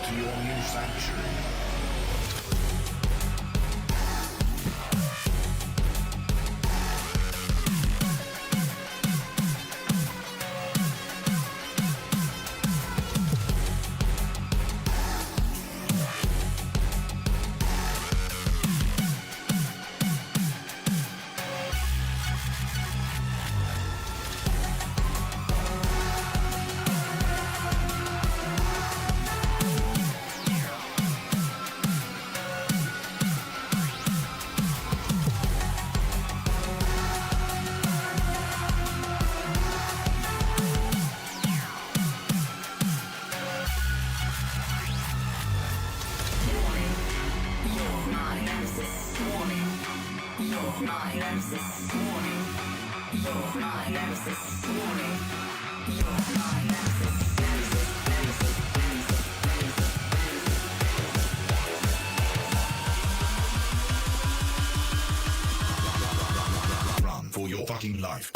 to your new sanctuary. Run for your fucking life.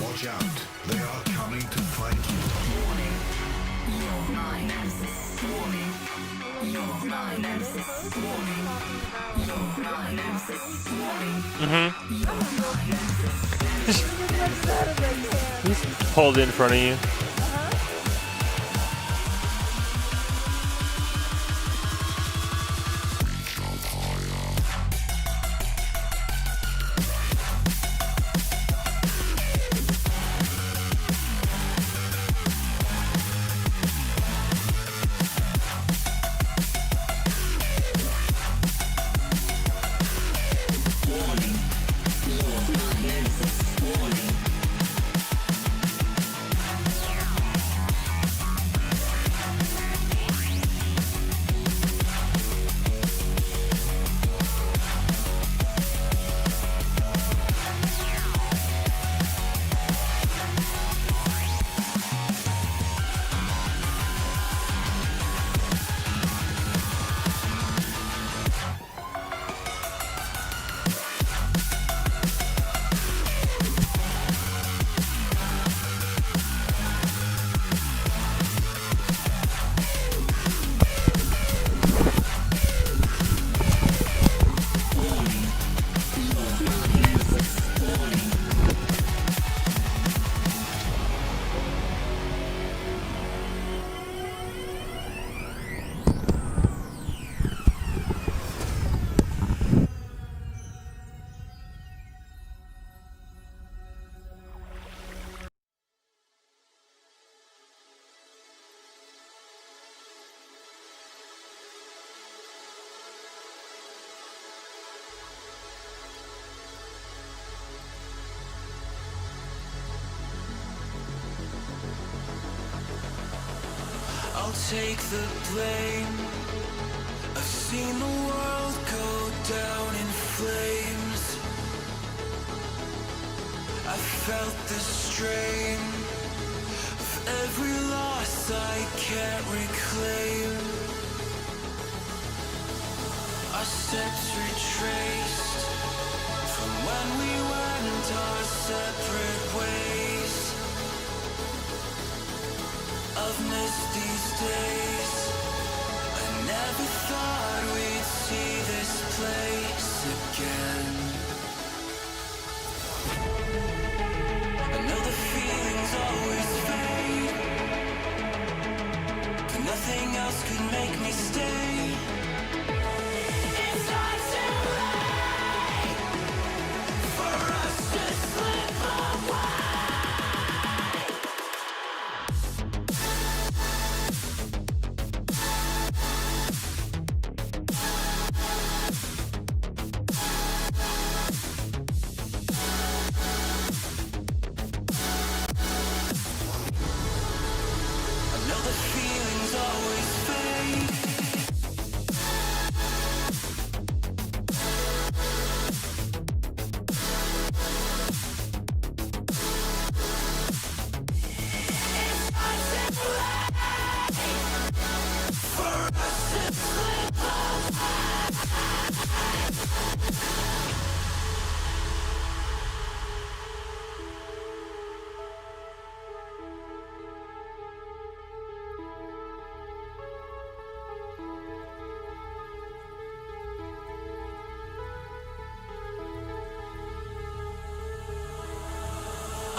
Watch out, they are coming to find you. Warning, your nemesis. Warning, your nemesis. Warning, your nemesis. Warning, He's pulled in front of you. I'll take the blame. I've seen the world go down in flames. I felt the strain of every loss I can't reclaim. Our steps retraced from when we went our separate ways. I've missed these days. I never thought we'd see this place again. I know the feelings always fade, but nothing else could make me stay. It's not too late for us to slip away. I know the feelings always fade.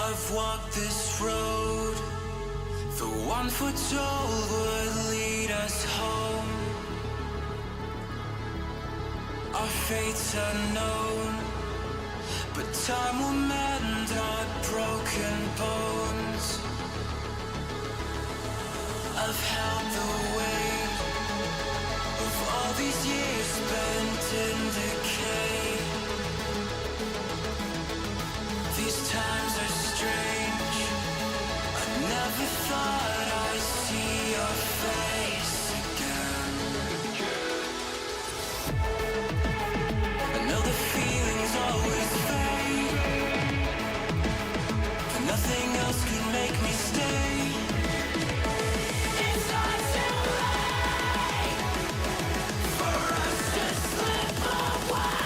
I've walked this road, the one foretold would lead us home. Our fate's unknown, but time will mend our broken bones. I've held the weight of all these years spent in decay. These times are strange. I never thought I'd see your face again. I know the feelings always fade, but nothing else could make me stay. It's not too late for us to slip away.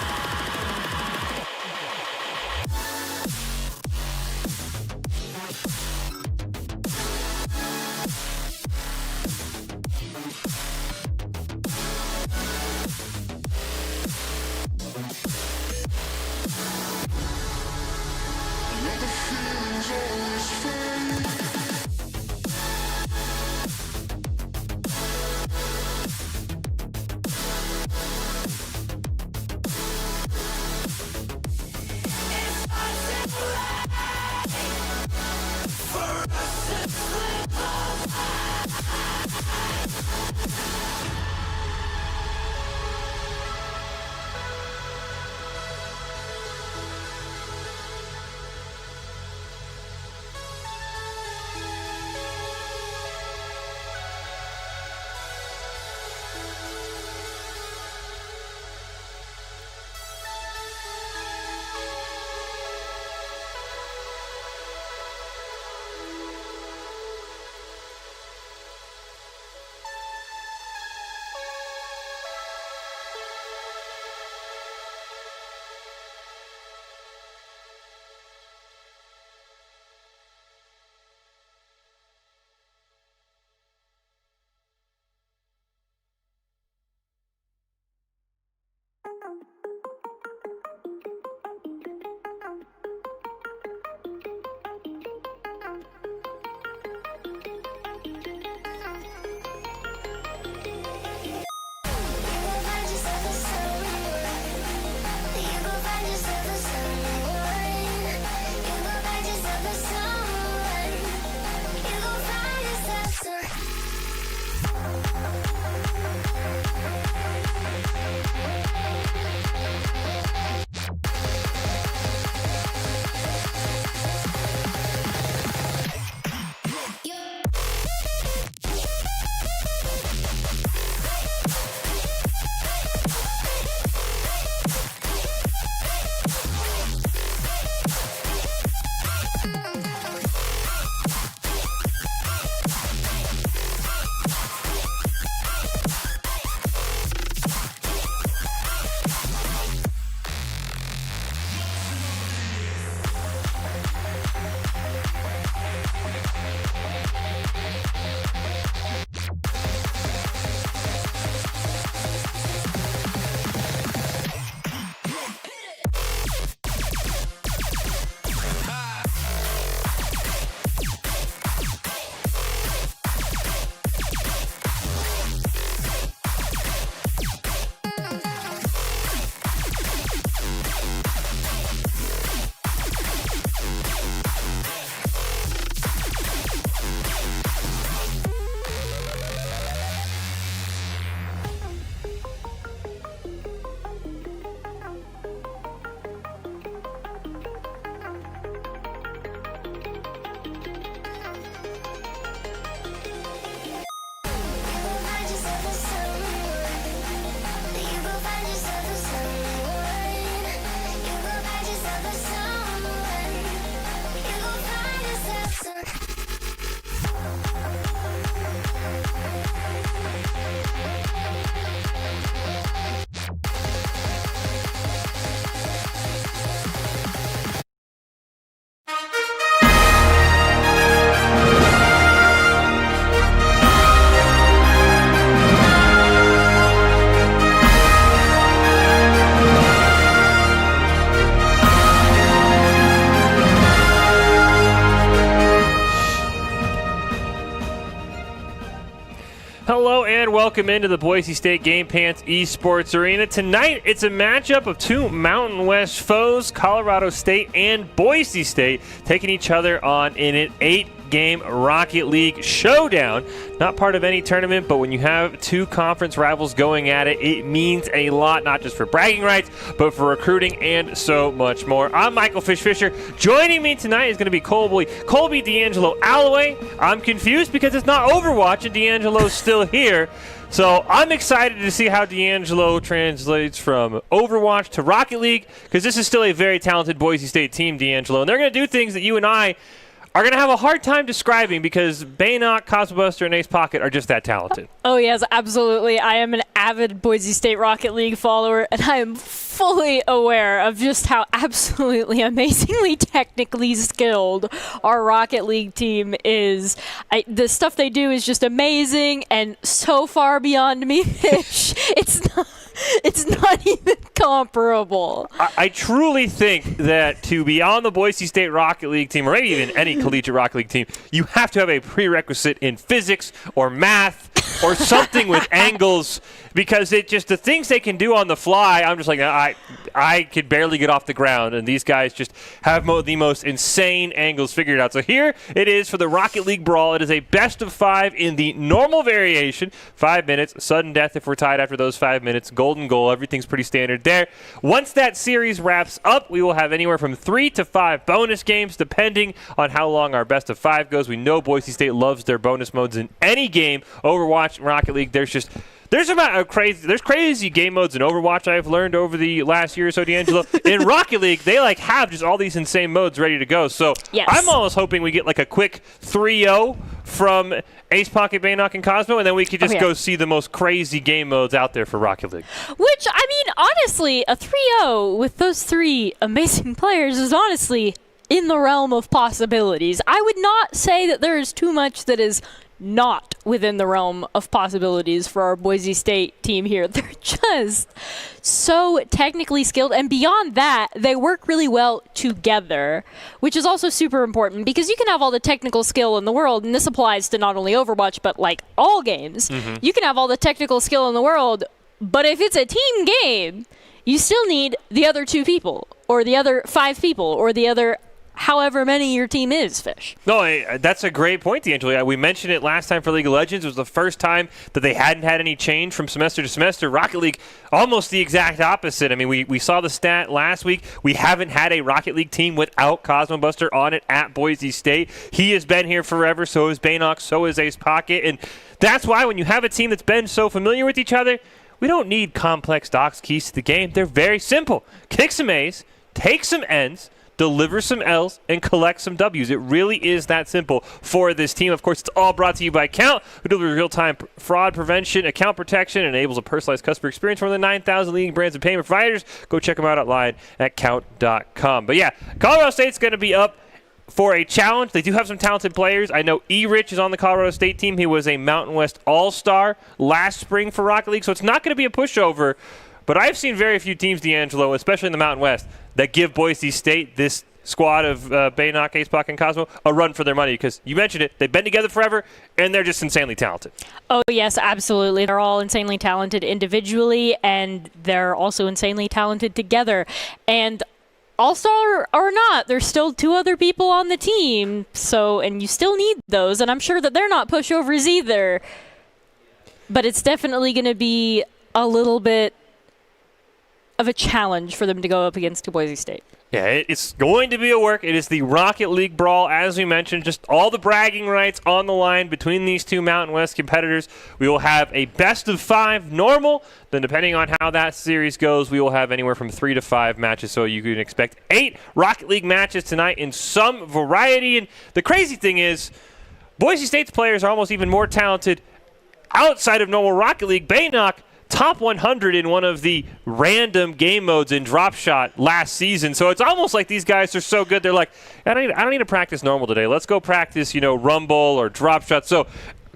Hello and welcome into the Boise State Game Pants Esports Arena. Tonight, it's a matchup of two Mountain West foes, Colorado State and Boise State, taking each other on in an 8-game Rocket League showdown. Not part of any tournament, but when you have two conference rivals going at it, it means a lot, not just for bragging rights, but for recruiting and so much more. I'm Michael Fish Fisher. Joining me tonight is going to be Colby D'Angelo Alloway. I'm confused because it's not Overwatch and D'Angelo's still here. So I'm excited to see how D'Angelo translates from Overwatch to Rocket League, because this is still a very talented Boise State team, D'Angelo, and they're going to do things that you and I are going to have a hard time describing because Baynock, Cosmobuster, and Ace Pocket are just that talented. Oh, yes, absolutely. I am an avid Boise State Rocket League follower, and I am fully aware of just how absolutely amazingly technically skilled our Rocket League team is. The stuff they do is just amazing and so far beyond me, Fish. It's not even comparable. I truly think that to be on the Boise State Rocket League team, or maybe even any collegiate Rocket League team, you have to have a prerequisite in physics or math or something with angles, because the things they can do on the fly, I'm just like, I could barely get off the ground, and these guys just have the most insane angles figured out. So here it is for the Rocket League Brawl. It is a best of 5 in the normal variation, 5 minutes, sudden death if we're tied after those 5 minutes, golden goal, everything's pretty standard there. Once that series wraps up, we will have anywhere from 3 to 5 bonus games, depending on how long our best of 5 goes. We know Boise State loves their bonus modes in any game. Overwatch, Rocket League, there's crazy game modes in Overwatch I've learned over the last year or so, D'Angelo. In Rocket League, they have just all these insane modes ready to go. So yes. I'm almost hoping we get like a quick 3-0 from Ace Pocket, Baynock, and Cosmo, and then we could just go see the most crazy game modes out there for Rocket League. Which, I mean, honestly, a 3-0 with those three amazing players is honestly in the realm of possibilities. I would not say that there is too much that is not within the realm of possibilities for our Boise State team here. They're just so technically skilled, and beyond that, they work really well together, which is also super important, because you can have all the technical skill in the world, and this applies to not only Overwatch, but like all games. Mm-hmm. You can have all the technical skill in the world, but if it's a team game, you still need the other 2 people, or the other 5 people, or the other however many your team is, Fish. No, that's a great point, D'Angelo. We mentioned it last time for League of Legends. It was the first time that they hadn't had any change from semester to semester. Rocket League, almost the exact opposite. I mean, we saw the stat last week. We haven't had a Rocket League team without Cosmobuster on it at Boise State. He has been here forever, so is Baynock, so is Ace Pocket. And that's why when you have a team that's been so familiar with each other, we don't need complex docs keys to the game. They're very simple. Kick some A's, take some N's, deliver some L's, and collect some W's. It really is that simple for this team. Of course, it's all brought to you by Count, who delivers real-time fraud prevention, account protection, and enables a personalized customer experience from the 9,000 leading brands and payment providers. Go check them out online at count.com. But yeah, Colorado State's going to be up for a challenge. They do have some talented players. I know E-Rich is on the Colorado State team. He was a Mountain West All-Star last spring for Rocket League, so it's not going to be a pushover. But I've seen very few teams, D'Angelo, especially in the Mountain West, that give Boise State, this squad of Baynock, Ace Pocket, and Cosmo, a run for their money, because you mentioned it, they've been together forever, and they're just insanely talented. Oh, yes, absolutely. They're all insanely talented individually, and they're also insanely talented together. And All-Star or not, there's still 2 other people on the team, and you still need those, and I'm sure that they're not pushovers either. But it's definitely going to be a little bit of a challenge for them to go up against Boise State. Yeah, it's going to be a work. It is the Rocket League Brawl, as we mentioned, just all the bragging rights on the line between these two Mountain West competitors. We will have a best of 5 normal. Then depending on how that series goes, we will have anywhere from 3 to 5 matches. So you can expect 8 Rocket League matches tonight in some variety. And the crazy thing is, Boise State's players are almost even more talented outside of normal Rocket League. Baynock, top 100 in one of the random game modes in Drop Shot last season. So it's almost like these guys are so good, they're like, I don't need to practice normal today. Let's go practice, Rumble or Drop Shot. So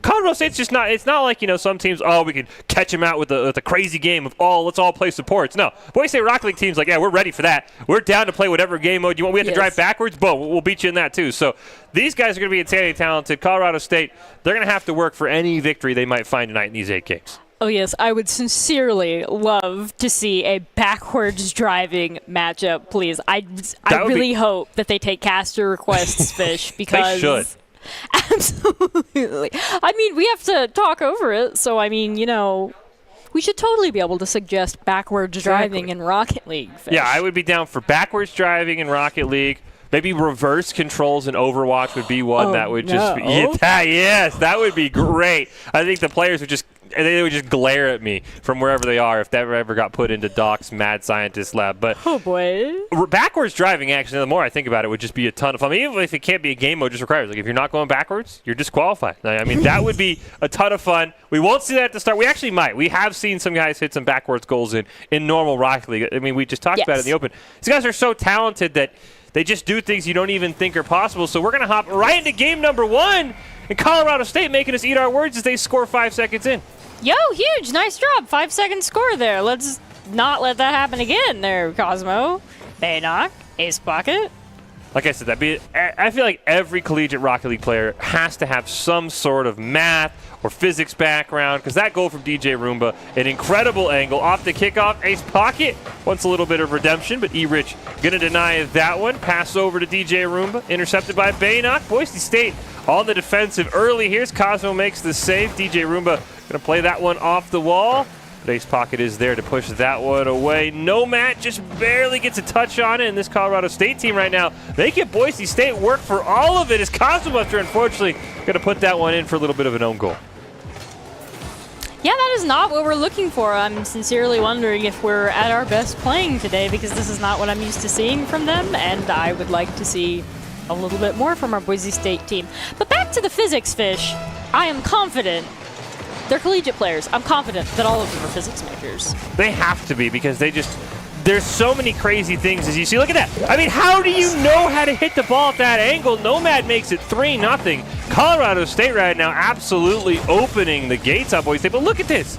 Colorado State's just not. It's not like, some teams. Oh, we can catch them out with the crazy game of let's all play supports. No, Boise State Rocket League teams like, yeah, we're ready for that. We're down to play whatever game mode you want. We have to drive backwards. Boom, we'll beat you in that too. So these guys are going to be insanely talented. Colorado State, they're going to have to work for any victory they might find tonight in these 8 games. Oh, yes. I would sincerely love to see a backwards driving matchup, please. I really hope that they take caster requests, Fish, because... They should. Absolutely. I mean, we have to talk over it, so, we should totally be able to suggest backwards driving in Rocket League, Fish. Yeah, I would be down for backwards driving in Rocket League. Maybe reverse controls in Overwatch would be one that would just be, yes, that would be great. I think the players would just glare at me from wherever they are if that ever got put into Doc's mad scientist lab. But oh boy, backwards driving, actually, the more I think about it, would just be a ton of fun. I mean, even if it can't be a game mode, just requires, like, if you're not going backwards, you're disqualified. I mean, that would be a ton of fun. We won't see that at the start. We actually might. We have seen some guys hit some backwards goals in normal Rocket League. I mean, we just talked about it in the open. These guys are so talented that they just do things you don't even think are possible. So we're going to hop right into game number 1, and Colorado State making us eat our words as they score 5 seconds in. Yo, huge. Nice job. 5-second score there. Let's not let that happen again there, Cosmo. Baynock, ace pocket. Like I said, I feel like every collegiate Rocket League player has to have some sort of math or physics background, because that goal from DJ Roomba, an incredible angle off the kickoff, ace pocket, wants a little bit of redemption, but E-Rich going to deny that one. Pass over to DJ Roomba, intercepted by Baynock. Boise State on the defensive early. Here's Cosmo makes the save. DJ Roomba going to play that one off the wall. But ace pocket is there to push that one away. Nomad just barely gets a touch on it, and this Colorado State team right now, they get Boise State work for all of it, as Cosmobuster, unfortunately, going to put that one in for a little bit of an own goal. Yeah, that is not what we're looking for. I'm sincerely wondering if we're at our best playing today, because this is not what I'm used to seeing from them, and I would like to see a little bit more from our Boise State team. But back to the physics, Fish. I am confident. They're collegiate players. I'm confident that all of them are physics majors. They have to be, because there's so many crazy things as you see. Look at that. I mean, how do you know how to hit the ball at that angle? Nomad makes it 3-0. Colorado State right now absolutely opening the gates on Boise State. But look at this.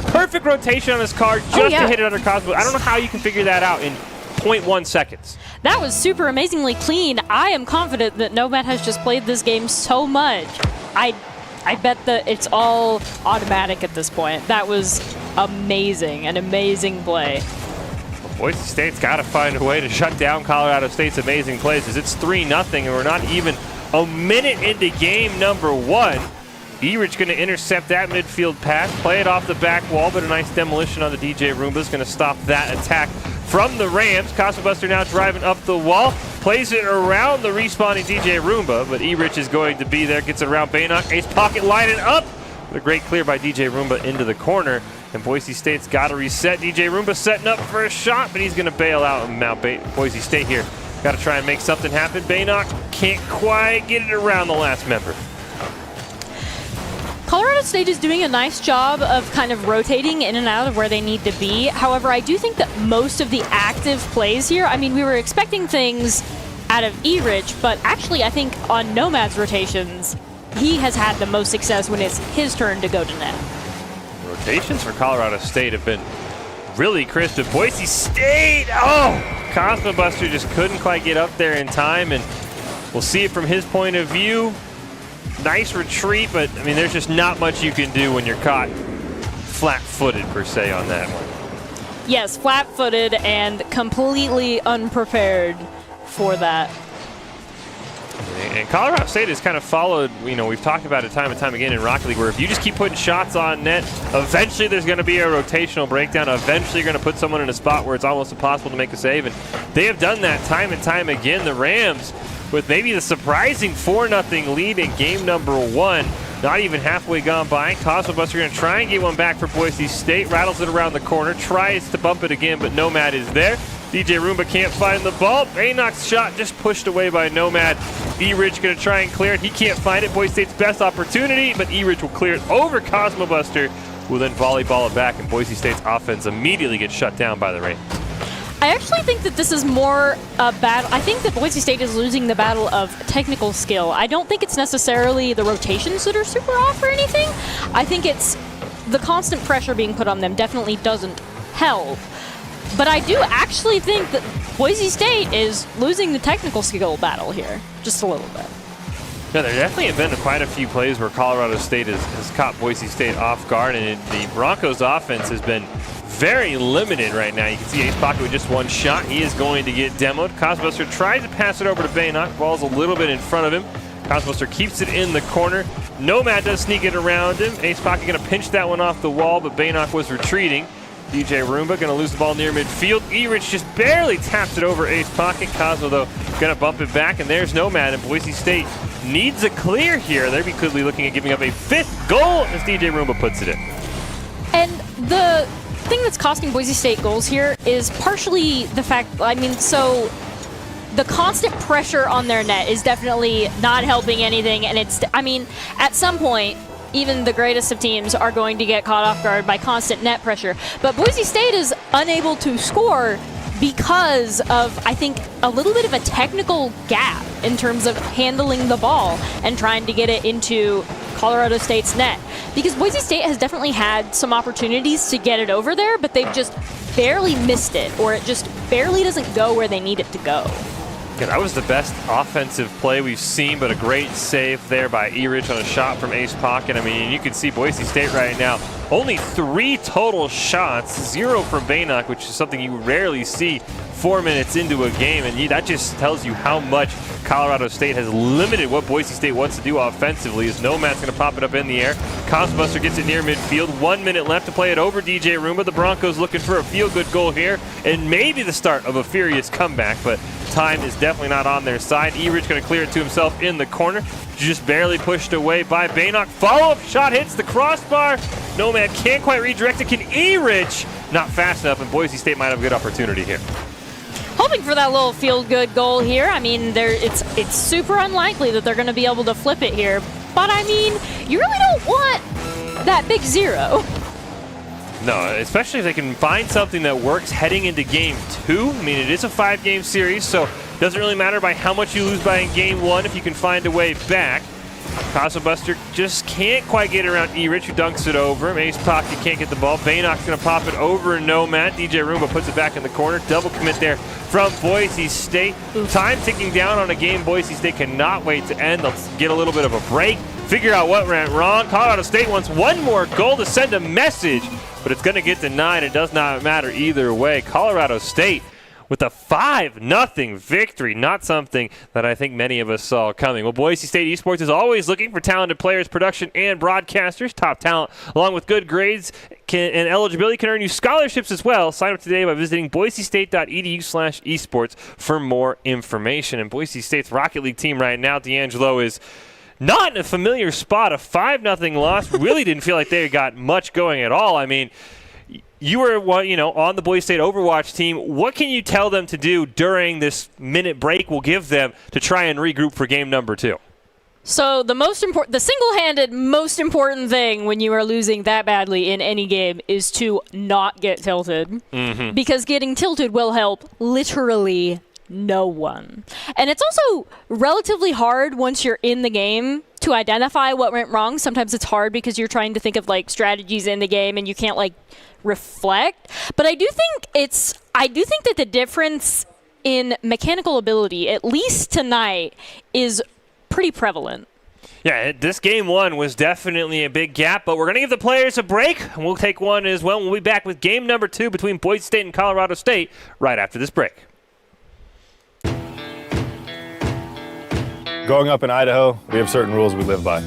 Perfect rotation on his card just to hit it under Cosmo. I don't know how you can figure that out in 0.1 seconds. That was super amazingly clean. I am confident that Nomad has just played this game so much. I bet that it's all automatic at this point. That was amazing, an amazing play. Boise State's got to find a way to shut down Colorado State's amazing plays, as it's 3-0, and we're not even a minute into game number 1. E-Rich going to intercept that midfield pass, play it off the back wall, but a nice demolition on the DJ Roomba is going to stop that attack from the Rams. Cosmobuster now driving up the wall, plays it around the respawning DJ Roomba, but E-Rich is going to be there, gets it around Baynock, ace pocket lining up. A great clear by DJ Roomba into the corner, and Boise State's got to reset. DJ Roomba setting up for a shot, but he's going to bail out and mount Boise State here. Got to try and make something happen. Baynock can't quite get it around the last member. Colorado State is doing a nice job of kind of rotating in and out of where they need to be. However, I do think that most of the active plays here, I mean, we were expecting things out of E-Rich, but actually I think on Nomad's rotations, he has had the most success when it's his turn to go to net. Rotations for Colorado State have been really crisp. But Boise State, Cosmobuster just couldn't quite get up there in time, and we'll see it from his point of view. Nice retreat, but I mean, there's just not much you can do when you're caught flat-footed, per se, on that one. Yes, flat-footed and completely unprepared for that. And Colorado State has kind of followed, we've talked about it time and time again in Rocket League, where if you just keep putting shots on net, eventually there's going to be a rotational breakdown. Eventually you're going to put someone in a spot where it's almost impossible to make a save. And they have done that time and time again. The Rams, with maybe the surprising 4-0 lead in game number 1, not even halfway gone by. Cosmobuster going to try and get one back for Boise State. Rattles it around the corner, tries to bump it again, but Nomad is there. DJ Roomba can't find the ball. Baynock's shot just pushed away by Nomad. E-Rich going to try and clear it. He can't find it. Boise State's best opportunity, but E-Rich will clear it over Cosmobuster, who will then volleyball it back, and Boise State's offense immediately gets shut down by the Rams. I actually think that this is more a battle. I think that Boise State is losing the battle of technical skill. I don't think it's necessarily the rotations that are super off or anything. I think it's the constant pressure being put on them definitely doesn't help. But I do actually think that Boise State is losing the technical skill battle here, just a little bit. Yeah, there definitely have been quite a few plays where Colorado State has caught Boise State off guard, and the Broncos' offense has been very limited right now. You can see Ace Pocket with just one shot. He is going to get demoed. Cosbuster tries to pass it over to Baynock. Ball's a little bit in front of him. Cosbuster keeps it in the corner. Nomad does sneak it around him. Ace Pocket going to pinch that one off the wall, but Baynock was retreating. DJ Roomba going to lose the ball near midfield. Erich just barely taps it over Ace Pocket. Cosmo, though, going to bump it back, and there's Nomad, and Boise State needs a clear here. They're quickly looking at giving up a 5th goal as DJ Roomba puts it in. And the thing that's costing Boise State goals here is partially the fact, so the constant pressure on their net is definitely not helping anything, and at some point, even the greatest of teams are going to get caught off guard by constant net pressure. But Boise State is unable to score because of, I think, a little bit of a technical gap in terms of handling the ball and trying to get it into Colorado State's net. Because Boise State has definitely had some opportunities to get it over there, but they've just barely missed it, or it just barely doesn't go where they need it to go. Yeah, that was the best offensive play we've seen, but a great save there by Erich on a shot from Ace Pocket. I mean, you can see Boise State right now, only 3 total shots, 0 from Baynock, which is something you rarely see 4 minutes into a game, and that just tells you how much Colorado State has limited what Boise State wants to do offensively. As Nomad's going to pop it up in the air. Cosbuster gets it near midfield. 1 minute left to play it over DJ Roomba. The Broncos looking for a feel-good goal here, and maybe the start of a furious comeback, but time is definitely not on their side. Erich going to clear it to himself in the corner. Just barely pushed away by Baynock. Follow-up shot hits the crossbar. Nomad can't quite redirect it. Can Erich? Not fast enough, and Boise State might have a good opportunity here. Hoping for that little feel-good goal here. I mean, it's super unlikely that they're going to be able to flip it here. But, I mean, you really don't want that big 0. No, especially if they can find something that works heading into game 2. I mean, it is a 5-game series, so it doesn't really matter by how much you lose by in game 1 if you can find a way back. Cosmobuster just can't quite get around Erich, who dunks it over him. Ace Pocket can't get the ball. Baynock's going to pop it over Nomad. DJ Roomba puts it back in the corner. Double commit there from Boise State. Time ticking down on a game Boise State cannot wait to end. They'll get a little bit of a break, figure out what went wrong. Colorado State wants one more goal to send a message, but it's going to get denied. It does not matter either way. Colorado State with a 5-0 victory, not something that I think many of us saw coming. Well, Boise State Esports is always looking for talented players, production, and broadcasters. Top talent, along with good grades and eligibility, can earn you scholarships as well. Sign up today by visiting boisestate.edu/esports for more information. And Boise State's Rocket League team right now, D'Angelo, is not in a familiar spot. A 5-0 loss. Really didn't feel like they got much going at all. I mean, you were on the Boise State Overwatch team. What can you tell them to do during this minute break we'll give them to try and regroup for game number 2? So the single-handed most important thing when you are losing that badly in any game is to not get tilted. Mm-hmm. Because getting tilted will help literally no one. And it's also relatively hard once you're in the game to identify what went wrong. Sometimes it's hard because you're trying to think of strategies in the game and you can't reflect. But I do think that the difference in mechanical ability, at least tonight, is pretty prevalent. Yeah, this game 1 was definitely a big gap, but we're going to give the players a break, and we'll take one as well. We'll be back with game number 2 between Boise State and Colorado State right after this break. Growing up in Idaho, we have certain rules we live by.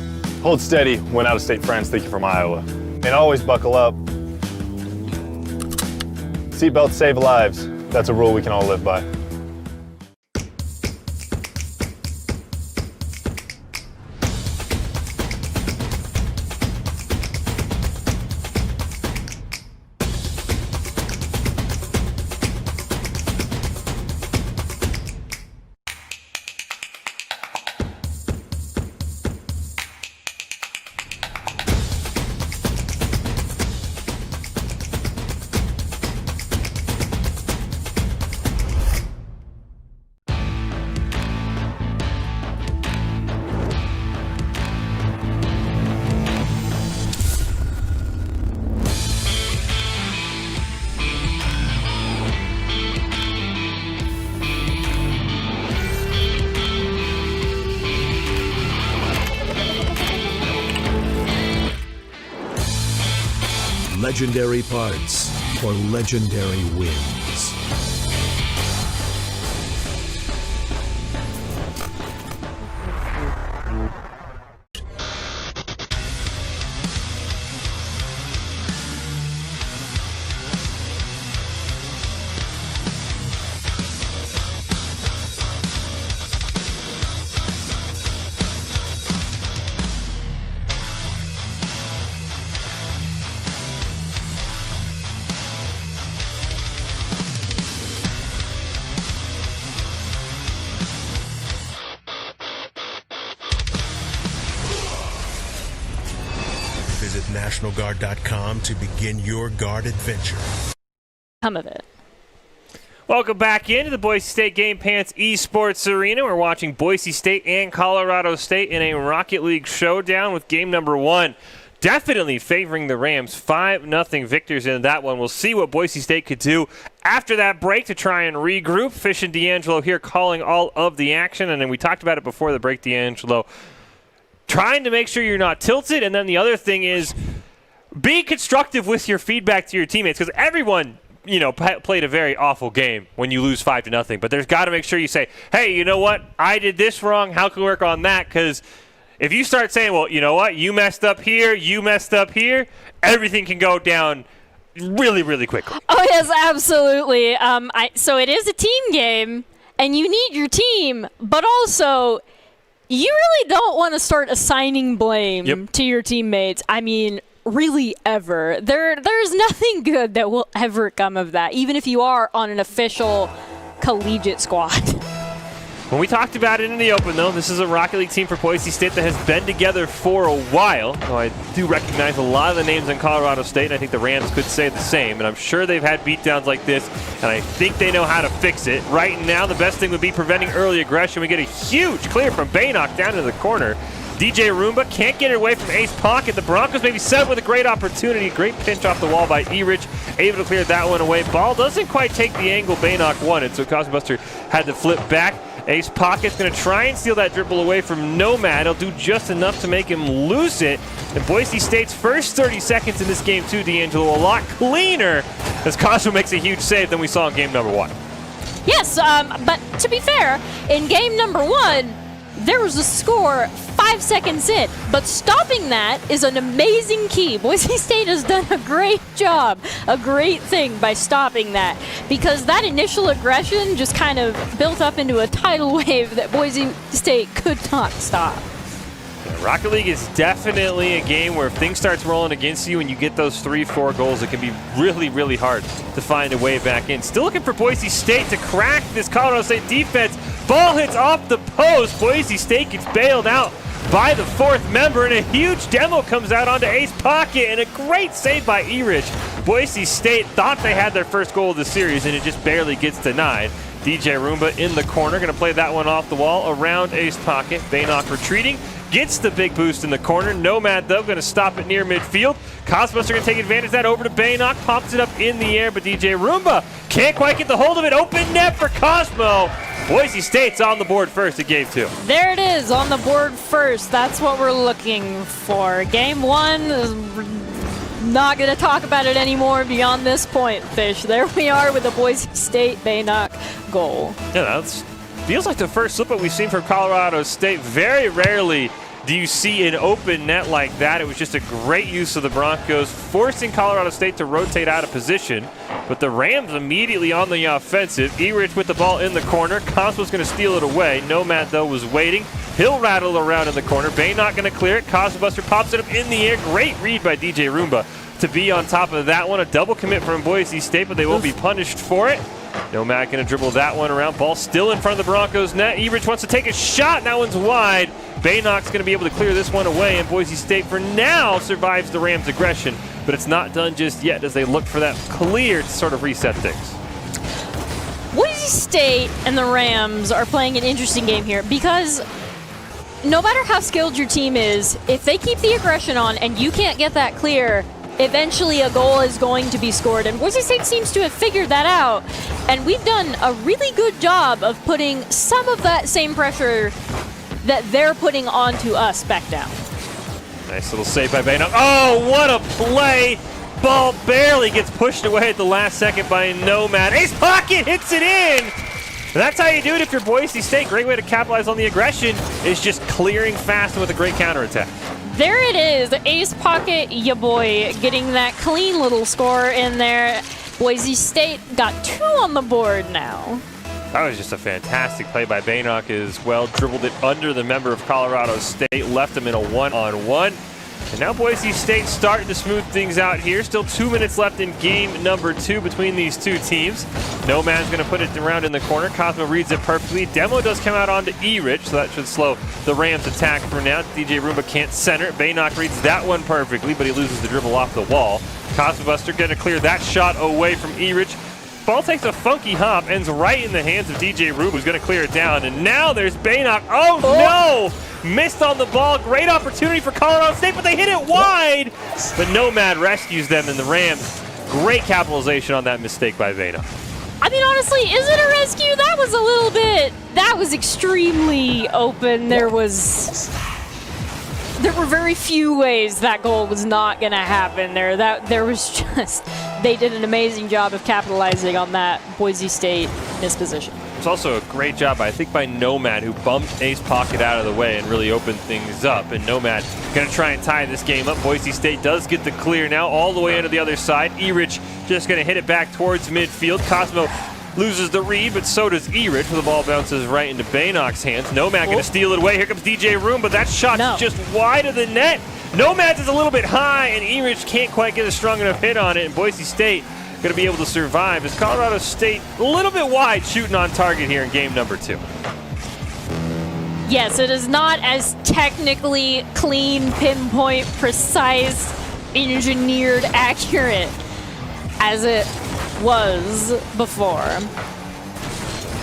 Hold steady when out-of-state friends think you're from Iowa. And always buckle up. Seatbelts save lives. That's a rule we can all live by. legendary parts for legendary wins. Visit NationalGuard.com to begin your guard adventure. Some of it. Welcome back into the Boise State Game Pants Esports Arena. We're watching Boise State and Colorado State in a Rocket League showdown with game number 1. Definitely favoring the Rams. 5-0 victors in that one. We'll see what Boise State could do after that break to try and regroup. Fish and D'Angelo here calling all of the action. And then we talked about it before the break, D'Angelo. Trying to make sure you're not tilted. And then the other thing is be constructive with your feedback to your teammates, because everyone played a very awful game when you lose 5-0. But there's got to make sure you say, hey, you know what? I did this wrong. How can we work on that? Because if you start saying, well, you know what? You messed up here. You messed up here. Everything can go down really, really quickly. Oh, yes, absolutely. So it is a team game, and you need your team, but also you really don't want to start assigning blame to your teammates. I mean, really ever. There's nothing good that will ever come of that, even if you are on an official collegiate squad. When we talked about it in the open, though, this is a Rocket League team for Boise State that has been together for a while. Though I do recognize a lot of the names in Colorado State, and I think the Rams could say the same. And I'm sure they've had beatdowns like this, and I think they know how to fix it. Right now, the best thing would be preventing early aggression. We get a huge clear from Baynock down to the corner. DJ Roomba can't get it away from Ace Pocket. The Broncos maybe set with a great opportunity. Great pinch off the wall by Erich. Able to clear that one away. Ball doesn't quite take the angle Baynock wanted, so Cosmobuster had to flip back. Ace Pocket's going to try and steal that dribble away from Nomad. He'll do just enough to make him lose it. And Boise State's first 30 seconds in this game, too, D'Angelo, a lot cleaner as Cosmo makes a huge save than we saw in game number 1. Yes, but to be fair, in game number 1, there was a score 5 seconds in, but stopping that is an amazing key. Boise State has done a great job, a great thing by stopping that, because that initial aggression just kind of built up into a tidal wave that Boise State could not stop. Rocket League is definitely a game where if things starts rolling against you and you get those 3-4 goals, it can be really, really hard to find a way back in. Still looking for Boise State to crack this Colorado State defense. Ball hits off the post. Boise State gets bailed out by the 4th member, and a huge demo comes out onto Ace Pocket, and a great save by Erich. Boise State thought they had their first goal of the series, and it just barely gets denied. DJ Roomba in the corner, going to play that one off the wall around Ace Pocket. Baynock retreating. Gets the big boost in the corner. Nomad, though, going to stop it near midfield. Cosmos are going to take advantage of that over to Baynock. Pops it up in the air, but DJ Roomba can't quite get the hold of it. Open net for Cosmo. Boise State's on the board first at game 2. There it is, on the board first. That's what we're looking for. Game 1 is not going to talk about it anymore beyond this point, Fish. There we are with the Boise State Baynock goal. Yeah, that's feels like the first slip-up we've seen from Colorado State. Very rarely do you see an open net like that. It was just a great use of the Broncos, forcing Colorado State to rotate out of position. But the Rams immediately on the offensive. Erich with the ball in the corner. Cosmo's going to steal it away. Nomad, though, was waiting. He'll rattle around in the corner. Baynock going to clear it. Cosmobuster pops it up in the air. Great read by DJ Roomba to be on top of that one. A double commit from Boise State, but they will be punished for it. Nomad going to dribble that one around. Ball still in front of the Broncos net. Erich wants to take a shot, and that one's wide. Baynock's going to be able to clear this one away, and Boise State for now survives the Rams' aggression, but it's not done just yet as they look for that clear to sort of reset things. Boise State and the Rams are playing an interesting game here because no matter how skilled your team is, if they keep the aggression on and you can't get that clear, eventually a goal is going to be scored. And Boise State seems to have figured that out. And we've done a really good job of putting some of that same pressure that they're putting onto us back down. Nice little save by Baynock. Oh, what a play ball barely gets pushed away at the last second by Nomad. Ace Pocket hits it in! And that's how you do it if you're Boise State. Great way to capitalize on the aggression is just clearing fast with a great counterattack. There it is. Ace Pocket, ya boy, getting that clean little score in there. Boise State got 2 on the board now. That was just a fantastic play by Baynock as well. Dribbled it under the member of Colorado State, left him in a one-on-one. And now Boise State starting to smooth things out here. Still 2 minutes left in game number 2 between these two teams. Nomad's going to put it around in the corner. Cosmo reads it perfectly. Demo does come out onto E-Rich, so that should slow the Rams' attack for now. DJ Roomba can't center it. Baynock reads that one perfectly, but he loses the dribble off the wall. Cosmo Buster going to clear that shot away from E-Rich. Ball takes a funky hop, ends right in the hands of DJ Rube, who's going to clear it down. And now there's Baynock. Oh, no! Missed on the ball. Great opportunity for Colorado State, but they hit it wide. But Nomad rescues them, and the Rams, great capitalization on that mistake by Baynock. I mean, honestly, is it a rescue? That was a little bit, that was extremely open. There were very few ways that goal was not going to happen there. There was just, they did an amazing job of capitalizing on that Boise State misposition. It's also a great job, I think, by Nomad, who bumped Ace Pocket out of the way and really opened things up. And Nomad going to try and tie this game up. Boise State does get the clear now all the way into the other side. E-Rich just going to hit it back towards midfield. Cosmo loses the read, but so does E-Rich. The ball bounces right into Baynock's hands. Nomad going to steal it away. Here comes DJ Room, but that shot's just wide of the net. Nomad's is a little bit high, and E-Rich can't quite get a strong enough hit on it. And Boise State going to be able to survive as Colorado State a little bit wide shooting on target here in game number 2. Yes, it is not as technically clean, pinpoint, precise, engineered, accurate as it was before.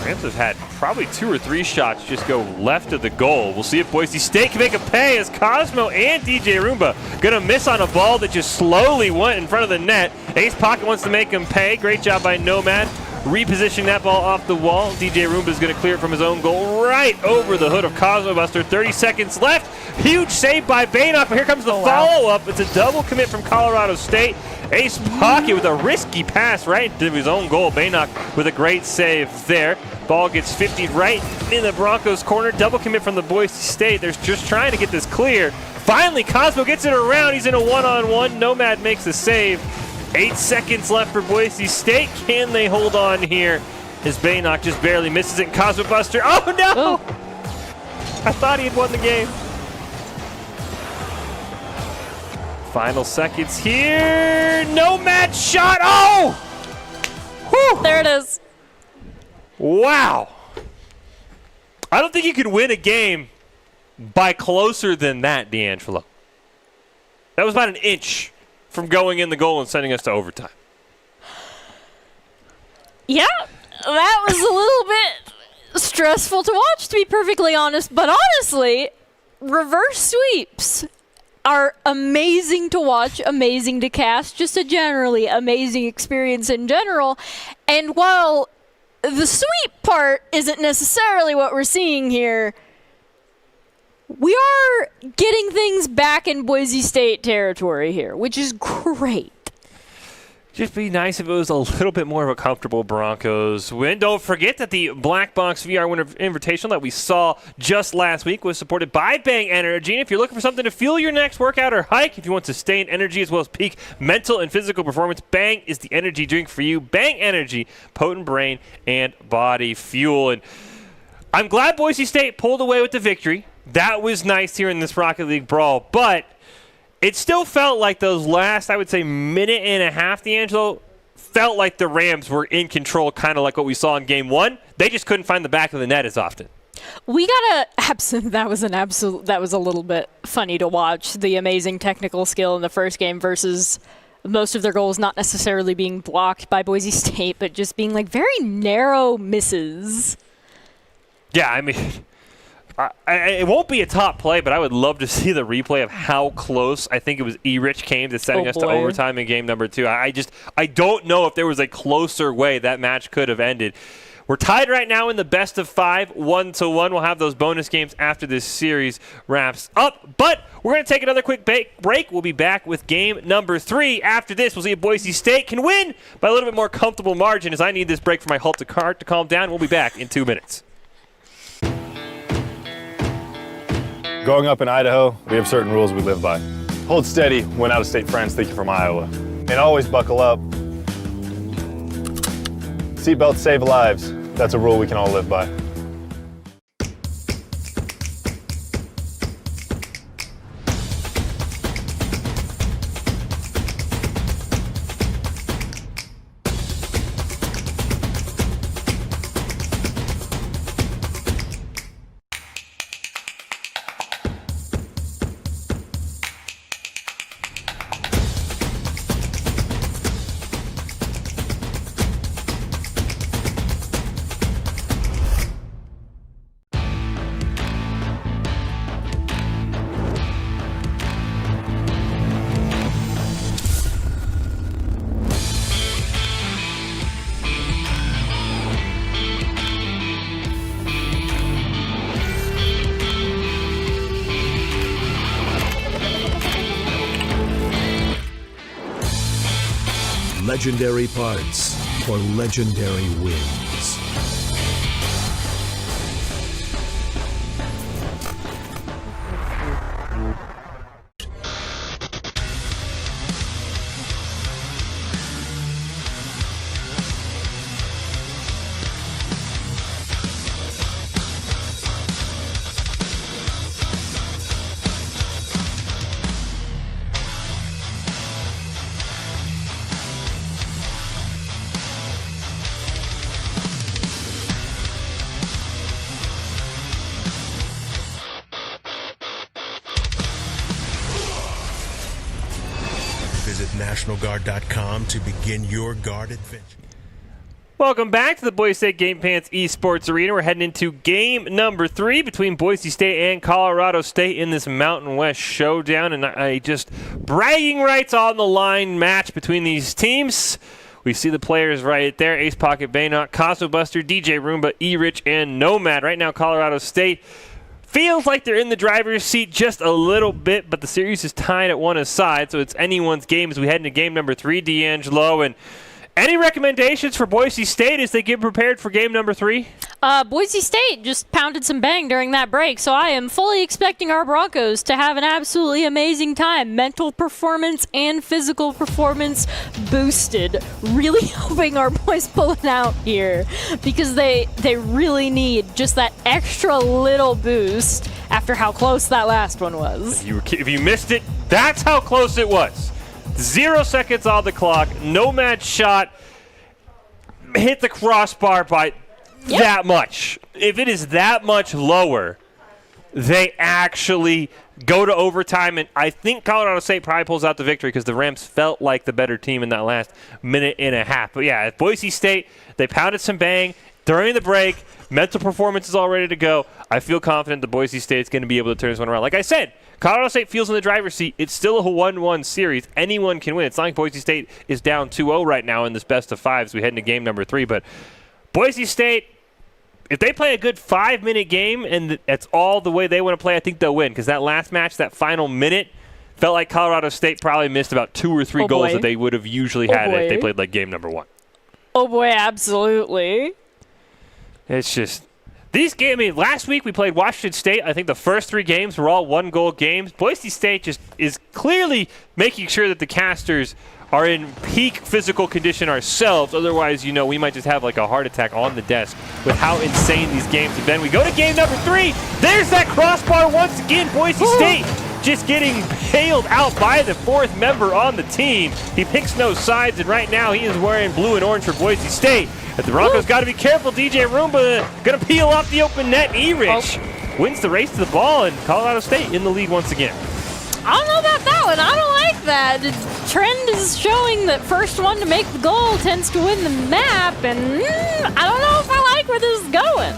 Rams have had probably 2 or 3 shots just go left of the goal. We'll see if Boise State can make a pay as Cosmo and DJ Roomba gonna miss on a ball that just slowly went in front of the net. Ace Pocket wants to make him pay. Great job by Nomad. Repositioning that ball off the wall. DJ Roomba is gonna clear it from his own goal right over the hood of Cosmo Buster. 30 seconds left. Huge save by Baynock, but here comes the follow-up. It's a double commit from Colorado State. Ace Pocket with a risky pass right into his own goal. Baynock with a great save there. Ball gets 50 right in the Broncos corner. Double commit from the Boise State. They're just trying to get this clear. Finally, Cosmo gets it around. He's in a one-on-one. Nomad makes the save. 8 seconds left for Boise State. Can they hold on here? As Baynock just barely misses it. Cosmo Buster. Oh, no! I thought he had won the game. Final seconds here. Nomad shot. Oh! Whew. There it is. Wow. I don't think you could win a game by closer than that, D'Angelo. That was about an inch from going in the goal and sending us to overtime. Yeah, that was a little bit stressful to watch, to be perfectly honest. But honestly, reverse sweeps are amazing to watch, amazing to cast, just a generally amazing experience in general. And while the sweep part isn't necessarily what we're seeing here, we are getting things back in Boise State territory here, which is great. Just be nice if it was a little bit more of a comfortable Broncos win. Don't forget that the Black Box VR Winter Invitational that we saw just last week was supported by Bang Energy. And if you're looking for something to fuel your next workout or hike, if you want sustained energy as well as peak mental and physical performance, Bang is the energy drink for you. Bang Energy, potent brain and body fuel. And I'm glad Boise State pulled away with the victory. That was nice here in this Rocket League brawl, but it still felt like those last, I would say, minute and a half, D'Angelo, felt like the Rams were in control, kind of like what we saw in Game 1. They just couldn't find the back of the net as often. We gotta that was a little bit funny to watch, the amazing technical skill in the first game versus most of their goals not necessarily being blocked by Boise State, but just being like very narrow misses. Yeah, I mean, it won't be a top play, but I would love to see the replay of how close I think it was E-Rich came to sending us to overtime in game number 2. I don't know if there was a closer way that match could have ended. We're tied right now in the best of 5, 1-1. We'll have those bonus games after this series wraps up. But we're going to take another quick break. We'll be back with game number 3. After this, we'll see if Boise State can win by a little bit more comfortable margin, as I need this break for my Halter cart to calm down. We'll be back in 2 minutes. Growing up in Idaho, we have certain rules we live by. Hold steady when out-of-state friends think you're from Iowa. And always buckle up. Seatbelts save lives. That's a rule we can all live by. Legendary parts for legendary wins. Visit NationalGuard.com to begin your guard adventure. Welcome back to the Boise State Game Pants Esports Arena. We're heading into game number 3 between Boise State and Colorado State in this Mountain West showdown. And I just bragging rights on the line match between these teams. We see the players right there: Ace Pocket, Baynot, Cosmo Buster, DJ Roomba, E-Rich, and Nomad. Right now, Colorado State feels like they're in the driver's seat just a little bit, but the series is tied at 1 aside, so it's anyone's game as we head into game number 3. D'Angelo, and any recommendations for Boise State as they get prepared for game number 3? Boise State just pounded some bang during that break, so I am fully expecting our Broncos to have an absolutely amazing time. Mental performance and physical performance boosted. Really hoping our boys pull it out here, because they really need just that extra little boost after how close that last one was. If you missed it, that's how close it was. 0 seconds on the clock. Nomad shot hit the crossbar by that much. If it is that much lower, they actually go to overtime, and I think Colorado State probably pulls out the victory because the Rams felt like the better team in that last minute and a half. But yeah, at Boise State, they pounded some bang during the break. Mental performance is all ready to go. I feel confident that Boise State's going to be able to turn this one around. Like I said, Colorado State feels in the driver's seat. It's still a 1-1 series. Anyone can win. It's not like Boise State is down 2-0 right now in this best of 5 as we head into game number 3. But Boise State, if they play a good 5-minute game and that's all the way they want to play, I think they'll win. Because that last match, that final minute, felt like Colorado State probably missed about 2 or 3 goals that they would have usually had if they played like game number 1. Oh boy, absolutely. It's just these games. I mean, last week we played Washington State. I think the first 3 games were all 1-goal games. Boise State just is clearly making sure that the casters are in peak physical condition ourselves. Otherwise, you know, we might just have like a heart attack on the desk with how insane these games have been. We go to game number 3. There's that crossbar once again. Boise State just getting bailed out by the 4th member on the team. He picks no sides, and right now he is wearing blue and orange for Boise State. But the Broncos got to be careful. DJ Roomba going to peel off the open net. E-Rich wins the race to the ball, and Colorado State in the lead once again. I don't know about that one. I don't like that. The trend is showing that first one to make the goal tends to win the map, and I don't know if I like where this is going.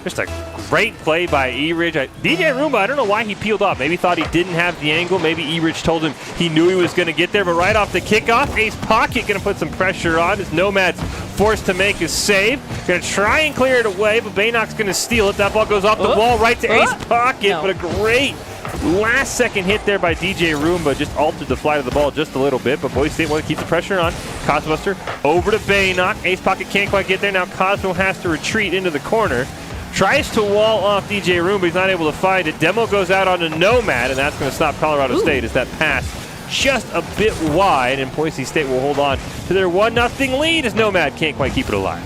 Just a Great play by E-Ridge. DJ Roomba, I don't know why he peeled off. Maybe thought he didn't have the angle. Maybe E-Ridge told him he knew he was going to get there. But right off the kickoff, Ace Pocket going to put some pressure on as Nomad's forced to make a save. Going to try and clear it away, but Baynok's going to steal it. That ball goes off the wall right to Ace Pocket. No. But a great last-second hit there by DJ Roomba. Just altered the flight of the ball just a little bit, but Boise State wants to keep the pressure on. Cosmobuster over to Baynok. Ace Pocket can't quite get there. Now Cosmo has to retreat into the corner. Tries to wall off DJ Roomba. He's not able to find it. Demo goes out onto Nomad, and that's going to stop Colorado State as that pass just a bit wide, and Boise State will hold on to their 1-0 lead as Nomad can't quite keep it alive.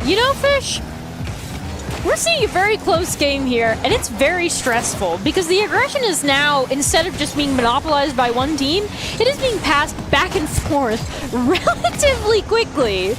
You know, Fish, we're seeing a very close game here, and it's very stressful because the aggression is now, instead of just being monopolized by one team, it is being passed back and forth relatively quickly.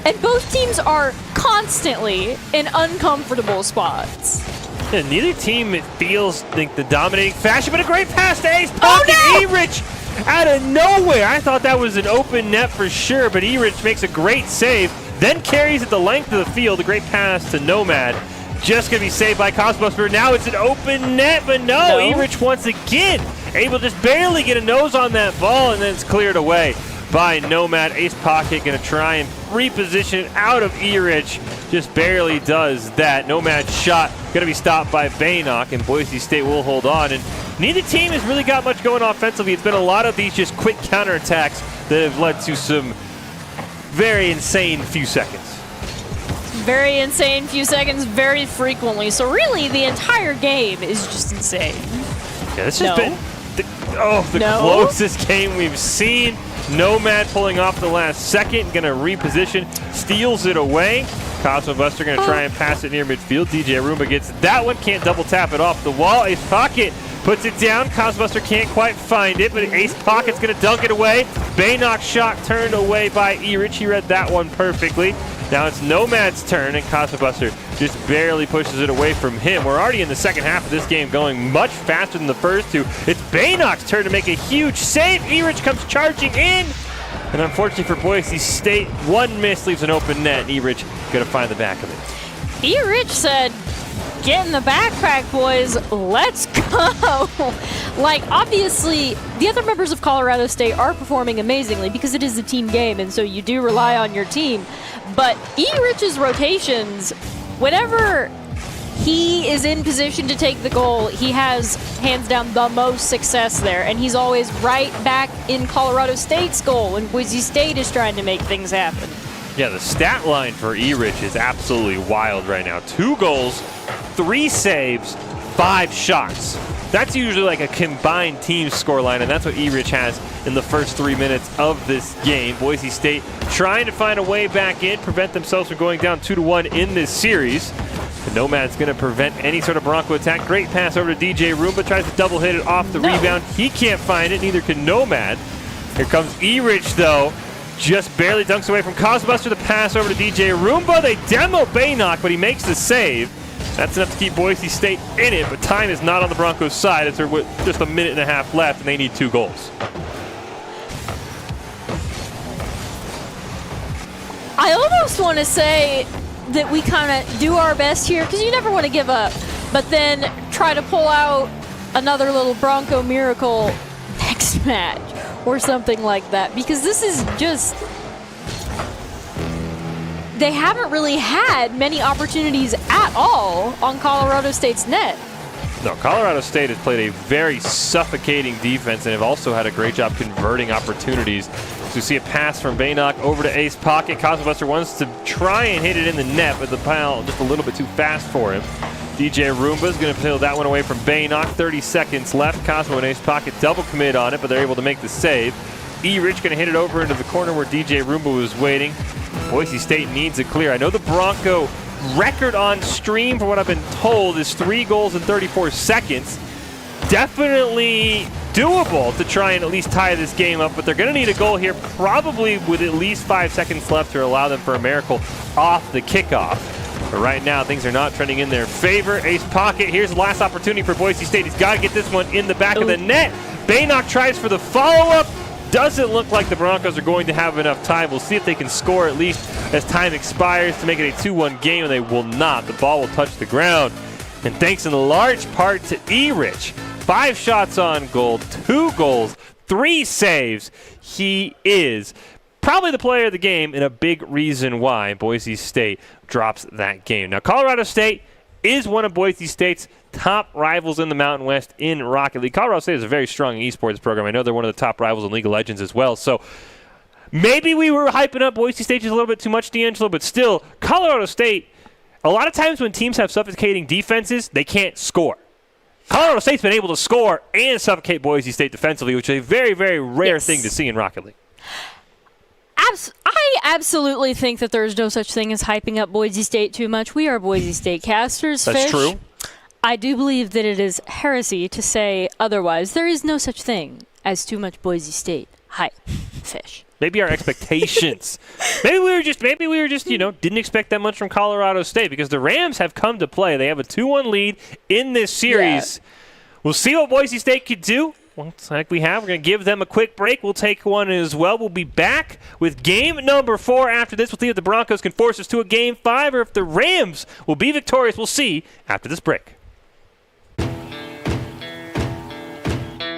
And both teams are constantly in uncomfortable spots. Yeah, neither team, it feels like the dominating fashion, but a great pass to Ace Pocket. E-Rich out of nowhere. I thought that was an open net for sure, but E-Rich makes a great save, then carries it the length of the field. A great pass to Nomad. Just going to be saved by Cosmobuster. Now it's an open net, but no. E-Rich once again able to just barely get a nose on that ball, and then it's cleared away by Nomad. Ace Pocket going to try and reposition it out of E-Rich. Just barely does that. Nomad's shot going to be stopped by Baynok, and Boise State will hold on. And neither team has really got much going offensively. It's been a lot of these just quick counterattacks that have led to some very insane few seconds. Very insane few seconds, very frequently. So really, the entire game is just insane. Yeah, this has been the closest game we've seen. Nomad pulling off the last second, going to reposition, steals it away. Cosmobuster going to try and pass it near midfield. DJ Roomba gets that one, can't double tap it off the wall. Ace Pocket puts it down. Cosmobuster can't quite find it, but Ace Pocket's going to dunk it away. Baynok's shot turned away by E-Rich. He read that one perfectly. Now it's Nomad's turn, and Cosmobuster just barely pushes it away from him. We're already in the second half of this game, going much faster than the first two. It's Baynok's turn to make a huge save. E-Rich comes charging in, and unfortunately for Boise State, one miss leaves an open net, and E-Rich going to find the back of it. E-Rich said, "Get in the backpack, boys. Let's go." Like, obviously, the other members of Colorado State are performing amazingly because it is a team game, and so you do rely on your team. But E-Rich's rotations, whenever he is in position to take the goal, he has, hands down, the most success there. And he's always right back in Colorado State's goal when Boise State is trying to make things happen. Yeah, the stat line for E-Rich is absolutely wild right now. 2 goals, 3 saves, 5 shots. That's usually like a combined team scoreline, and that's what E-Rich has in the first 3 minutes of this game. Boise State trying to find a way back in, prevent themselves from going down 2-1 in this series. The Nomad's going to prevent any sort of Bronco attack. Great pass over to DJ Roomba, tries to double hit it off the rebound. He can't find it, neither can Nomad. Here comes E-Rich, though. Just barely dunks away from Cosmobuster. The pass over to DJ Roomba. They demo Baynok, but he makes the save. That's enough to keep Boise State in it, but time is not on the Broncos' side as they're with just a minute and a half left, and they need 2 goals. I almost want to say that we kind of do our best here, because you never want to give up, but then try to pull out another little Bronco miracle next match or something like that, because this is just... They haven't really had many opportunities at all on Colorado State's net. No, Colorado State has played a very suffocating defense and have also had a great job converting opportunities. So you see a pass from Baynok over to Ace Pocket. Cosmobuster wants to try and hit it in the net, but the pile just a little bit too fast for him. DJ Roomba is going to peel that one away from Baynok. 30 seconds left. Cosmo and Ace Pocket double commit on it, but they're able to make the save. E-Rich going to hit it over into the corner where DJ Roomba was waiting. Boise State needs it clear. I know the Bronco record on stream, for what I've been told, is 3 goals in 34 seconds. Definitely doable to try and at least tie this game up, but they're going to need a goal here, probably with at least 5 seconds left to allow them for a miracle off the kickoff. But right now, things are not trending in their favor. Ace Pocket, here's the last opportunity for Boise State. He's got to get this one in the back of the net. Baynok tries for the follow-up. Doesn't look like the Broncos are going to have enough time. We'll see if they can score at least as time expires to make it a 2-1 game, and they will not. The ball will touch the ground. And thanks in large part to E-Rich. 5 shots on goal, 2 goals, 3 saves. He is probably the player of the game and a big reason why Boise State drops that game. Now, Colorado State is one of Boise State's top rivals in the Mountain West in Rocket League. Colorado State is a very strong esports program. I know they're one of the top rivals in League of Legends as well. So maybe we were hyping up Boise State just a little bit too much, D'Angelo, but still, Colorado State, a lot of times when teams have suffocating defenses, they can't score. Colorado State's been able to score and suffocate Boise State defensively, which is a very, very rare thing to see in Rocket League. I absolutely think that there is no such thing as hyping up Boise State too much. We are Boise State casters. That's Fish. true. I do believe that it is heresy to say otherwise. There is no such thing as too much Boise State hype. Fish. Maybe our expectations. maybe we were just, didn't expect that much from Colorado State because the Rams have come to play. They have a 2-1 lead in this series. Yeah. We'll see what Boise State could do. Looks like we're going to give them a quick break. We'll take one as well. We'll be back with game number 4 after this. We'll see if the Broncos can force us to a game 5 or if the Rams will be victorious. We'll see after this break.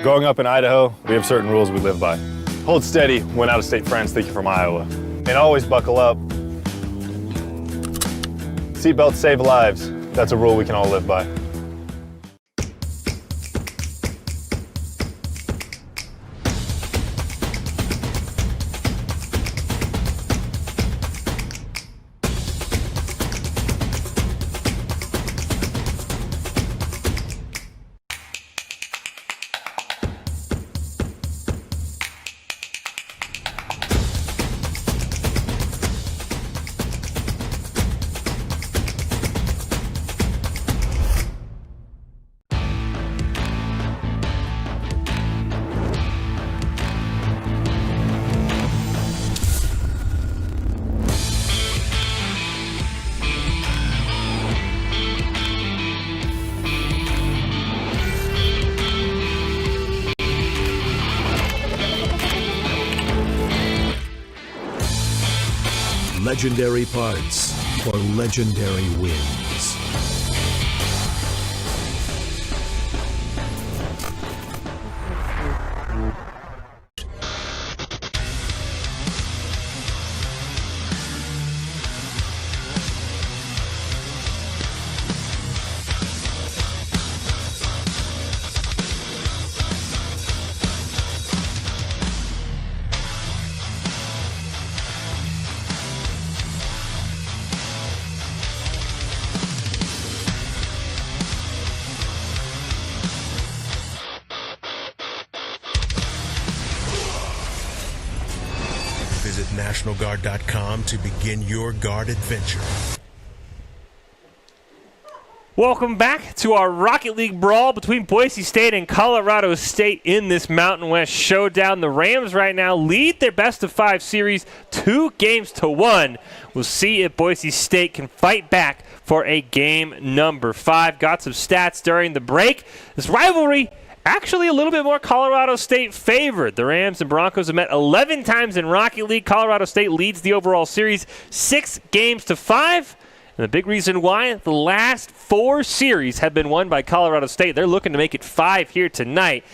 Growing up in Idaho, we have certain rules we live by. Hold steady when out-of-state friends think you're from Iowa. And always buckle up. Seatbelts save lives. That's a rule we can all live by. Legendary parts for legendary wins. Visit NationalGuard.com to begin your Guard adventure. Welcome back to our Rocket League brawl between Boise State and Colorado State in this Mountain West showdown. The Rams right now lead their best-of-5 series 2-1. We'll see if Boise State can fight back for a game number 5. Got some stats during the break. This rivalry actually a little bit more Colorado State favored. The Rams and Broncos have met 11 times in Rocket League. Colorado State leads the overall series 6-5. And the big reason why, the last 4 series have been won by Colorado State. They're looking to make it 5 here tonight.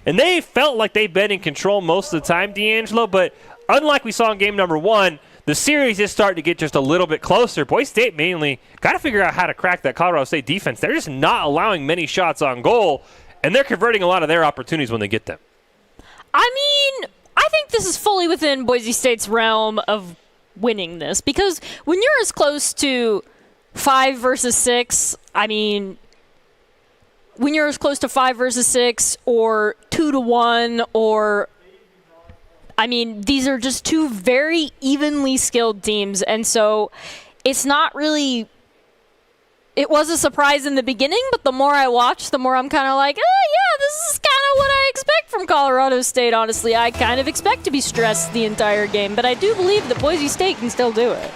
And they felt like they've been in control most of the time, D'Angelo, but unlike we saw in game number 1, the series is starting to get just a little bit closer. Boise State mainly got to figure out how to crack that Colorado State defense. They're just not allowing many shots on goal, and they're converting a lot of their opportunities when they get them. I mean, I think this is fully within Boise State's realm of winning this, because when you're as close to 5 versus 6, I mean, when you're as close to 5 versus 6 or 2-1 or, I mean, these are just 2 very evenly skilled teams. And so it's not really, it was a surprise in the beginning, but the more I watch, the more I'm kind of like, oh yeah, this is kind of what I expect from Colorado State, honestly. I kind of expect to be stressed the entire game, but I do believe that Boise State can still do it.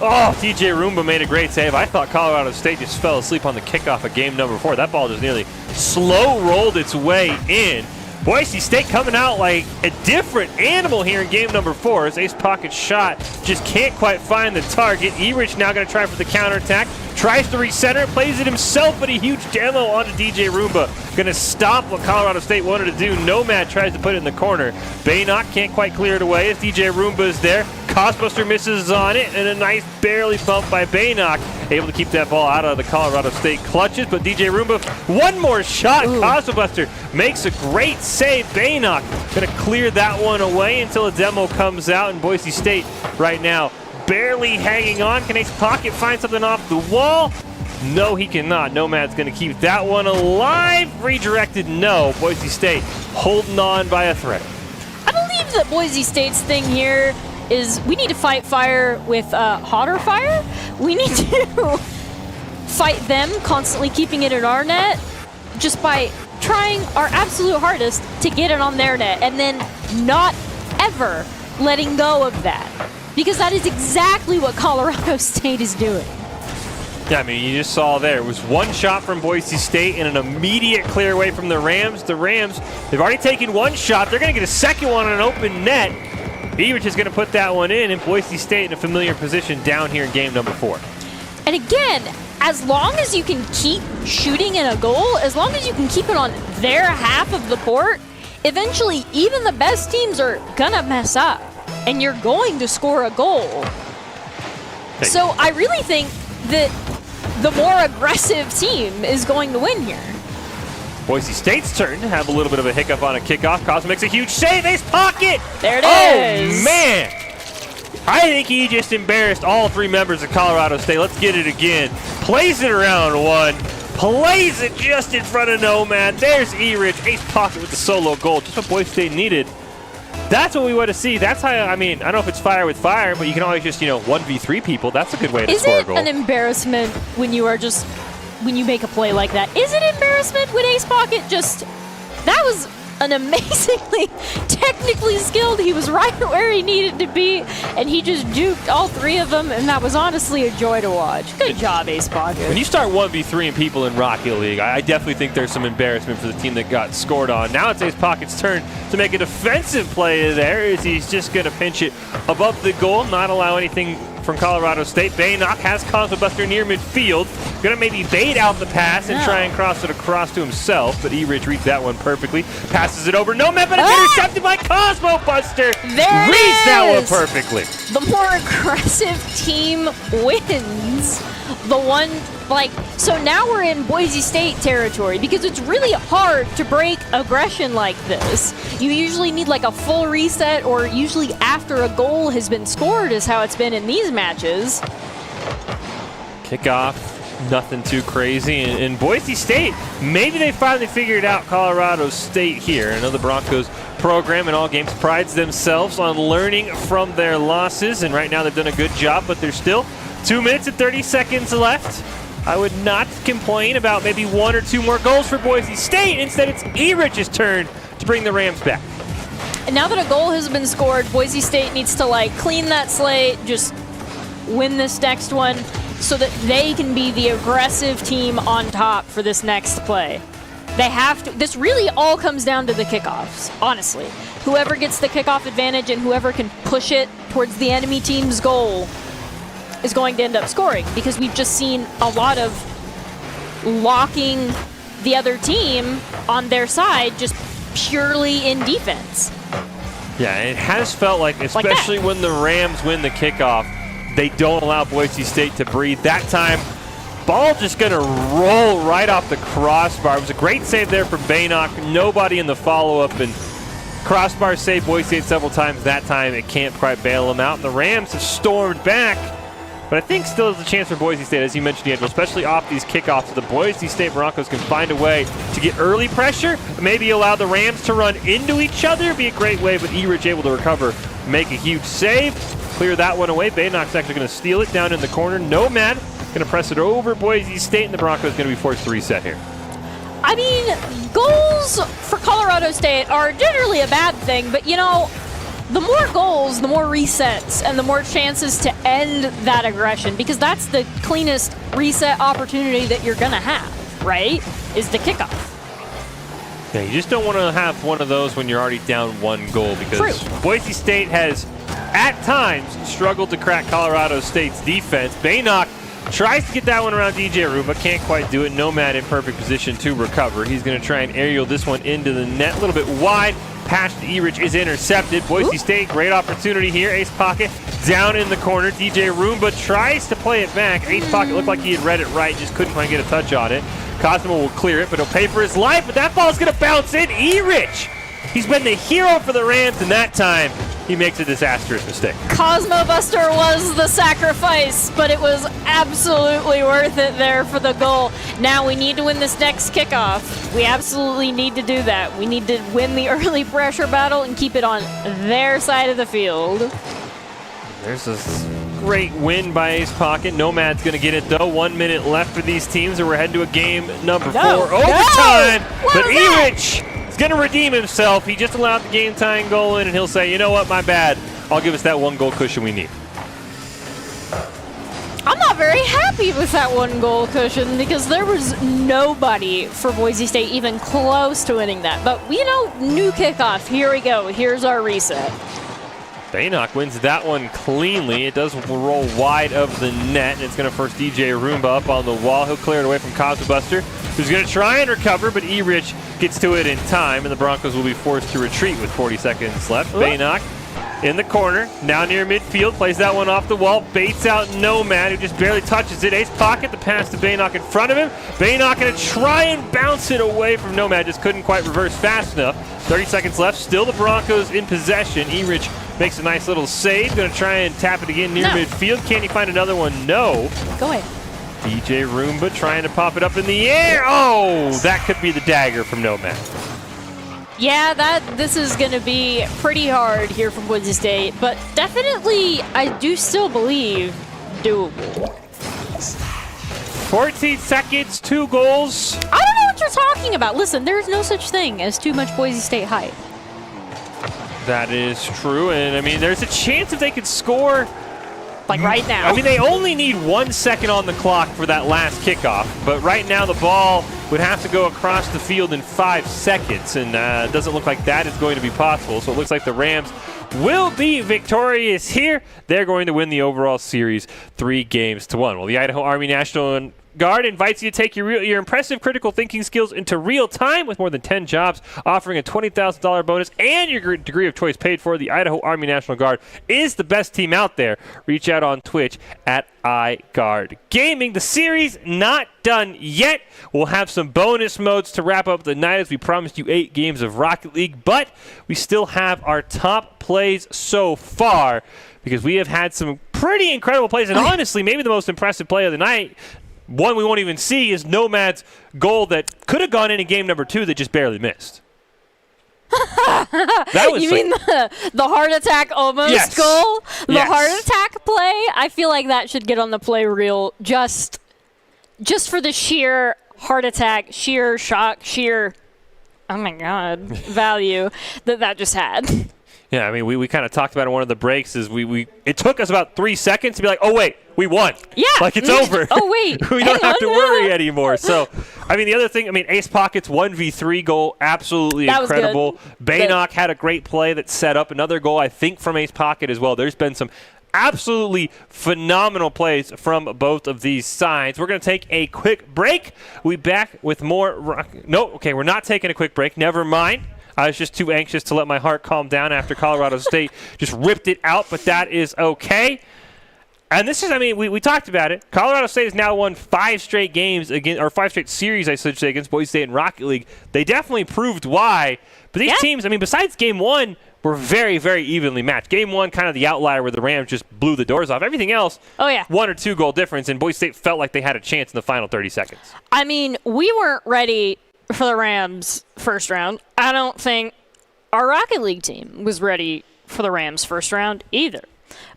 Oh, DJ Roomba made a great save. I thought Colorado State just fell asleep on the kickoff of game number 4. That ball just nearly slow-rolled its way in. Boise State coming out like a different animal here in game number 4 as Ace Pocket's shot just can't quite find the target. Erich now going to try for the counterattack. Tries to recenter it, plays it himself, but a huge demo onto DJ Roomba. Going to stop what Colorado State wanted to do. Nomad tries to put it in the corner. Baynock can't quite clear it away as DJ Roomba is there. Cosbuster misses on it, and a nice barely bump by Baynock. Able to keep that ball out of the Colorado State clutches, but DJ Roomba, one more shot. Cosbuster makes a great save. Baynock going to clear that one away until a demo comes out, and Boise State right now barely hanging on. Can Ace Pocket find something off the wall? No, he cannot. Nomad's going to keep that one alive. Redirected, no. Boise State holding on by a thread. I believe that Boise State's thing here is we need to fight fire with hotter fire. We need to fight them, constantly keeping it in our net, just by trying our absolute hardest to get it on their net, and then not ever letting go of that. Because that is exactly what Colorado State is doing. Yeah, I mean, you just saw there. It was one shot from Boise State and an immediate clear away from the Rams. The Rams, they've already taken one shot. They're going to get a second one on an open net. Erich is going to put that one in, and Boise State in a familiar position down here in game number 4. And again, as long as you can keep shooting in a goal, as long as you can keep it on their half of the court, eventually even the best teams are going to mess up, and you're going to score a goal. So I really think that the more aggressive team is going to win here. Boise State's turn to have a little bit of a hiccup on a kickoff. Cosmo makes a huge save. Ace Pocket! There it is. Oh, man! I think he just embarrassed all 3 members of Colorado State. Let's get it again. Plays it around one. Plays it just in front of Nomad. There's Erich. Ace Pocket with the solo goal. Just what Boise State needed. That's what we want to see. That's how, I mean, I don't know if it's fire with fire, but you can always just, 1v3 people. That's a good way to score a goal. Is it an embarrassment when you make a play like that? Is it embarrassment when Ace Pocket that was an amazingly technically skilled, he was right where he needed to be, and he just juked all 3 of them, and that was honestly a joy to watch. Good job, Ace Pocket. When you start 1v3ing people in Rocket League, I definitely think there's some embarrassment for the team that got scored on. Now it's Ace Pocket's turn to make a defensive play there, as he's just going to pinch it above the goal, not allow anything from Colorado State. Baynock has Cosmobuster near midfield. Going to maybe bait out the pass and try and cross it across to himself, but Erich reads that one perfectly. Passes it over. Nomad, but it's intercepted by Cosmobuster. There it reads that one is. perfectly. The more aggressive team wins. The one, so now we're in Boise State territory because it's really hard to break aggression like this. You usually need a full reset, or usually after a goal has been scored is how it's been in these matches. Kickoff, nothing too crazy. And Boise State, maybe they finally figured out Colorado State here. I know the Broncos program in all games prides themselves on learning from their losses, and right now they've done a good job, but there's still 2 minutes and 30 seconds left. I would not complain about maybe 1 or 2 more goals for Boise State. Instead, it's Erich's turn to bring the Rams back. And now that a goal has been scored, Boise State needs to clean that slate, just win this next one so that they can be the aggressive team on top for this next play. They have to. This really all comes down to the kickoffs, honestly. Whoever gets the kickoff advantage and whoever can push it towards the enemy team's goal is going to end up scoring, because we've just seen a lot of locking the other team on their side just purely in defense. Yeah, it has felt like, especially when the Rams win the kickoff, they don't allow Boise State to breathe. That time, ball just going to roll right off the crossbar. It was a great save there from Baynock. Nobody in the follow-up, and crossbar saved Boise State several times. That time, it can't quite bail them out. And the Rams have stormed back. But I think still there's a chance for Boise State, as you mentioned, D'Angelo, especially off these kickoffs. The Boise State Broncos can find a way to get early pressure, maybe allow the Rams to run into each other. It'd be a great way, but Erich able to recover, make a huge save, clear that one away. Baynock's actually going to steal it down in the corner. Nomad going to press it over Boise State, and the Broncos going to be forced to reset here. I mean, goals for Colorado State are generally a bad thing, but the more goals, the more resets, and the more chances to end that aggression, because that's the cleanest reset opportunity that you're going to have, right? Is the kickoff. Yeah, you just don't want to have one of those when you're already down 1 goal because True. Boise State has, at times, struggled to crack Colorado State's defense. Baynock tries to get that one around DJ Roomba, can't quite do it. Nomad in perfect position to recover. He's going to try and aerial this one into the net, a little bit wide. Pass to Erich is intercepted. Boise State, great opportunity here. Ace Pocket down in the corner. DJ Roomba tries to play it back. Ace Pocket looked like he had read it right, just couldn't quite get a touch on it. Cosmo will clear it, but he'll pay for his life, but that ball's going to bounce in. Erich! He's been the hero for the Rams, and that time he makes a disastrous mistake. Cosmo Buster was the sacrifice, but it was absolutely worth it there for the goal. Now we need to win this next kickoff. We absolutely need to do that. We need to win the early pressure battle and keep it on their side of the field. There's this great win by Ace Pocket. Nomad's going to get it, though. 1 minute left for these teams, and we're heading to a game number 4. Overtime! But Erich is going to redeem himself. He just allowed the game-tying goal in, and he'll say, you know what, my bad. I'll give us that 1 goal cushion we need. I'm not very happy with that 1 goal cushion because there was nobody for Boise State even close to winning that. But, you know, new kickoff. Here we go. Here's our reset. Baynock wins that one cleanly. It does roll wide of the net, and it's going to force DJ Roomba up on the wall. He'll clear it away from Cosmo Buster, who's going to try and recover, but Erich gets to it in time, and the Broncos will be forced to retreat with 40 seconds left. Baynock in the corner, now near midfield, plays that one off the wall, baits out Nomad, who just barely touches it. Ace Pocket, the pass to Baynock in front of him. Baynock going to try and bounce it away from Nomad, just couldn't quite reverse fast enough. 30 seconds left, still the Broncos in possession. Erich makes a nice little save, going to try and tap it again near midfield. Can he find another one? No. Go ahead. DJ Roomba trying to pop it up in the air. Oh, that could be the dagger from Nomad. Yeah, this is going to be pretty hard here for Boise State, but definitely I do still believe doable. 14 seconds, 2 goals. I don't know what you're talking about. Listen, there's no such thing as too much Boise State hype. That is true, and I mean, there's a chance if they could score. Like right now. I mean, they only need 1 second on the clock for that last kickoff, but right now the ball would have to go across the field in 5 seconds, and it doesn't look like that is going to be possible, so it looks like the Rams will be victorious here. They're going to win the overall series 3-1. Well, the Idaho Army National Guard invites you to take your impressive critical thinking skills into real time with more than 10 jobs, offering a $20,000 bonus and your degree of choice paid for. The Idaho Army National Guard is the best team out there. Reach out on Twitch at iGuard Gaming. The series not done yet. We'll have some bonus modes to wrap up the night as we promised you 8 games of Rocket League, but we still have our top plays so far because we have had some pretty incredible plays, and honestly, maybe the most impressive play of the night, one we won't even see, is Nomad's goal that could have gone in game number 2 that just barely missed. That was you mean the heart attack almost goal? The heart attack play? I feel like that should get on the play reel just for the sheer heart attack, sheer shock, sheer, oh my God, value that just had. Yeah, I mean, we kind of talked about in one of the breaks is it took us about 3 seconds to be like, oh, wait, we won. Yeah. Like, it's over. Oh, wait. We don't have to worry anymore. So, I mean, the other thing, Ace Pocket's 1v3 goal, absolutely that incredible. Baynock had a great play that set up another goal, I think, from Ace Pocket as well. There's been some absolutely phenomenal plays from both of these sides. We're going to take a quick break. We'll be back with more. No, okay, we're not taking a quick break. Never mind. I was just too anxious to let my heart calm down after Colorado State just ripped it out, but that is okay. And this is, we talked about it. Colorado State has now won 5 straight games against, or 5 straight series, I should say, against Boise State and Rocket League. They definitely proved why. But these teams, besides game 1, were very, very evenly matched. Game 1, kind of the outlier where the Rams just blew the doors off. Everything else, 1 or 2 goal difference, and Boise State felt like they had a chance in the final 30 seconds. We weren't ready for the Rams first round. I don't think our Rocket League team was ready for the Rams first round either.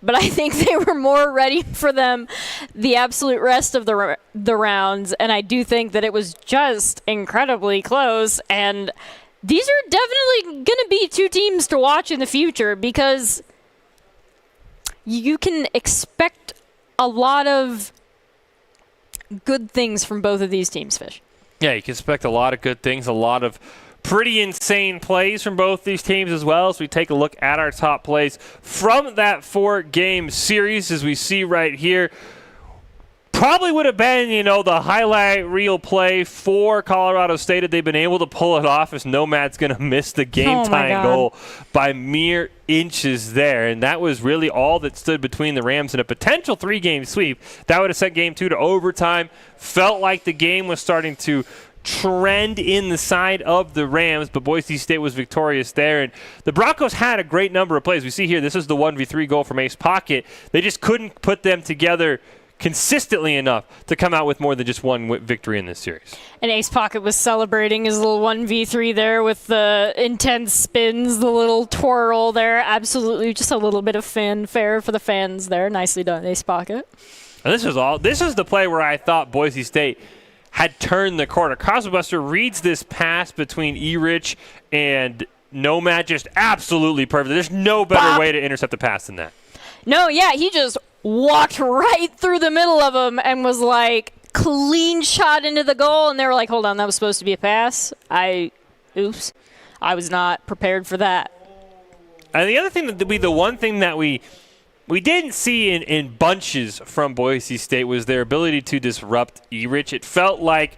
But I think they were more ready for them the absolute rest of the rounds, and I do think that it was just incredibly close. And these are definitely going to be 2 teams to watch in the future because you can expect a lot of good things from both of these teams, Fish. Yeah, you can expect a lot of good things, a lot of pretty insane plays from both these teams as well as we take a look at our top plays from that 4-game series as we see right here. Probably would have been, the highlight reel play for Colorado State had they been able to pull it off, as Nomad's going to miss the game-tying goal by mere inches there. And that was really all that stood between the Rams and a potential 3-game sweep. That would have sent Game 2 to overtime. Felt like the game was starting to trend in the side of the Rams, but Boise State was victorious there. And the Broncos had a great number of plays. We see here, this is the 1v3 goal from Ace Pocket. They just couldn't put them together consistently enough to come out with more than just one victory in this series. And Ace Pocket was celebrating his little 1v3 there with the intense spins, the little twirl there. Absolutely just a little bit of fanfare for the fans there. Nicely done, Ace Pocket. And this is the play where I thought Boise State had turned the corner. Cosmobuster reads this pass between Erich and Nomad just absolutely perfect. There's no better way to intercept a pass than that. No, yeah, he just walked right through the middle of them and was like clean shot into the goal, and they were like, hold on, that was supposed to be a pass. Oops. I was not prepared for that. And the other thing that would be the one thing that we didn't see in bunches from Boise State was their ability to disrupt Erich. It felt like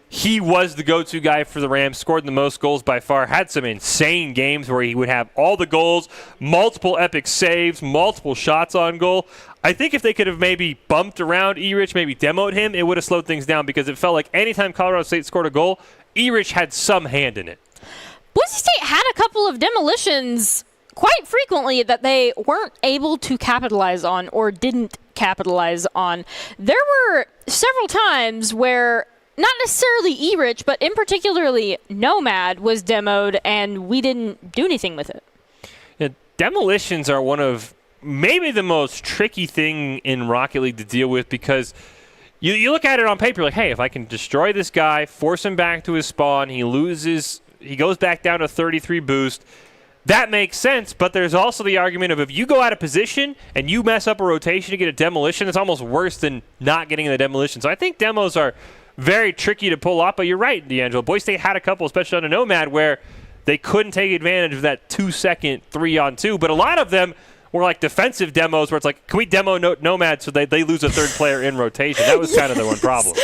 he was the go-to guy for the Rams, scored the most goals by far, had some insane games where he would have all the goals, multiple epic saves, multiple shots on goal. I think if they could have maybe bumped around Erich, maybe demoed him, it would have slowed things down because it felt like anytime Colorado State scored a goal, Erich had some hand in it. Boise State had a couple of demolitions quite frequently that they weren't able to capitalize on or didn't capitalize on. There were several times where not necessarily Erich, but in particularly Nomad was demoed, and we didn't do anything with it. Yeah, demolitions are one of maybe the most tricky thing in Rocket League to deal with because you look at it on paper, you're like, hey, if I can destroy this guy, force him back to his spawn, he goes back down to 33 boost, that makes sense, but there's also the argument of if you go out of position and you mess up a rotation to get a demolition, it's almost worse than not getting the demolition. So I think demos are very tricky to pull off, but you're right, D'Angelo. Boise State had a couple, especially on a Nomad, where they couldn't take advantage of that 2-second 3-on-2, but a lot of them were like defensive demos where it's like, can we demo Nomad so they lose a third player in rotation? That was kind of the one problem.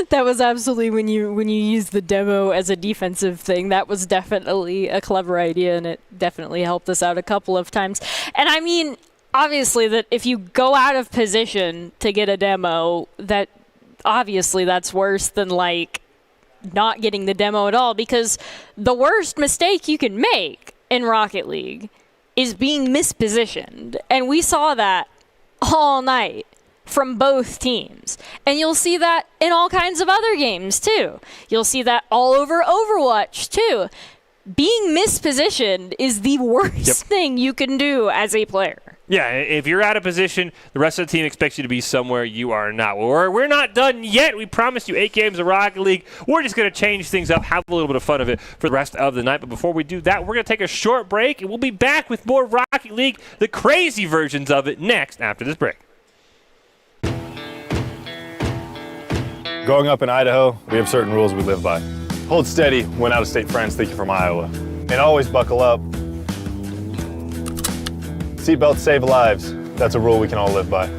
That was absolutely when you use the demo as a defensive thing. That was definitely a clever idea, and it definitely helped us out a couple of times. And I mean, obviously, that if you go out of position to get a demo, that obviously that's worse than like not getting the demo at all, because the worst mistake you can make in Rocket League is being mispositioned. And we saw that all night from both teams. And you'll see that in all kinds of other games too. You'll see that all over Overwatch too. Being mispositioned is the worst thing you can do as a player. Yeah, if you're out of position, the rest of the team expects you to be somewhere you are not. Well, we're not done yet. We promised you 8 games of Rocket League. We're just going to change things up, have a little bit of fun of it for the rest of the night. But before we do that, we're going to take a short break, and we'll be back with more Rocket League, the crazy versions of it, next after this break. Growing up in Idaho, we have certain rules we live by. Hold steady when out-of-state friends think you're from Iowa. And always buckle up. Seatbelts save lives. That's a rule we can all live by.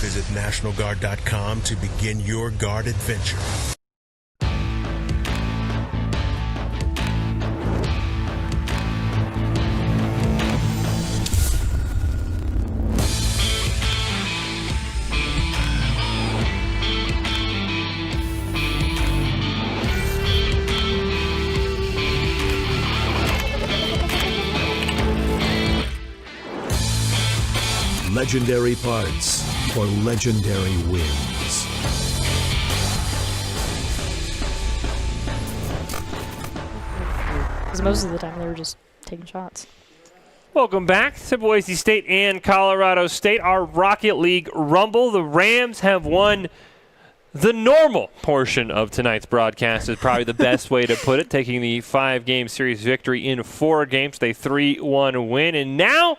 Visit NationalGuard.com to begin your guard adventure. legendary parts for legendary wins. Because most of the time they were just taking shots. Welcome back to Boise State and Colorado State, our Rocket League Rumble. The Rams have won the normal portion of tonight's broadcast, is probably the best way to put it, taking the 5-game series victory in 4 games, a 3-1 win. And now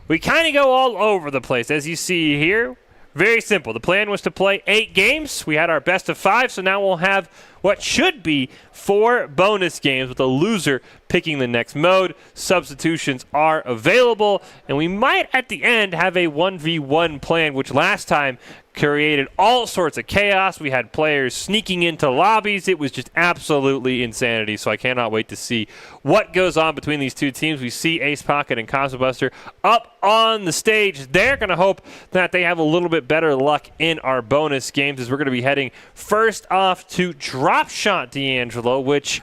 we kind of go all over the place, as you see here. Very simple. The plan was to play 8 games. We had our best of 5, so now we'll have what should be 4 bonus games with a loser picking the next mode. Substitutions are available, and we might at the end have a 1v1 plan, which last time created all sorts of chaos. We had players sneaking into lobbies. It was just absolutely insanity, so I cannot wait to see what goes on between these two teams. We see Ace Pocket and Cosmobuster up on the stage. They're going to hope that they have a little bit better luck in our bonus games, as we're going to be heading first off to Drop Shot D'Angelo, which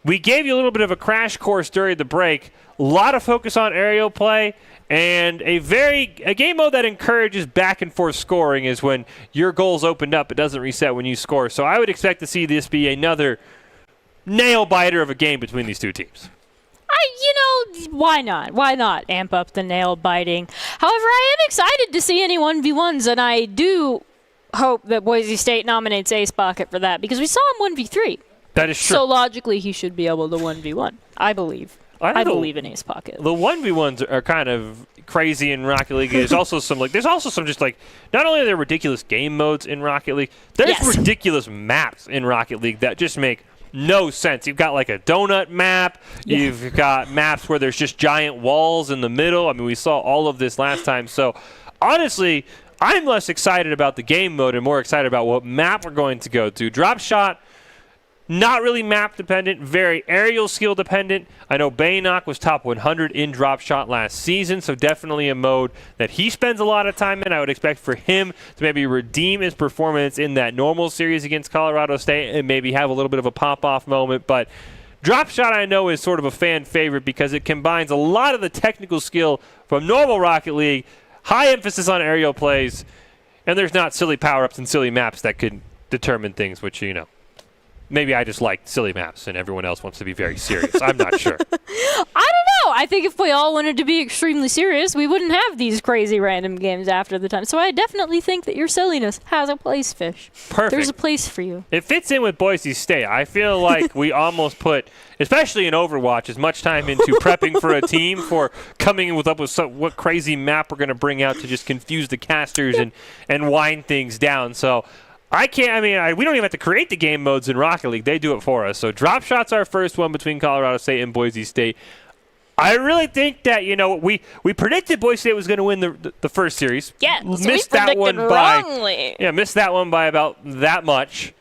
we gave you a little bit of a crash course during the break. A lot of focus on aerial play, and a game mode that encourages back and forth scoring is when your goal's opened up, it doesn't reset when you score. So I would expect to see this be another nail biter of a game between these two teams. Why not? Why not amp up the nail biting? However, I am excited to see any 1v1s, and I do hope that Boise State nominates Ace Pocket for that, because we saw him 1v3. That is true. So logically, he should be able to 1v1. I believe. I believe in Ace Pocket. The 1v1s are kind of crazy in Rocket League. There's also some not only are there ridiculous game modes in Rocket League, there's ridiculous maps in Rocket League that just make no sense. You've got like a donut map. Yeah. You've got maps where there's just giant walls in the middle. I mean, we saw all of this last time. So honestly, I'm less excited about the game mode and more excited about what map we're going to go to. Drop Shot, not really map dependent, very aerial skill dependent. I know Baynock was top 100 in Drop Shot last season, so definitely a mode that he spends a lot of time in. I would expect for him to maybe redeem his performance in that normal series against Colorado State and maybe have a little bit of a pop-off moment. But Drop Shot, I know, is sort of a fan favorite because it combines a lot of the technical skill from normal Rocket League, high emphasis on aerial plays, and there's not silly power-ups and silly maps that could determine things, which, maybe I just like silly maps and everyone else wants to be very serious. I'm not sure. I don't know. I think if we all wanted to be extremely serious, we wouldn't have these crazy random games after the time. So I definitely think that your silliness has a place, Fish. Perfect. There's a place for you. It fits in with Boise State. I feel like we almost put, especially in Overwatch, as much time into prepping for a team for coming up with what crazy map we're going to bring out to just confuse the casters and wind things down. So we don't even have to create the game modes in Rocket League. They do it for us. So Drop Shot's our first one between Colorado State and Boise State. I really think that, we predicted Boise State was going to win the first series. Yeah, missed so we predicted wrongly. Missed that one by about that much.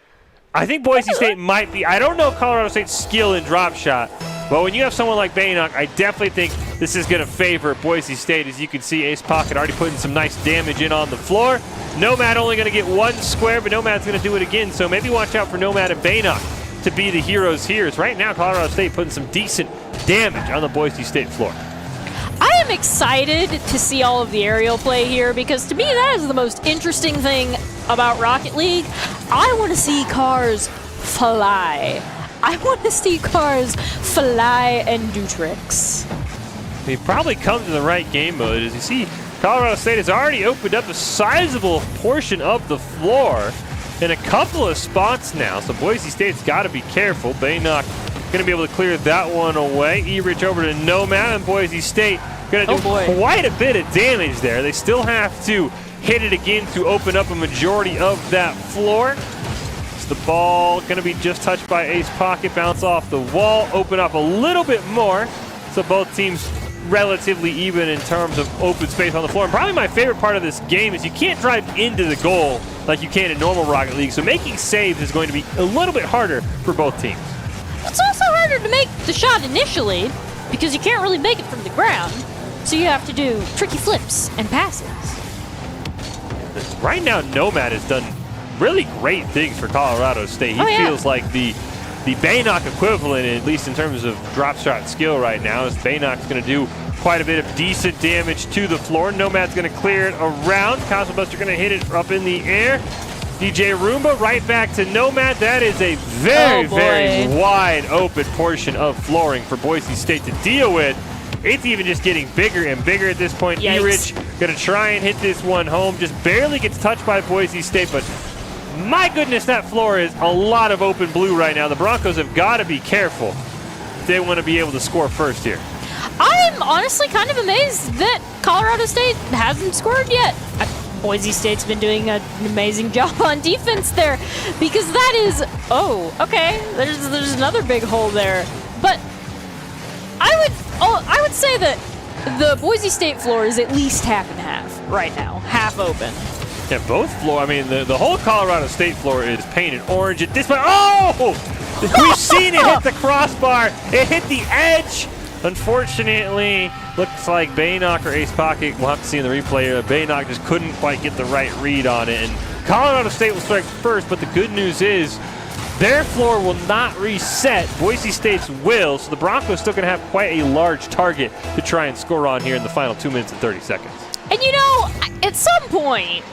I think Boise State might be. I don't know Colorado State's skill in Drop Shot, but when you have someone like Baynock, I definitely think this is going to favor Boise State. As you can see, Ace Pocket already putting some nice damage in on the floor. Nomad only going to get 1 square, but Nomad's going to do it again. So maybe watch out for Nomad and Baynock to be the heroes here. As right now, Colorado State putting some decent damage on the Boise State floor. I am excited to see all of the aerial play here because to me that is the most interesting thing about Rocket League. I want to see cars fly. I want to see cars fly and do tricks. He probably come to the right game mode. As you see, Colorado State has already opened up a sizable portion of the floor in a couple of spots now. So Boise State's got to be careful. Baynock going to be able to clear that one away. E-Rich over to Nomad, and Boise State going to do quite a bit of damage there. They still have to hit it again to open up a majority of that floor. It's the ball going to be just touched by Ace Pocket, bounce off the wall, open up a little bit more. So both teams relatively even in terms of open space on the floor. And probably my favorite part of this game is you can't drive into the goal like you can in normal Rocket League. So making saves is going to be a little bit harder for both teams. It's also harder to make the shot initially because you can't really make it from the ground. So you have to do tricky flips and passes. Right now, Nomad has done really great things for Colorado State. He feels like the the Baynock equivalent, at least in terms of drop shot skill right now, as Baynock's going to do quite a bit of decent damage to the floor. Nomad's going to clear it around. Cosmobuster going to hit it up in the air. DJ Roomba right back to Nomad. That is a very, very wide open portion of flooring for Boise State to deal with. It's even just getting bigger and bigger at this point. Yikes. Erich going to try and hit this one home. Just barely gets touched by Boise State, but my goodness, that floor is a lot of open blue right now. The Broncos have got to be careful if they want to be able to score first here. I'm honestly kind of amazed that Colorado State hasn't scored yet. Boise State's been doing an amazing job on defense there, because that is, oh, okay, there's another big hole there. But I would say that the Boise State floor is at least half and half right now, half open. Yeah, both floor. I mean, the whole Colorado State floor is painted orange at this point. Oh! We've seen it hit the crossbar. It hit the edge. Unfortunately, looks like Baynock or Ace Pocket, we'll have to see in the replay, Baynock just couldn't quite get the right read on it. And Colorado State will strike first, but the good news is their floor will not reset. Boise State's will, so the Broncos still going to have quite a large target to try and score on here in the final 2 minutes and 30 seconds. And you know, at some point,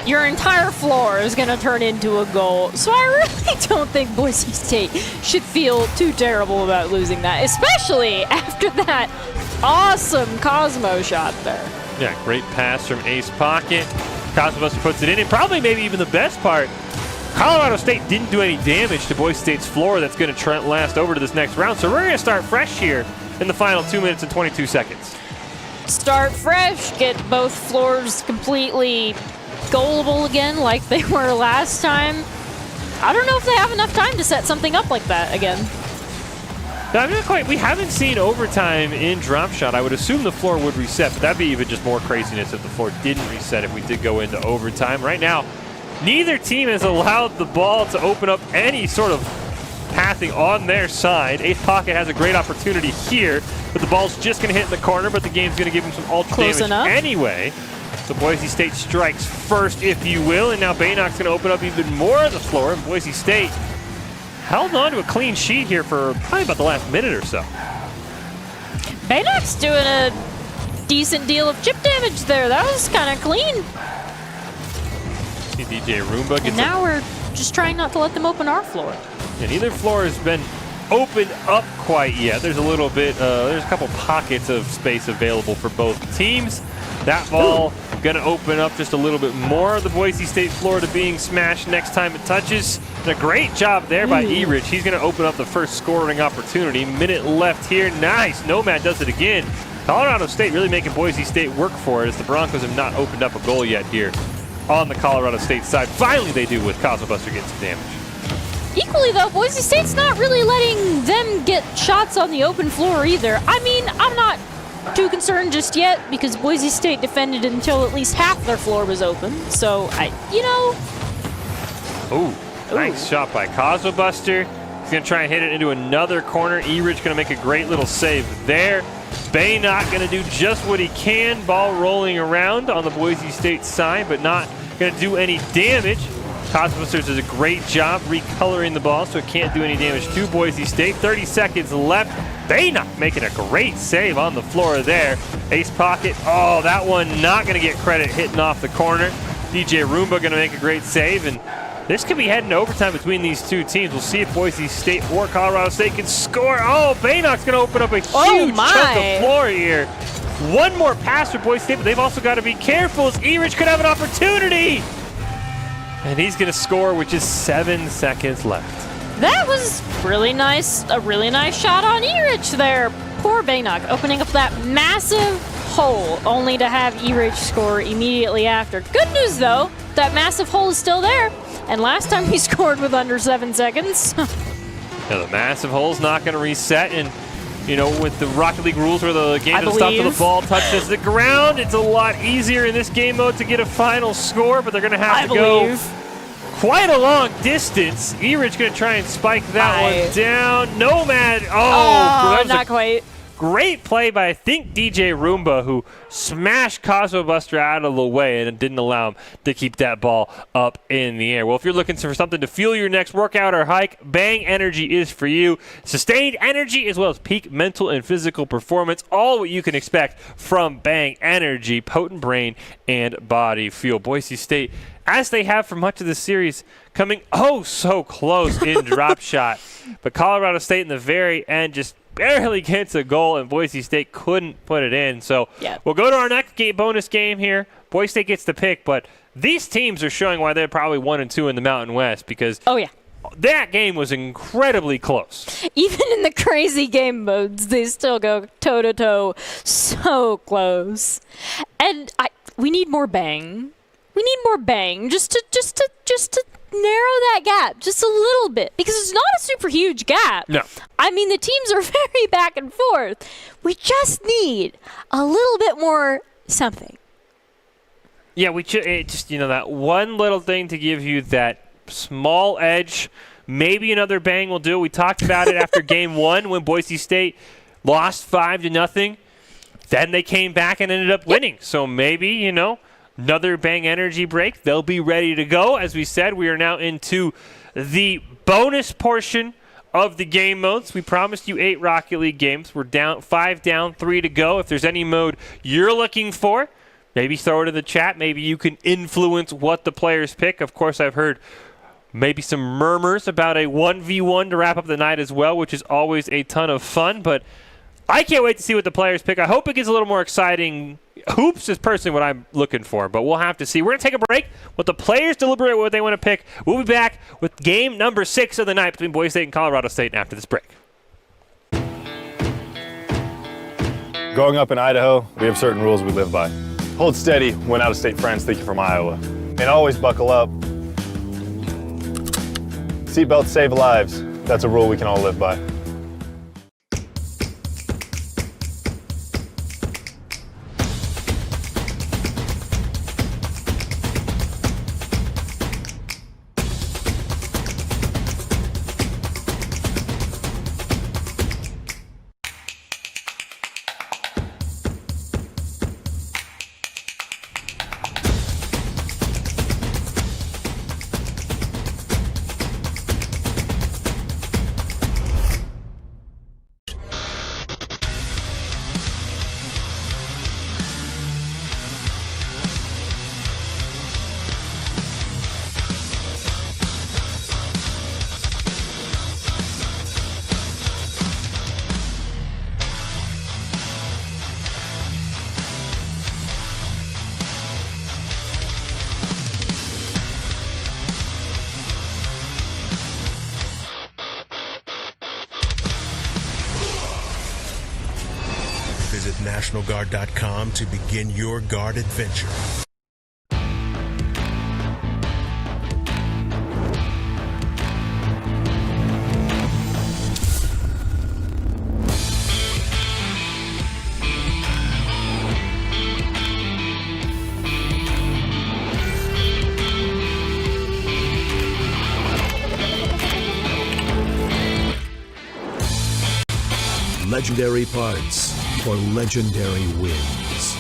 your entire floor is going to turn into a goal. So I really don't think Boise State should feel too terrible about losing that, especially after that awesome Cosmo shot there. Yeah, great pass from Ace Pocket. Cosmobuster puts it in, and probably maybe even the best part, Colorado State didn't do any damage to Boise State's floor. That's going to last over to this next round. So we're going to start fresh here in the final 2 minutes and 22 seconds. Start fresh, get both floors completely goalable again like they were last time. I don't know if they have enough time to set something up like that again. No, I'm not quite. We haven't seen overtime in drop shot. I would assume the floor would reset, but that'd be even just more craziness if the floor didn't reset if we did go into overtime. Right now, neither team has allowed the ball to open up any sort of pathing on their side. Ace Pocket has a great opportunity here, but the ball's just going to hit in the corner, but the game's going to give him some ultra Close damage enough. anyway. So Boise State strikes first, if you will, and now Baynock's going to open up even more of the floor, and Boise State held on to a clean sheet here for probably about the last minute or so. Baynock's doing a decent deal of chip damage there. That was kind of clean. See DJ Roomba And gets now we're just trying not to let them open our floor. and neither floor has been opened up quite yet. There's a little bit, there's a couple pockets of space available for both teams. That ball going to open up just a little bit more of the Boise State floor to being smashed next time it touches. And a great job there by Erich. He's going to open up the first scoring opportunity. Minute left here. Nice. Nomad does it again. Colorado State really making Boise State work for it, as the Broncos have not opened up a goal yet here on the Colorado State side. Finally they do, with Cosmobuster getting some damage. Equally, though, Boise State's not really letting them get shots on the open floor either. I mean, I'm not too concerned just yet, because Boise State defended until at least half their floor was open. So, Ooh, nice shot by Cosmobuster. He's going to try and hit it into another corner. Erich going to make a great little save there. Baynock going to do just what he can. Ball rolling around on the Boise State side, but not going to do any damage. Cosmobuster does a great job recoloring the ball so it can't do any damage to Boise State. 30 seconds left. Baynock making a great save on the floor there. Ace Pocket, oh, that one not going to get credit, hitting off the corner. DJ Roomba going to make a great save, and this could be heading to overtime between these two teams. We'll see if Boise State or Colorado State can score. Oh, Baynock's going to open up a huge chunk of floor here. One more pass for Boise State, but they've also got to be careful, as Erich could have an opportunity. And he's going to score with just 7 seconds left. that was really nice. A really nice shot on Erich there. Poor Baynock opening up that massive hole, only to have Erich score immediately after. Good news, though, that massive hole is still there. And last time he scored with under 7 seconds. Now, the massive hole's not going to reset, and you know, with the Rocket League rules where the game doesn't stop till the ball touches the ground, it's a lot easier in this game mode to get a final score, but they're going to have to go quite a long distance. Erich going to try and spike that one down. Nomad, oh not quite. Great play by, I think, DJ Roomba, who smashed Cosmo Buster out of the way and didn't allow him to keep that ball up in the air. Well, if you're looking for something to fuel your next workout or hike, Bang Energy is for you. Sustained energy as well as peak mental and physical performance, all what you can expect from Bang Energy, potent brain and body fuel. Boise State, as they have for much of the series, coming oh so close in drop shot. But Colorado State in the very end just barely gets a goal, and Boise State couldn't put it in. So we'll go to our next bonus game here. Boise State gets the pick, but these teams are showing why they're probably 1 and 2 in the Mountain West, because that game was incredibly close. Even in the crazy game modes, they still go toe-to-toe so close. And we need more Bang. We need more Bang just to narrow that gap just a little bit, because it's not a super huge gap. No. I mean, the teams are very back and forth. We just need a little bit more something. Yeah, just that one little thing to give you that small edge. Maybe another Bang will do. We talked about it after game 1 when Boise State lost 5-0. Then they came back and ended up winning. So maybe, another Bang Energy break. They'll be ready to go. As we said, we are now into the bonus portion of the game modes. We promised you 8 Rocket League games. We're down 5 down, 3 to go. If there's any mode you're looking for, maybe throw it in the chat. Maybe you can influence what the players pick. Of course, I've heard maybe some murmurs about a 1v1 to wrap up the night as well, which is always a ton of fun. But I can't wait to see what the players pick. I hope it gets a little more exciting. Hoops is personally what I'm looking for, but we'll have to see. We're going to take a break. Let the players deliberate what they want to pick. We'll be back with game number 6 of the night between Boise State and Colorado State after this break. Growing up in Idaho, we have certain rules we live by. Hold steady when out-of-state friends think you're from Iowa. And always buckle up. Seatbelts save lives. That's a rule we can all live by. Visit NationalGuard.com to begin your guard adventure. Legendary parts for legendary wins.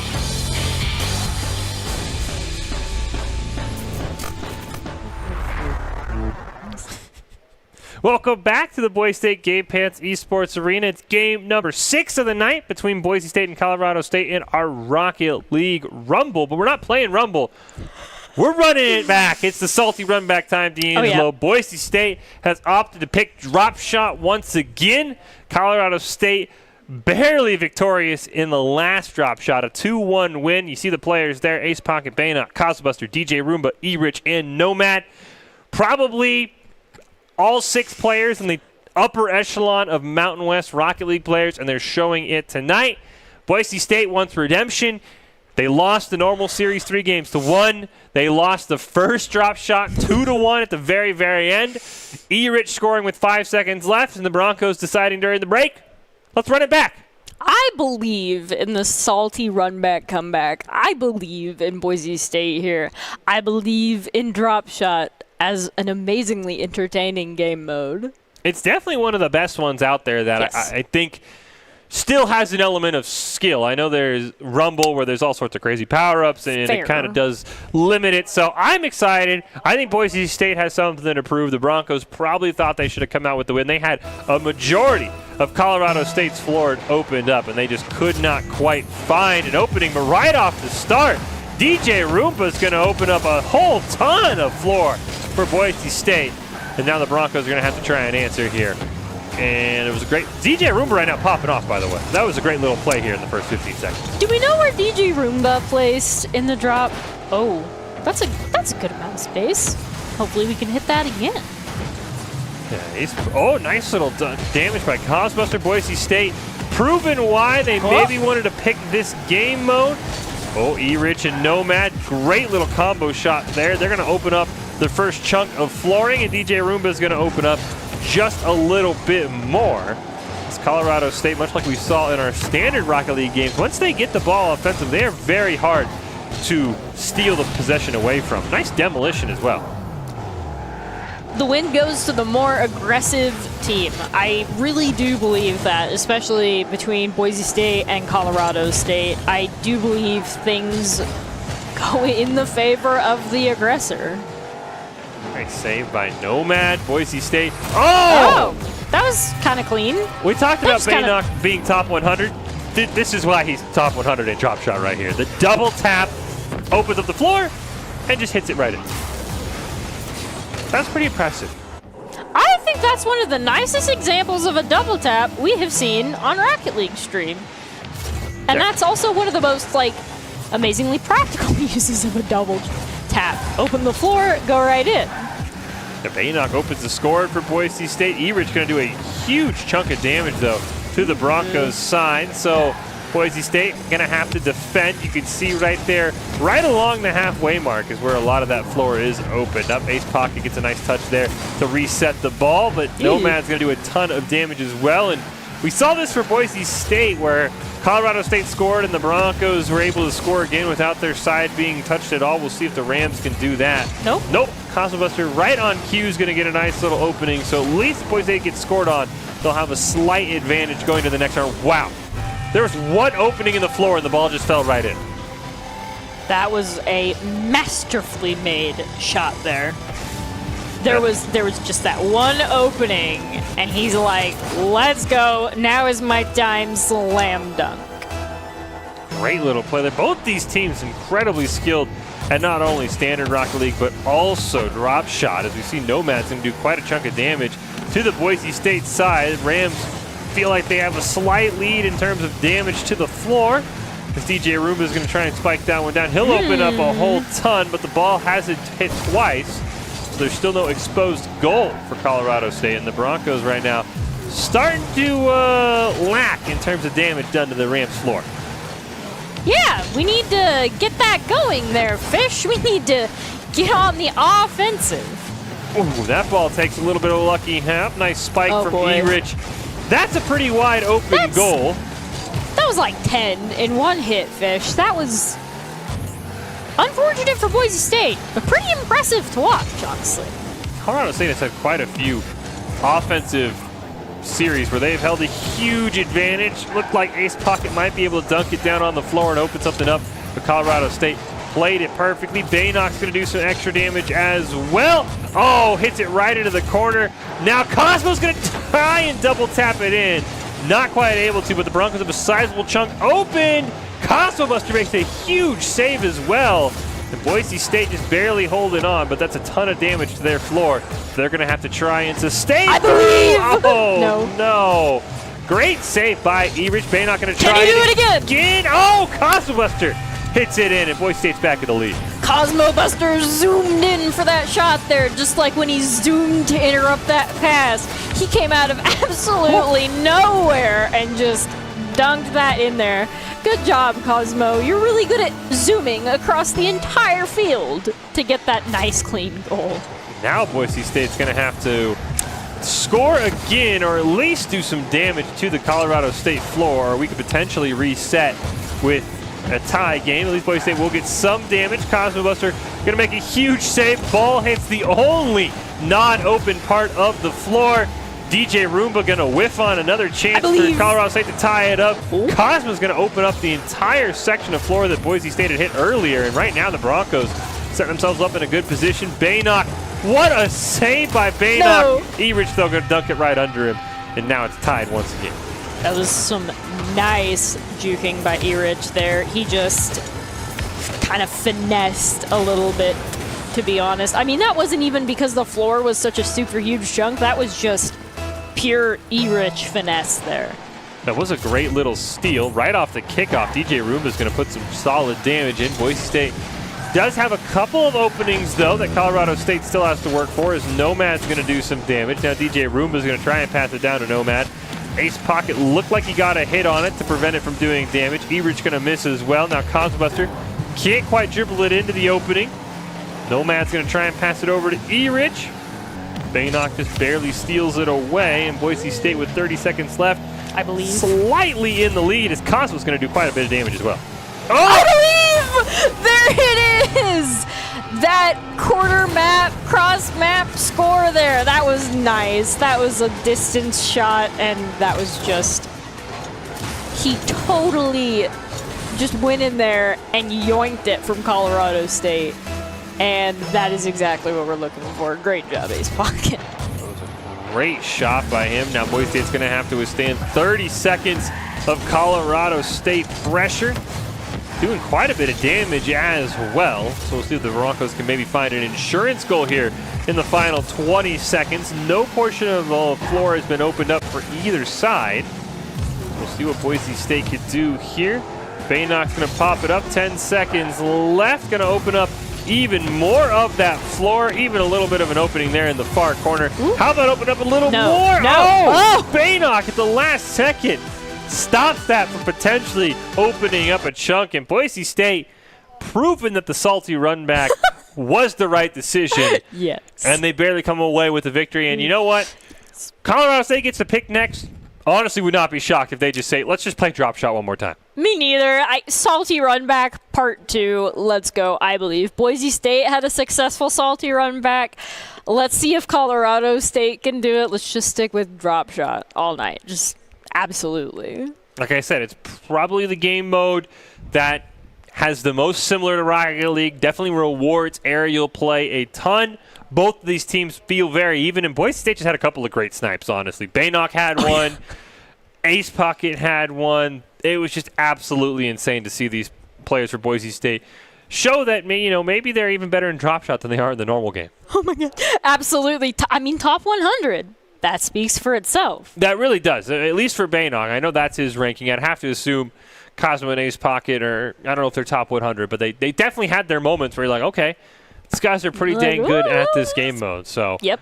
Welcome back to the Boise State Game Pants Esports Arena. It's game number 6 of the night between Boise State and Colorado State in our Rocket League Rumble. But we're not playing Rumble. We're running it back. It's the salty run back time, D'Angelo. Boise State has opted to pick drop shot once again. Colorado State barely victorious in the last drop shot, a 2-1 win. You see the players there: Ace Pocket, Bayna, Cosbuster, DJ Roomba, E-Rich, and Nomad. Probably all 6 players in the upper echelon of Mountain West Rocket League players, and they're showing it tonight. Boise State wants redemption. They lost the normal series 3-1. They lost the first drop shot 2-1 at the very, very end. E-Rich scoring with 5 seconds left, and the Broncos deciding during the break, let's run it back. I believe in the salty run back comeback. I believe in Boise State here. I believe in drop shot as an amazingly entertaining game mode. It's definitely one of the best ones out there that Yes. I think still has an element of skill. I know there's Rumble where there's all sorts of crazy power-ups, and Fair. it kind of does limit it. So I'm excited. I think Boise State has something to prove. The Broncos probably thought they should have come out with the win. They had a majority of Colorado State's floor opened up, and they just could not quite find an opening. But right off the start, DJ Roomba is going to open up a whole ton of floor for Boise State. And now the Broncos are going to have to try and answer here. And it was a great DJ Roomba right now popping off, by the way. That was a great little play here in the first 15 seconds. Do we know where DJ Roomba placed in the drop? Oh, that's a good amount of space. Hopefully we can hit that again. Yeah, nice little damage by Cosbuster. Boise State proving why they maybe wanted to pick this game mode. Oh, E-Rich and Nomad, great little combo shot there. They're going to open up the first chunk of flooring, and DJ Roomba is going to open up just a little bit more. It's Colorado State, much like we saw in our standard Rocket League games, once they get the ball offensive, they are very hard to steal the possession away from. Nice demolition as well. The win goes to the more aggressive team. I really do believe that, especially between Boise State and Colorado State. I do believe things go in the favor of the aggressor. Nice save by Nomad, Boise State. Oh! That was kind of clean. We talked about That's kinda- Baynock being top 100. This is why he's top 100 in drop shot right here. The double tap opens up the floor and just hits it right in. That's pretty impressive. I think that's one of the nicest examples of a double tap we have seen on Rocket League stream. And Yeah. that's also one of the most, amazingly practical uses of a double tap. Open the floor, go right in. The Baynock opens the score for Boise State. E-Rich going to do a huge chunk of damage, though, to the Broncos' side. So Boise State going to have to defend. You can see right there, right along the halfway mark is where a lot of that floor is opened up. Ace Pocket gets a nice touch there to reset the ball, but Nomad's going to do a ton of damage as well. And we saw this for Boise State, where Colorado State scored and the Broncos were able to score again without their side being touched at all. We'll see if the Rams can do that. Nope. Cosmobuster right on cue is going to get a nice little opening. So at least Boise State gets scored on. They'll have a slight advantage going to the next round. Wow. There was one opening in the floor and the ball just fell right in. That was a masterfully made shot there. There was just that one opening, and he's like, let's go. Now is my time, slam dunk. Great little play there. Both these teams incredibly skilled at not only standard Rocket League, but also drop shot. As we see, Nomad's going to do quite a chunk of damage to the Boise State side. Rams feel like they have a slight lead in terms of damage to the floor. As DJ Roomba is going to try and spike that one down. He'll open up a whole ton, but the ball hasn't hit twice. So there's still no exposed goal for Colorado State. And the Broncos right now starting to lack in terms of damage done to the Rams floor. Yeah, we need to get that going there, Fish. We need to get on the offensive. Ooh, that ball takes a little bit of a lucky hap. Nice spike from boy. E-Rich. That's a pretty wide open goal. That was like 10 in one hit, Fish. That was unfortunate for Boise State, but pretty impressive to watch, honestly. Colorado State has had quite a few offensive series where they've held a huge advantage. Looked like Ace Pocket might be able to dunk it down on the floor and open something up, but Colorado State played it perfectly. Baynock's going to do some extra damage as well. Oh, hits it right into the corner. Now Cosmo's going to try and double tap it in. Not quite able to, but the Broncos have a sizable chunk open. Cosmobuster makes a huge save as well. And Boise State just barely holding on, but that's a ton of damage to their floor. They're going to have to try and sustain. I believe! Oh, no. Great save by E-Rich. Baynock going to try Can he do it again? Oh, Cosmobuster hits it in, and Boise State's back in the lead. Cosmobuster zoomed in for that shot there, just like when he zoomed to interrupt that pass. He came out of absolutely nowhere and just dunked that in there. Good job, Cosmo. You're really good at zooming across the entire field to get that nice, clean goal. Now Boise State's going to have to score again, or at least do some damage to the Colorado State floor, or we could potentially reset with a tie game. At least Boise State will get some damage. Cosmobuster going to make a huge save. Ball hits the only non-open part of the floor. DJ Roomba going to whiff on another chance for believe- Colorado State to tie it up. Cosmo's going to open up the entire section of floor that Boise State had hit earlier, and right now the Broncos setting themselves up in a good position. Baynock, what a save by Baynock. No. Erich, though, going to dunk it right under him, and now it's tied once again. That was some nice juking by Erich there. He just kind of finessed a little bit, to be honest. I mean, that wasn't even because the floor was such a super huge chunk. That was just pure Erich finesse there. That was a great little steal right off the kickoff. DJ Roomba's going to put some solid damage in. Boise State does have a couple of openings, though, that Colorado State still has to work for, as Nomad's going to do some damage. Now DJ Roomba's going to try and pass it down to Nomad. Ace Pocket looked like he got a hit on it to prevent it from doing damage. Erich going to miss as well. Now Cosmobuster can't quite dribble it into the opening. Nomad's going to try and pass it over to Erich. Baynock just barely steals it away, and Boise State with 30 seconds left, I believe. slightly in the lead, as Cosmo's going to do quite a bit of damage as well. I believe! There it is! That quarter map, cross map score there. That was nice. That was a distance shot, and that was just... He totally just went in there and yoinked it from Colorado State. And that is exactly what we're looking for. Great job, Ace Pocket. Great shot by him. Now Boise State's going to have to withstand 30 seconds of Colorado State pressure. Doing quite a bit of damage as well. So we'll see if the Broncos can maybe find an insurance goal here in the final 20 seconds. No portion of the floor has been opened up for either side. We'll see what Boise State could do here. Baynock's going to pop it up. 10 seconds left. Going to open up even more of that floor. Even a little bit of an opening there in the far corner. How about open up a little more? No. Oh! Baynock at the last second stops that from potentially opening up a chunk. And Boise State proving that the salty run back was the right decision. Yes. And they barely come away with the victory. And you know what? Colorado State gets to pick next. Honestly, would not be shocked if they just say, let's just play drop shot one more time. Me neither. Salty run back part 2. Let's go, I believe. Boise State had a successful salty run back. Let's see if Colorado State can do it. Let's just stick with drop shot all night. Just absolutely. Like I said, it's probably the game mode that has the most similar to Rocket League. Definitely rewards aerial play a ton. Both of these teams feel very even, and Boise State just had a couple of great snipes, honestly. Baynock had one. Ace Pocket had one. It was just absolutely insane to see these players for Boise State show that maybe they're even better in drop shot than they are in the normal game. Oh, my God. Absolutely. Top 100. That speaks for itself. That really does, at least for Baynock. I know that's his ranking. I'd have to assume Cosmo and Ace Pocket are, I don't know if they're top 100, but they definitely had their moments where you're like, okay, these guys are pretty dang good at this game mode. So, Yep.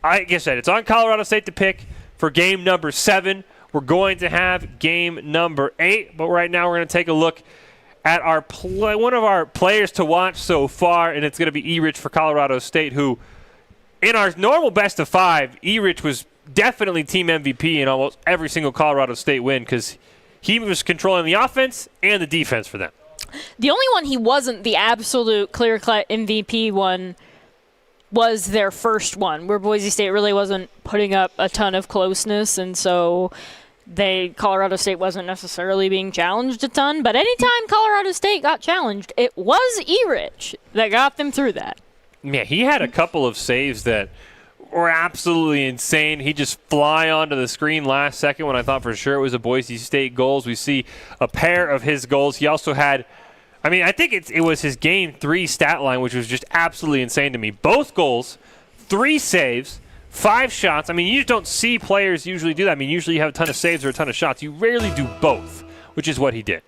like I said, it's on Colorado State to pick for game number 7. We're going to have game number 8, but right now we're going to take a look at one of our players to watch so far, and it's going to be Erich for Colorado State, who, in our normal best of 5, Erich was definitely team MVP in almost every single Colorado State win because he was controlling the offense and the defense for them. The only one he wasn't the absolute clear-cut MVP one was their first one, where Boise State really wasn't putting up a ton of closeness, and so Colorado State wasn't necessarily being challenged a ton. But anytime Colorado State got challenged, it was Erich that got them through that. Yeah, he had a couple of saves that were absolutely insane. He just fly onto the screen last second when I thought for sure it was a Boise State goals. We see a pair of his goals. He also had, I think it was his game 3 stat line, which was just absolutely insane to me. Both goals, 3 saves, 5 shots. You just don't see players usually do that. Usually you have a ton of saves or a ton of shots. You rarely do both, which is what he did.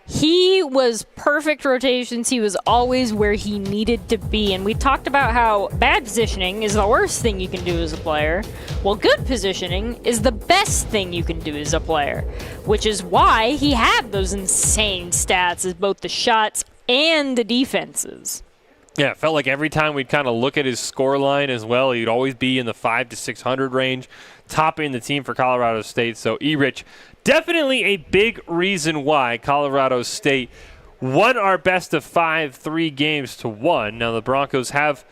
He was perfect rotations. He was always where he needed to be. And we talked about how bad positioning is the worst thing you can do as a player. Well, good positioning is the best thing you can do as a player, which is why he had those insane stats as both the shots and the defenses. Yeah, it felt like every time we'd kind of look at his score line as well, he'd always be in the 500 to 600 range, topping the team for Colorado State. So Erich, definitely a big reason why Colorado State won our best of 5, 3 games to 1. Now the Broncos have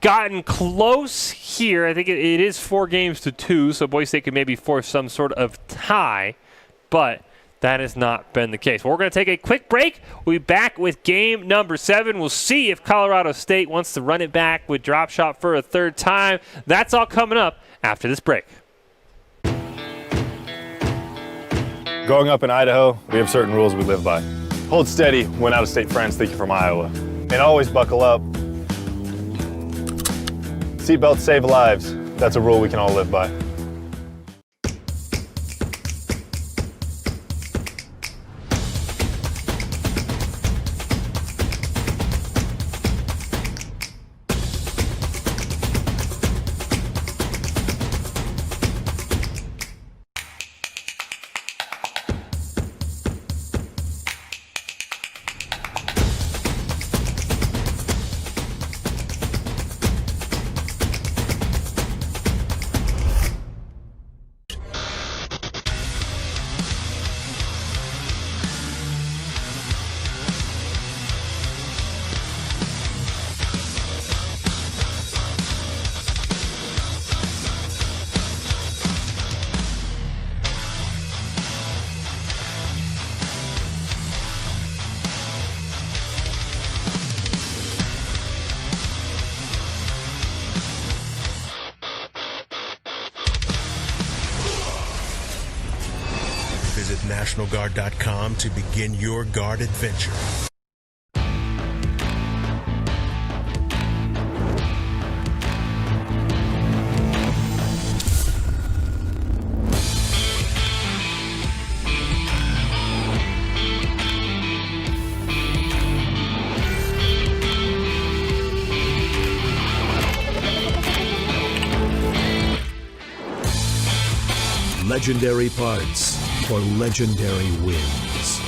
gotten close here. I think it is 4-2, so Boise State could maybe force some sort of tie, but that has not been the case. Well, we're going to take a quick break. We'll be back with game number 7. We'll see if Colorado State wants to run it back with drop shot for a third time. That's all coming up after this break. Growing up in Idaho, we have certain rules we live by. Hold steady when out-of-state friends think you're from Iowa. And always buckle up. Seatbelts save lives. That's a rule we can all live by. Visit NationalGuard.com to begin your Guard adventure. Legendary parts for legendary wins.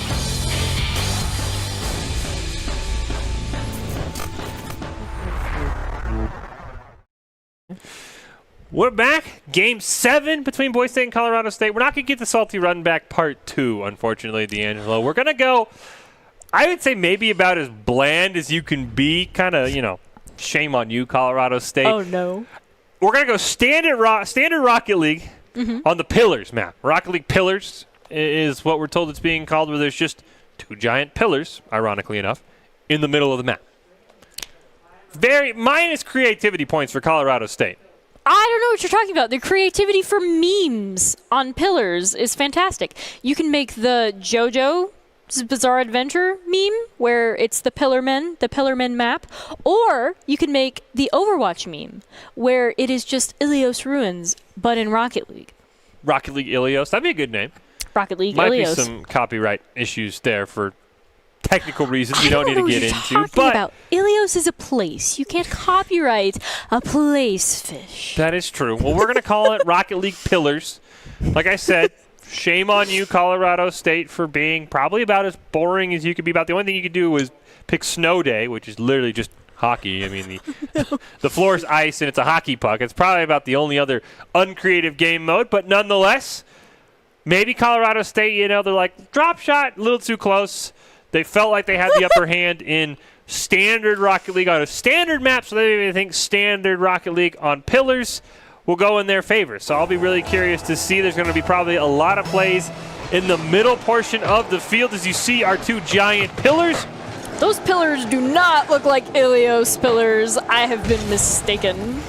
We're back. Game 7 between Boise State and Colorado State. We're not going to get the Salty Run Back Part 2, unfortunately, D'Angelo. We're going to go, I would say, maybe about as bland as you can be. Kind of, shame on you, Colorado State. Oh, no. We're going to go standard Rocket League on the Pillars map. Rocket League Pillars is what we're told it's being called, where there's just 2 giant pillars, ironically enough, in the middle of the map. Very minus creativity points for Colorado State. I don't know what you're talking about. The creativity for memes on pillars is fantastic. You can make the JoJo's Bizarre Adventure meme, where it's the Pillarmen map, or you can make the Overwatch meme, where it is just Ilios Ruins, but in Rocket League. Rocket League Ilios. That'd be a good name. Rocket League Might Ilios. be some copyright issues there for technical reasons we don't need to get into. Talking But about Ilios is a place. You can't copyright a place, fish. that is true. Well, we're going to call it Rocket League Pillars. Like I said, shame on you, Colorado State, for being probably about as boring as you could be. About the only thing you could do was pick Snow Day, which is literally just hockey. I mean, the floor is ice and it's a hockey puck. It's probably about the only other uncreative game mode. But nonetheless, maybe Colorado State, they're like, drop shot, a little too close. They felt like they had the upper hand in standard Rocket League on a standard map, so they think standard Rocket League on Pillars will go in their favor. So I'll be really curious to see. There's going to be probably a lot of plays in the middle portion of the field as you see our 2 giant pillars. Those pillars do not look like Ilios pillars. I have been mistaken.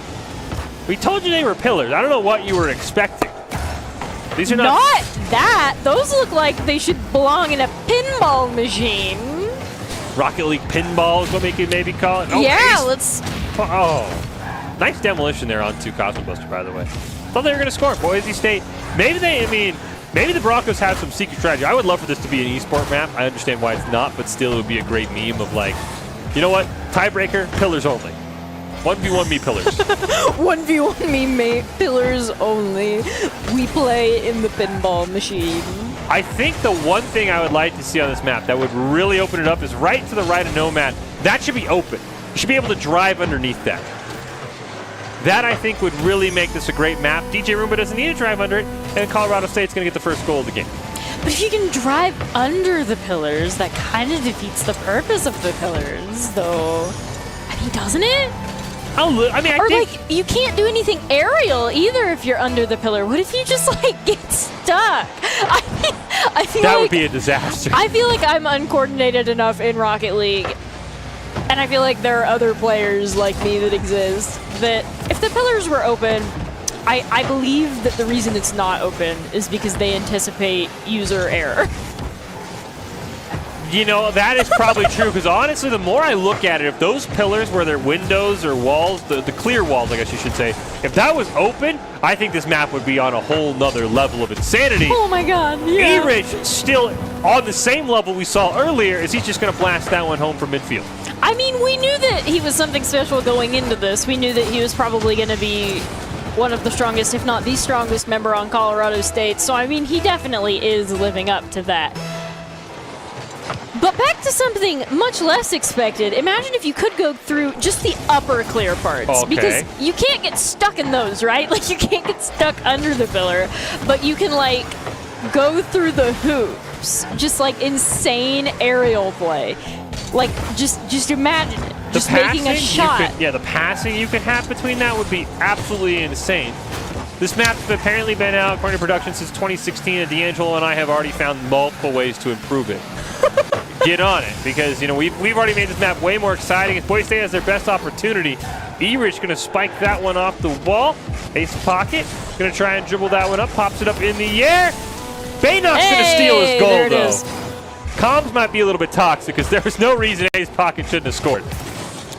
We told you they were pillars. I don't know what you were expecting. These are Not that. Those look like they should belong in a pinball machine. Rocket League pinball is what we could maybe call it. Oh, yeah, nice. let's... Oh, nice demolition there on 2 Cosmo Buster, by the way. Thought they were going to score. Boise State. Maybe the Broncos have some secret strategy. I would love for this to be an esport map. I understand why it's not, but still it would be a great meme of like, you know what? Tiebreaker, pillars only. 1v1 me pillars. 1v1 me pillars only. We play in the pinball machine. I think the one thing I would like to see on this map that would really open it up is right to the right of Nomad. That should be open. You should be able to drive underneath that. That, I think, would really make this a great map. DJ Roomba doesn't need to drive under it, and Colorado State's going to get the first goal of the game. But if you can drive under the pillars, that kind of defeats the purpose of the pillars, though. I mean, doesn't it? I mean, I Or think like you can't do anything aerial either if you're under the pillar. What if you just like get stuck? I feel that like would be a disaster. I feel like I'm uncoordinated enough in Rocket League, and I feel like there are other players like me that exist that if the pillars were open, I believe that the reason it's not open is because they anticipate user error. You know, that is probably true, because honestly, the more I look at it, if those pillars were their windows or walls, the clear walls, I guess you should say, if that was open, I think this map would be on a whole nother level of insanity. Oh my god, yeah. E-Rich still on the same level we saw earlier, is he's just going to blast that one home from midfield. I mean, we knew that he was something special going into this. We knew that he was probably going to be one of the strongest, if not the strongest member on Colorado State. So, I mean, he definitely is living up to that. But back to something much less expected. Imagine if you could go through just the upper clear parts. Okay. Because you can't get stuck in those, right? Like, you can't get stuck under the pillar. But you can, like, go through the hoops. Just, like, insane aerial play. Like, just imagine it. Just making a shot. The passing you can have between that would be absolutely insane. This map's apparently been out, according to production, since 2016, and D'Angelo and I have already found multiple ways to improve it. Get on it, because you know we've already made this map way more exciting. If Boise State has their best opportunity, E-Rich going to spike that one off the wall. Ace pocket, going to try and dribble that one up, pops it up in the air. Baynok's going to steal his goal, there it though. is. Comms might be a little bit toxic, because there was no reason Ace pocket shouldn't have scored.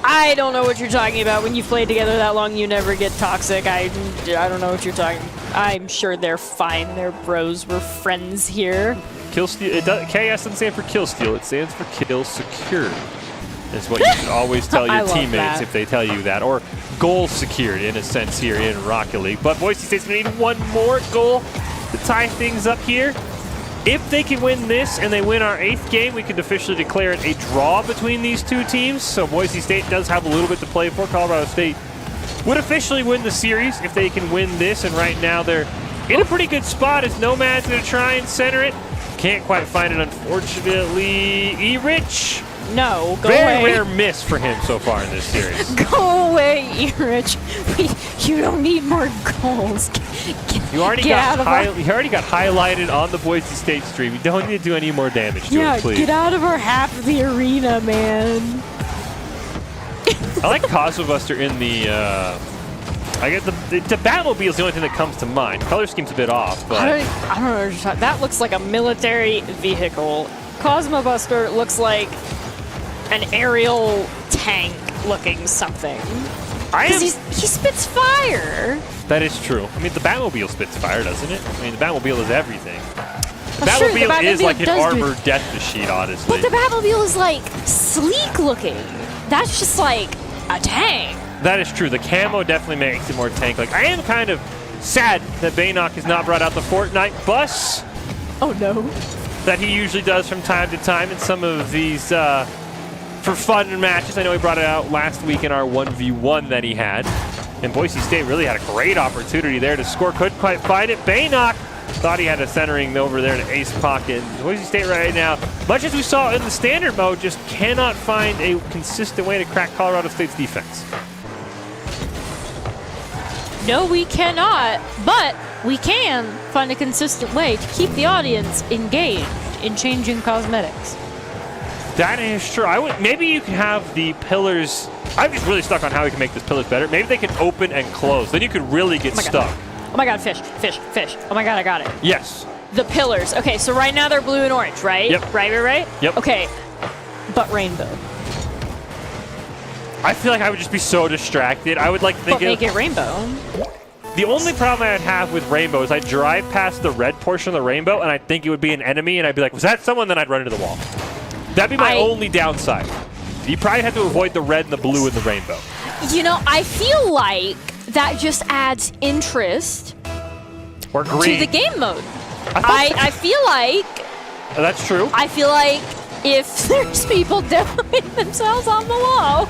I don't know what you're talking about. When you've played together that long, you never get toxic. I don't know what you're talking. I'm sure they're fine. They're bros. We're friends here. Kill steal. KS doesn't stand for kill steal. It stands for kill secured. Is what you should always tell I your love teammates that. if they tell you that, or goal secured in a sense here in Rocket League. But Boise State's gonna need one more goal to tie things up here. If they can win this and they win our 8th game, we can officially declare it a draw between these two teams. So Boise State does have a little bit to play for. Colorado State would officially win the series if they can win this. And right now they're in a pretty good spot as Nomad's going to try and center it. Can't quite find it, unfortunately. E-Rich. No, go Very away. rare miss for him so far in this series. Go away, E-Rich. You don't need more goals. You already Get out of our- you already got highlighted on the Boise State stream. You don't need to do any more damage to Yeah, it, please. get out of our half of the arena, man. I like Cosmobuster in the. I get the Batmobile is the only thing that comes to mind. Color scheme's a bit off, but I don't know what you're talking. That looks like a military vehicle. Cosmobuster looks like an aerial tank looking something. Because he spits fire. That is true. I mean, the Batmobile spits fire, doesn't it? I mean, the Batmobile is everything. The That's true, the Batmobile is Batmobile like an does do- armored death machine, honestly. But the Batmobile is like sleek looking. That's just like a tank. That is true. The camo definitely makes it more tank-like. I am kind of sad that Baynok has not brought out the Fortnite bus Oh no. that he usually does from time to time in some of these for fun matches. I know he brought it out last week in our 1v1 that he had. And Boise State really had a great opportunity there to score. Couldn't quite find it. Baynok thought he had a centering over there to Ace Pocket. Boise State right now, much as we saw in the standard mode, just cannot find a consistent way to crack Colorado State's defense. No, we cannot. But we can find a consistent way to keep the audience engaged in changing cosmetics. That is true. Maybe you can have the pillars. I'm just really stuck on how we can make these pillars better. Maybe they can open and close. Then you could really get my God. stuck. Oh my god, fish. Oh my god, I got it. Yes. The pillars. Okay, so right now they're blue and orange, right? Yep. Right? Yep. Okay, but rainbow. I feel like I would just be so distracted. I would like think But make it rainbow. the only problem I'd have with rainbow is I'd drive past the red portion of the rainbow and I'd think it would be an enemy and I'd be like, was that someone? Then I'd run into the wall. That'd be my only downside. You probably have to avoid the red and the blue and the rainbow. You know, I feel like that just adds interest Or green. to the game mode. I I feel like That's true. if there's people demoing themselves on the wall,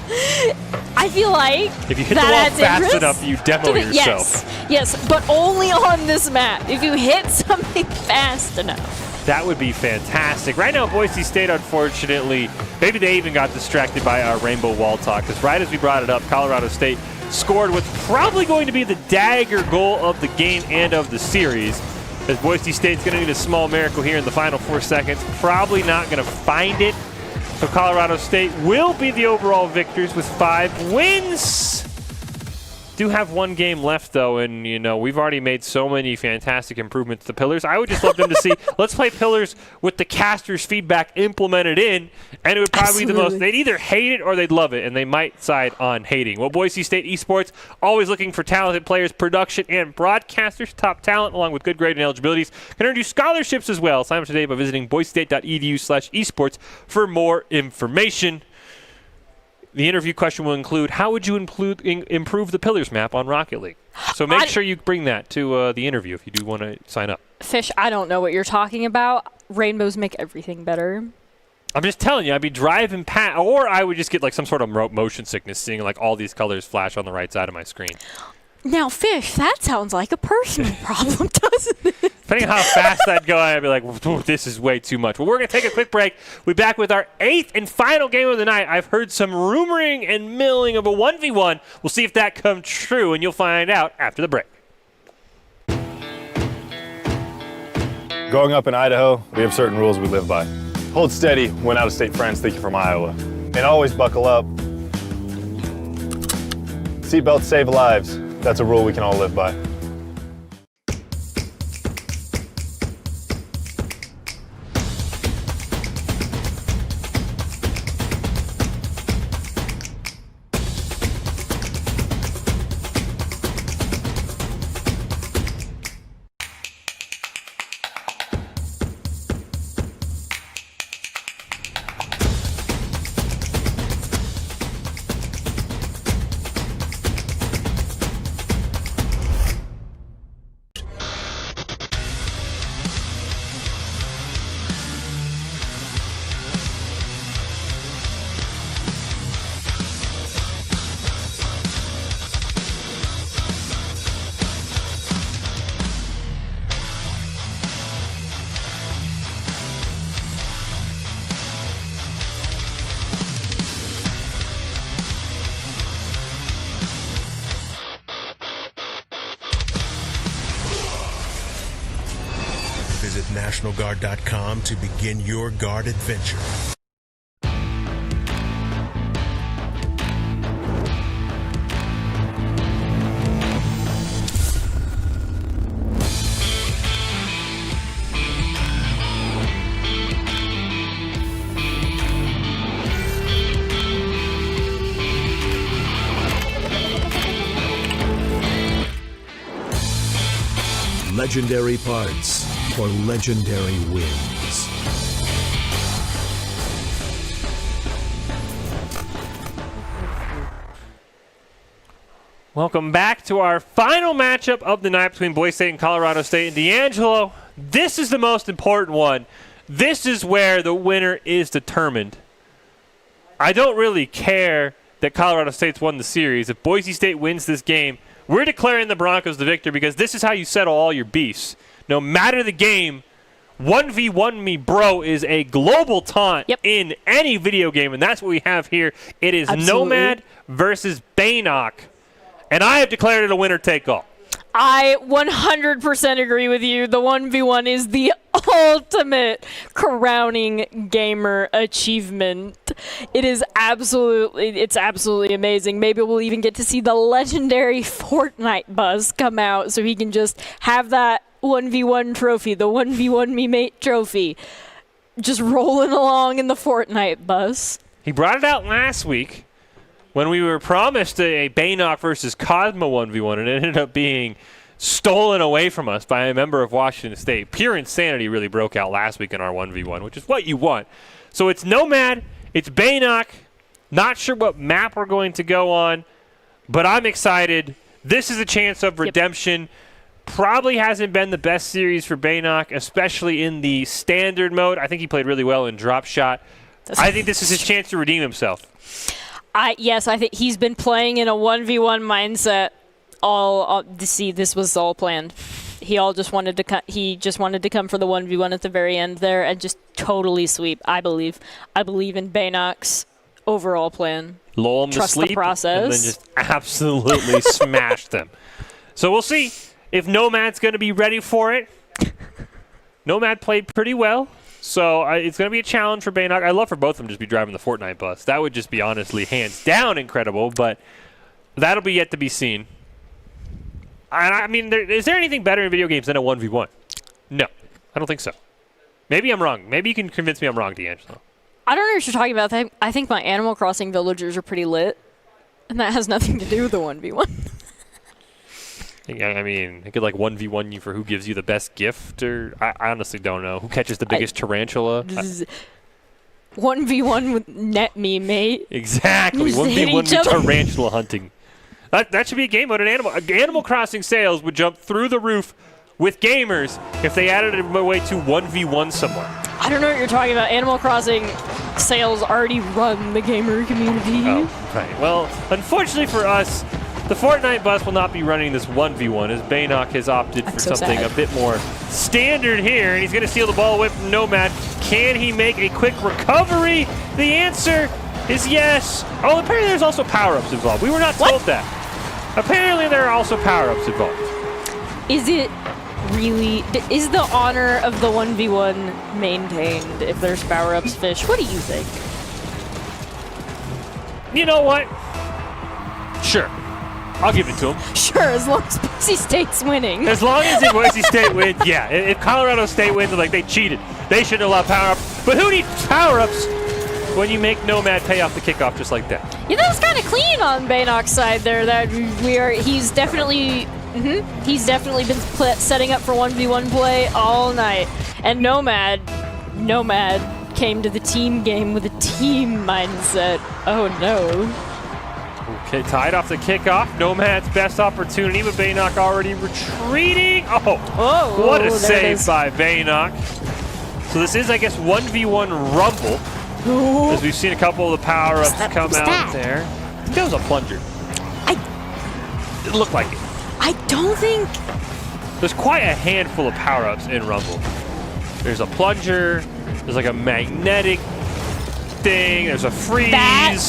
I feel like If you hit the that wall adds fast interest enough, you demo to the- yourself. Yes, but only on this map. If you hit something fast enough. That would be fantastic. Right now, Boise State, unfortunately, maybe they even got distracted by our rainbow wall talk, because right as we brought it up, Colorado State scored what's probably going to be the dagger goal of the game and of the series. As Boise State's going to need a small miracle here in the final 4 seconds. Probably not going to find it. So Colorado State will be the overall victors with 5 wins. Do have 1 game left, though, and, you know, we've already made so many fantastic improvements to Pillars. I would just love them to see, let's play Pillars with the casters' feedback implemented in, and it would probably be the most, they'd either hate it or they'd love it, and they might side on hating. Well, Boise State Esports, always looking for talented players, production, and broadcasters, top talent, along with good grade and eligibilities. Can earn you scholarships as well. Sign up today by visiting boisestate.edu/esports for more information. The interview question will include, how would you improve the Pillars map on Rocket League? So make sure you bring that to the interview if you do want to sign up. Fish, I don't know what you're talking about. Rainbows make everything better. I'm just telling you, I'd be driving past, or I would just get like some sort of motion sickness seeing like all these colors flash on the right side of my screen. Now, Fish, that sounds like a personal problem, doesn't it? Depending on how fast I'd go, I'd be like, this is way too much. Well, we're going to take a quick break. We'll be back with our 8th and final game of the night. I've heard some rumoring and milling of a 1v1. We'll see if that comes true, and you'll find out after the break. Growing up in Idaho, we have certain rules we live by. Hold steady when out-of-state friends think you're from Iowa. And always buckle up. Seatbelts save lives. That's a rule we can all live by. Visit NationalGuard.com to begin your guard adventure. Legendary parts for legendary wins. Welcome back to our final matchup of the night between Boise State and Colorado State. And D'Angelo, this is the most important one. This is where the winner is determined. I don't really care that Colorado State's won the series. If Boise State wins this game, we're declaring the Broncos the victor because this is how you settle all your beefs. No matter the game, 1v1 me bro is a global taunt in any video game, and that's what we have here. It is Nomad versus Bannock, and I have declared it a winner-take-all. I 100% agree with you. The 1v1 is the ultimate crowning gamer achievement. It's absolutely amazing. Maybe we'll even get to see the legendary Fortnite Buzz come out so he can just have that 1v1 trophy, the 1v1 me mate trophy, just rolling along in the Fortnite Buzz. He brought it out last week when we were promised a Bannock versus Cosmo 1v1, and it ended up being stolen away from us by a member of Washington State. Pure insanity really broke out last week in our 1v1, which is what you want. So it's Nomad, it's Bannock. Not sure what map we're going to go on, but I'm excited. This is a chance of redemption. Probably hasn't been the best series for Bannock, especially in the standard mode. I think he played really well in drop shot. I think this is his chance to redeem himself. Yes, I think he's been playing in a 1v1 mindset all see, this was all planned. He just wanted to come for the 1v1 at the very end there and just totally sweep. I believe in Bannock's overall plan. lull them to Trust the sleep, and process. then just absolutely smash them. So we'll see if Nomad's going to be ready for it. Nomad played pretty well, so it's going to be a challenge for Baynock. I'd love for both of them to just be driving the Fortnite bus. That would just be honestly hands down incredible, but that'll be yet to be seen. And I mean, is there anything better in video games than a 1v1? No, I don't think so. Maybe I'm wrong. Maybe you can convince me I'm wrong, D'Angelo. I don't know what you're talking about. I think my Animal Crossing villagers are pretty lit, and that has nothing to do with the 1v1. I mean, it could like 1v1 you for who gives you the best gift, or I honestly don't know. Who catches the biggest tarantula? 1v1 with net me, mate. Exactly. Just hit 1v1 each with other. tarantula hunting. That should be a game mode. Animal Crossing sales would jump through the roof with gamers if they added a way to 1v1 someone. I don't know what you're talking about. Animal Crossing sales already run the gamer community. Oh, right. Well, unfortunately for us, the Fortnite bus will not be running this 1v1 as Baynock has opted for so something sad. a bit more standard here, and he's going to steal the ball away from Nomad. Can he make a quick recovery? The answer is yes. Oh, apparently there's also power-ups involved. We were not told that. Apparently there are also power-ups involved. Is it really... Is the honor of the 1v1 maintained if there's power-ups, Fish? What do you think? You know what? Sure. I'll give it to him. Sure, as long as Boise State's winning. As long as Boise State wins, yeah. If Colorado State wins, like they cheated. They shouldn't allow power-ups. But who needs power-ups when you make Nomad pay off the kickoff just like that? Yeah, that was kind of clean on Baynock's side there. That he's definitely been setting up for 1v1 play all night. And Nomad came to the team game with a team mindset. Oh no. Okay, tied off the kickoff. Nomad's best opportunity, but Baynock already retreating. Oh, Whoa, what a there it save is. by Baynock. So this is, I guess, 1v1 Rumble. Ooh. As we've seen a couple of the power-ups come What's out that? there. I think that was a plunger. It looked like it. I don't think... There's quite a handful of power-ups in Rumble. There's a plunger. There's like a magnetic thing. There's a freeze.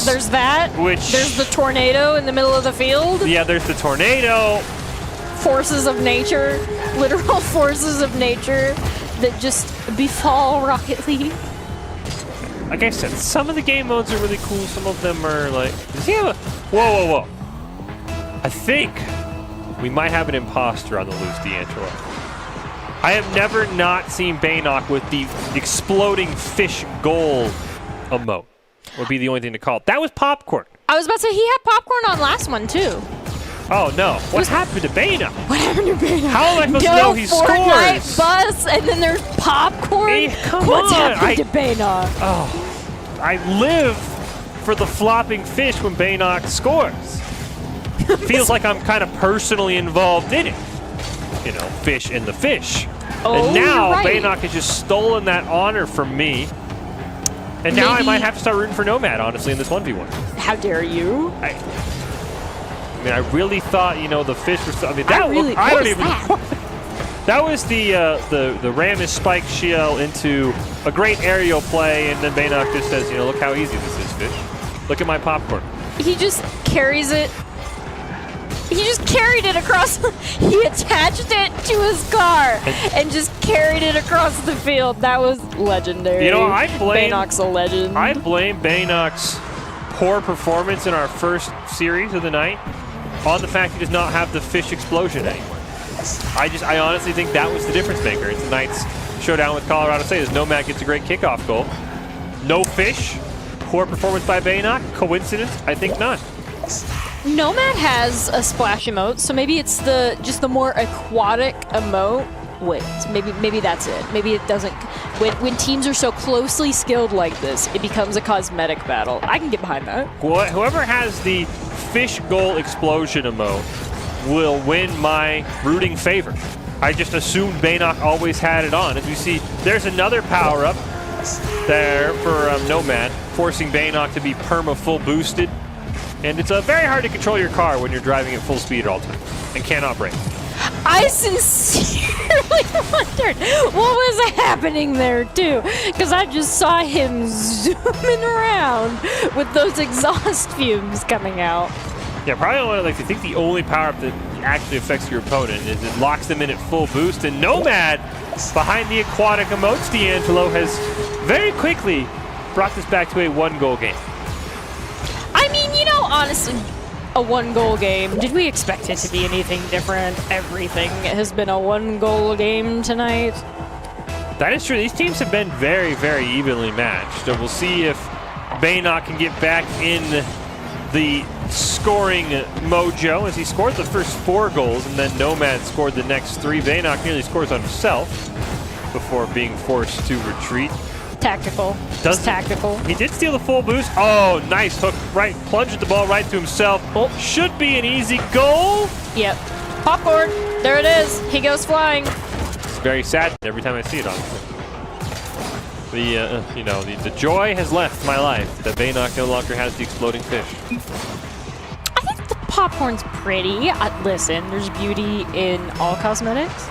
There's that. Which- There's the tornado in the middle of the field. Yeah, there's the tornado. Forces of nature. Literal forces of nature that just befall Rocket League. Like I said, some of the game modes are really cool. Some of them are like... Does he have a... Whoa. I think we might have an imposter on the loose, D'Angelo. I have never not seen Baynock with the exploding fish goal emote. Would be the only thing to call it. That was Popcorn. I was about to say, he had popcorn on last one, too. Oh, no. What happened to Baynock? What happened to Baynock? How am I supposed to No know he Fortnite scores? bus, and then there's popcorn? Hey, come What's on, happened to Baynock? Oh, I live for the flopping fish when Baynock scores. Feels like I'm kind of personally involved in it. You know, fish and the fish. Oh, and now you're right. Baynock has just stolen that honor from me. And now I Maybe- might have to start rooting for Nomad, honestly, in this 1v1. How dare you? I mean, I really thought, you know, the fish was... I mean, that I really- looked... I what don't was even... that? That was the Ramus spike shell into a great aerial play, and then Baynock just says, you know, look how easy this is, fish. Look at my popcorn. He just carries it. He just carried it across. He attached it to his car and just carried it across the field. That was legendary. You know, I blame- Baynock's a legend. I blame Baynock's poor performance in our first series of the night on the fact he does not have the fish explosion anymore. I honestly think that was the difference maker in tonight's showdown with Colorado State. As Nomad gets a great kickoff goal. No fish. Poor performance by Baynock. Coincidence? I think not. Nomad has a splash emote, so maybe it's just the more aquatic emote. Wait, maybe that's it. Maybe it doesn't. When teams are so closely skilled like this, it becomes a cosmetic battle. I can get behind that. Whoever has the fish goal explosion emote will win my rooting favor. I just assumed Baynock always had it on. As we see, there's another power-up there for Nomad, forcing Baynock to be perma-full boosted. And it's very hard to control your car when you're driving at full speed at all times and cannot brake. I sincerely really wondered what was happening there too, because I just saw him zooming around with those exhaust fumes coming out. Yeah, probably one of, like, I think the only power-up that actually affects your opponent is it locks them in at full boost, and Nomad behind the aquatic emotes, D'Angelo has very quickly brought this back to a 1-goal game. I mean, you know, honestly, a 1-goal game. Did we expect it to be anything different? Everything has been a 1-goal game tonight. That is true. These teams have been very, very evenly matched. So we'll see if Baynock can get back in the scoring mojo, as he scored the first 4 goals, and then Nomad scored the next 3. Baynock nearly scores on himself before being forced to retreat. Tactical. Does Just tactical. He did steal the full boost. Oh, nice hook. Right, plunged the ball right to himself. Oh. Should be an easy goal. Yep. Popcorn. There it is. He goes flying. It's very sad every time I see it, honestly. The joy has left my life that Baynock no longer has the exploding fish. I think the popcorn's pretty. Listen, there's beauty in all cosmetics.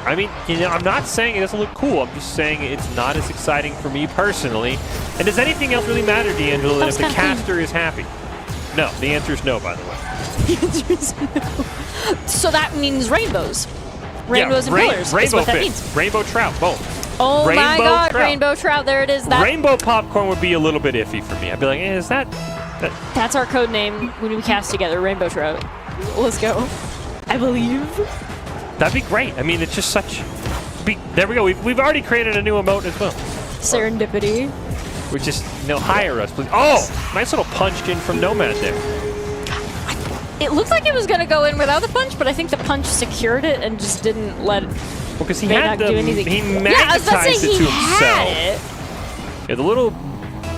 I mean, I'm not saying it doesn't look cool. I'm just saying it's not as exciting for me personally. And does anything else really matter, D'Angelo, than if the That's kinda caster is happy? No, the answer is no, by the way. The answer is no. So that means rainbows. Rainbows and pillars. That's Rainbow what that fish. means. Rainbow trout, both. Oh my Rainbow god, trout. rainbow trout. There it is. That, Rainbow popcorn would be a little bit iffy for me. I'd be like, is that... That's our code name when we cast together. Rainbow trout. Let's go. I believe. That'd be great. I mean, it's just such... There we go. We've already created a new emote as well. Serendipity. We just, hire us, please. Oh, nice little punch in from Nomad there. It looked like it was going to go in without the punch, but I think the punch secured it and just didn't let it. Well, because he May had not do anything. he Yeah, I was about to magnetized say it he to himself. had it. Yeah, the little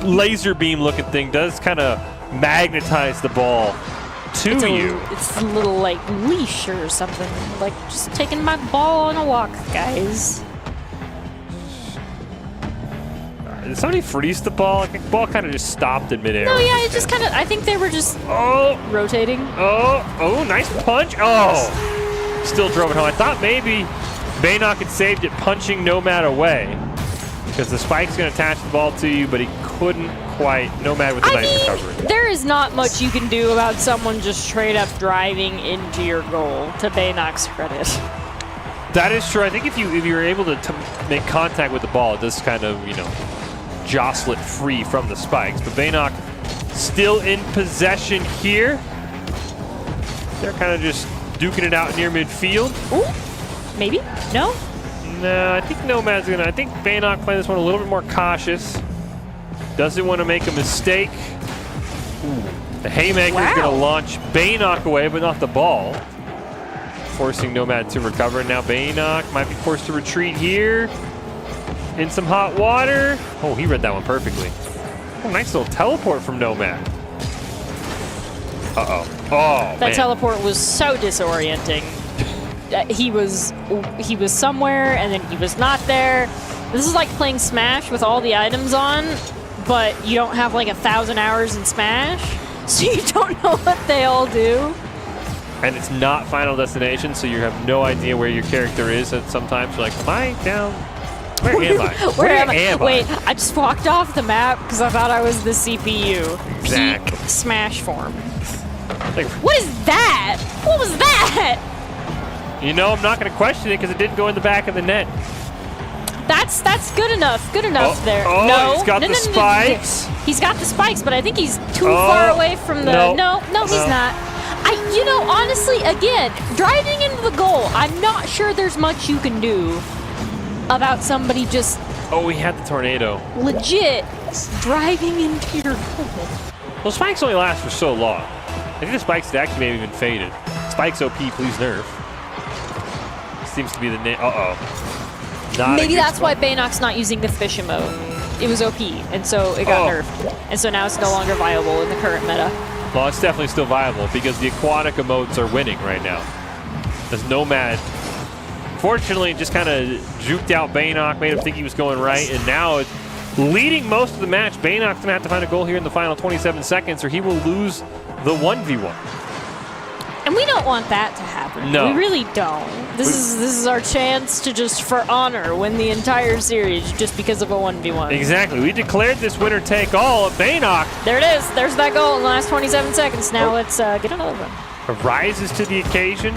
laser beam looking thing does kind of magnetize the ball to you. It's a little like leash or something. Like just taking my ball on a walk, guys. Did somebody freeze the ball? Like, the ball kind of just stopped in midair. No, yeah, it just kind of. I think they were just rotating. Oh, nice punch. Oh, still drove it home. I thought maybe Baynock had saved it punching Nomad away, because the spike's going to attach the ball to you, but he couldn't quite. Nomad with a nice recovery. There is not much you can do about someone just straight up driving into your goal, to Baynock's credit. That is true. I think if you're able to make contact with the ball, it does kind of, jostle it free from the spikes. But Baynock still in possession here. They're kind of just duking it out near midfield. Ooh, maybe? No? No, I think Nomad's I think Baynock playing this one a little bit more cautious. Doesn't want to make a mistake. Ooh. The haymaker is going to launch Baynock away, but not the ball. Forcing Nomad to recover. Now Baynock might be forced to retreat here. In some hot water. Oh, he read that one perfectly. Oh, nice little teleport from Nomad. Uh-oh. Oh, That teleport was so disorienting. He was somewhere and then he was not there. This is like playing Smash with all the items on, but you don't have like 1,000 hours in Smash, so you don't know what they all do. And it's not Final Destination, so you have no idea where your character is. And sometimes you're like, am I down? Where am I? Where am I? Wait, I just walked off the map because I thought I was the CPU. Exactly. Peak Smash form. Like, What is that? What was that? I'm not going to question it because it didn't go in the back of the net. That's good enough. Good enough there. Oh, No, he's got no, the no, no, no, no. spikes. He's got the spikes, but I think he's too far away from the. No, he's not. Honestly, again, driving into the goal, I'm not sure there's much you can do about somebody just Oh, he had the tornado. legit driving into your goal. Well, spikes only last for so long. I think the spikes actually may have even faded. Spikes OP, please nerf. Seems to be the name. Maybe that's why Baynock's not using the fish emote. It was OP, and so it got nerfed. And so now it's no longer viable in the current meta. Well, it's definitely still viable because the aquatic emotes are winning right now. As Nomad, fortunately, just kind of juked out Baynock, made him think he was going right, and now it's leading most of the match. Baynock's going to have to find a goal here in the final 27 seconds or he will lose the 1v1. And we don't want that to happen. No. We really don't. This is our chance to just, for honor, win the entire series just because of a 1v1. Exactly. We declared this winner take all. Baynock There it is. There's that goal in the last 27 seconds. Now let's get another one. rises to the occasion.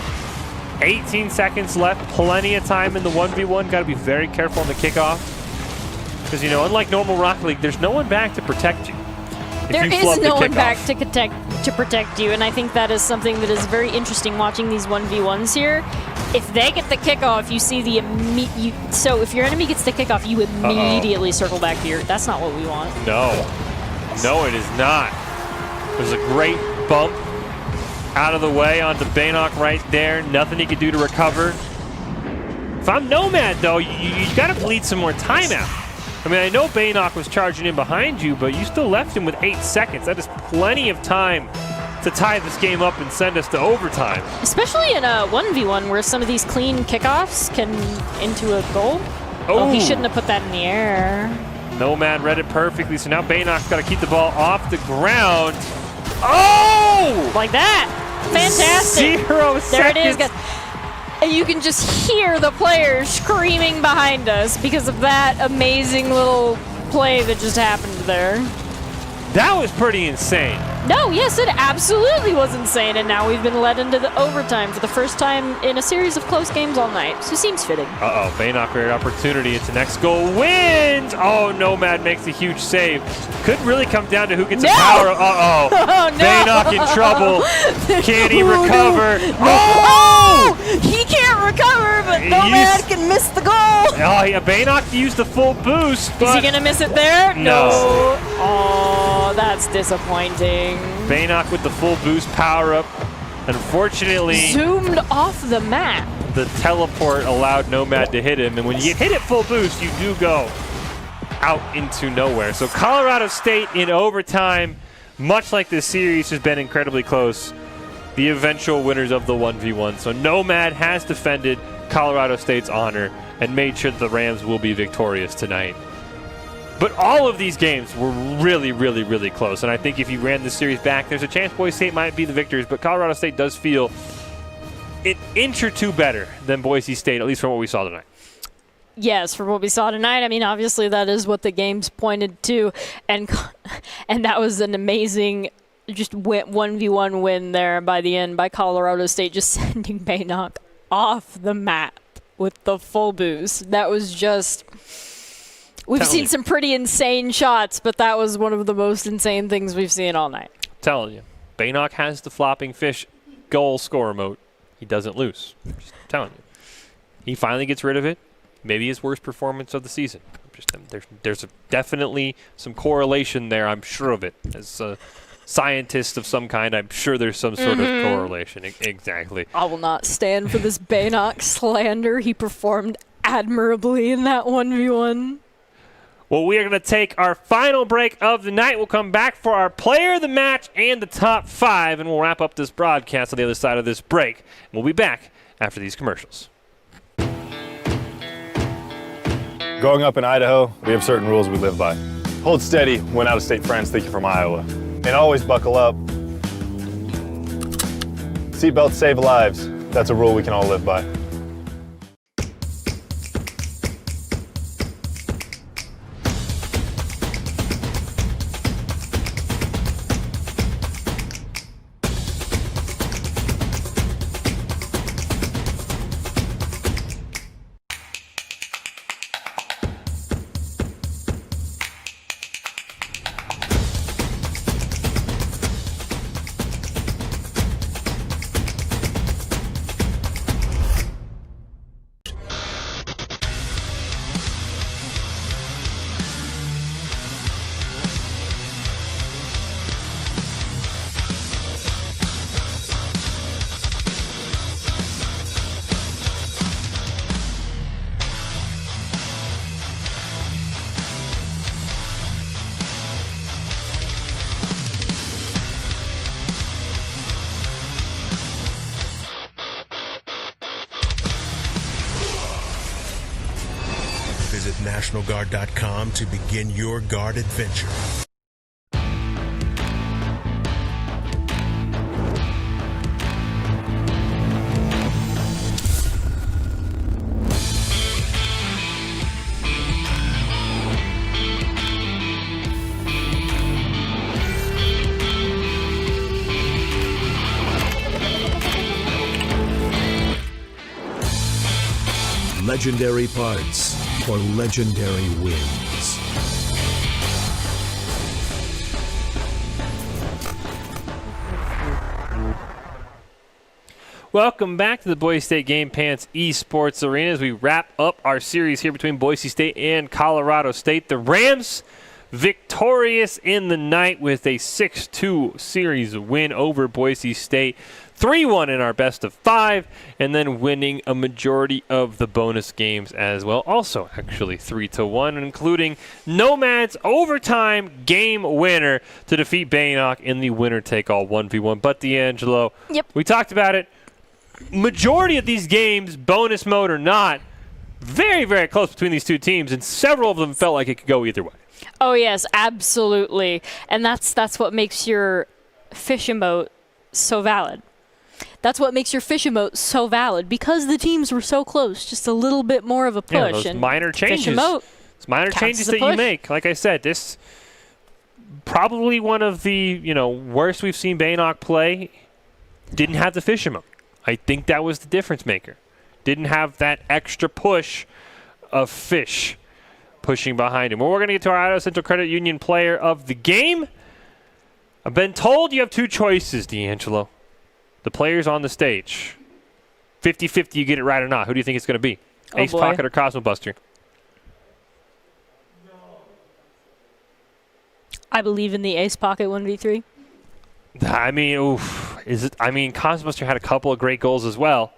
18 seconds left. Plenty of time in the 1v1. Got to be very careful on the kickoff. Because, you know, unlike normal Rocket League, there's no one back to protect you. There is no one back to protect you, and I think that is something that is very interesting watching these 1v1s here. If they get the kickoff, you see the so if your enemy gets the kickoff, you immediately circle back to your. That's not what we want. No, it is not. There's a great bump out of the way onto Baynock right there. Nothing he could do to recover. If I'm Nomad, though, you got to bleed some more time out. I mean, I know Baynock was charging in behind you, but you still left him with 8 seconds. That is plenty of time to tie this game up and send us to overtime. Especially in a 1v1 where some of these clean kickoffs can into a goal. Oh, he shouldn't have put that in the air. Nomad read it perfectly, so now Baynock's got to keep the ball off the ground. Oh! Like that. Fantastic. 0 seconds. There it is, guys. And you can just hear the players screaming behind us because of that amazing little play that just happened there. That was pretty insane. No, yes, it absolutely was insane, and now we've been led into the overtime for the first time in a series of close games all night, so seems fitting. Uh-oh, Baynock great opportunity. It's the next goal. Wins! Oh, Nomad makes a huge save. Could really come down to who gets the power. Uh-oh. Oh, no. Baynock in trouble. Can he recover? Oh! He can't recover, but Nomad can miss the goal. Oh, yeah, Baynock used the full boost. Is he going to miss it there? No. Oh, that's disappointing. Baynock with the full boost power-up. Unfortunately, Zoomed off the map. the teleport allowed Nomad to hit him, and when you get hit at full boost, you do go out into nowhere. So Colorado State in overtime, much like this series has been incredibly close, the eventual winners of the 1v1. So Nomad has defended Colorado State's honor and made sure that the Rams will be victorious tonight. But all of these games were really, really, really close. And I think if you ran this series back, there's a chance Boise State might be the victors. But Colorado State does feel an inch or two better than Boise State, at least from what we saw tonight. Yes, from what we saw tonight. I mean, obviously that is what the games pointed to. And that was an amazing just 1v1 win there by the end by Colorado State, just sending Baynock off the map with the full boost. That was just... We've seen some pretty insane shots, but that was one of the most insane things we've seen all night. Telling you, Baynock has the flopping fish goal scorer mode. He doesn't lose. Just telling you. He finally gets rid of it. Maybe his worst performance of the season. There's definitely some correlation there. I'm sure of it. As a scientist of some kind, I'm sure there's some sort of correlation. Exactly. I will not stand for this Baynock slander. He performed admirably in that 1v1. Well, we are going to take our final break of the night. We'll come back for our player of the match and the top 5, and we'll wrap up this broadcast on the other side of this break. We'll be back after these commercials. Growing up in Idaho, we have certain rules we live by. Hold steady when out-of-state friends think you're from Iowa. And always buckle up. Seatbelts save lives. That's a rule we can all live by. Visit NationalGuard.com to begin your Guard adventure. Legendary parts for legendary wins. Welcome back to the Boise State Game Pants Esports Arena as we wrap up our series here between Boise State and Colorado State. The Rams victorious in the night with a 6-2 series win over Boise State. 3-1 in our best of 5, and then winning a majority of the bonus games as well. Also, actually 3-1, including Nomad's overtime game winner to defeat Baynock in the winner-take-all 1v1. But D'Angelo, we talked about it. Majority of these games, bonus mode or not, very, very close between these two teams, and several of them felt like it could go either way. Oh, yes, absolutely. And that's what makes your fish emote so valid. That's what makes your fish emote so valid, because the teams were so close, just a little bit more of a push. Yeah, those and minor changes. Fish emote It's minor changes that you make. Like I said, this probably one of the worst we've seen Baynock play. Didn't have the fish emote. I think that was the difference maker. Didn't have that extra push of fish pushing behind him. Well, we're going to get to our Idaho Central Credit Union player of the game. I've been told you have two choices, D'Angelo. The players on the stage. 50-50, you get it right or not. Who do you think it's going to be? Ace Pocket or Cosmo Buster? I believe in the Ace Pocket 1v3. I mean, Cosmo Buster had a couple of great goals as well.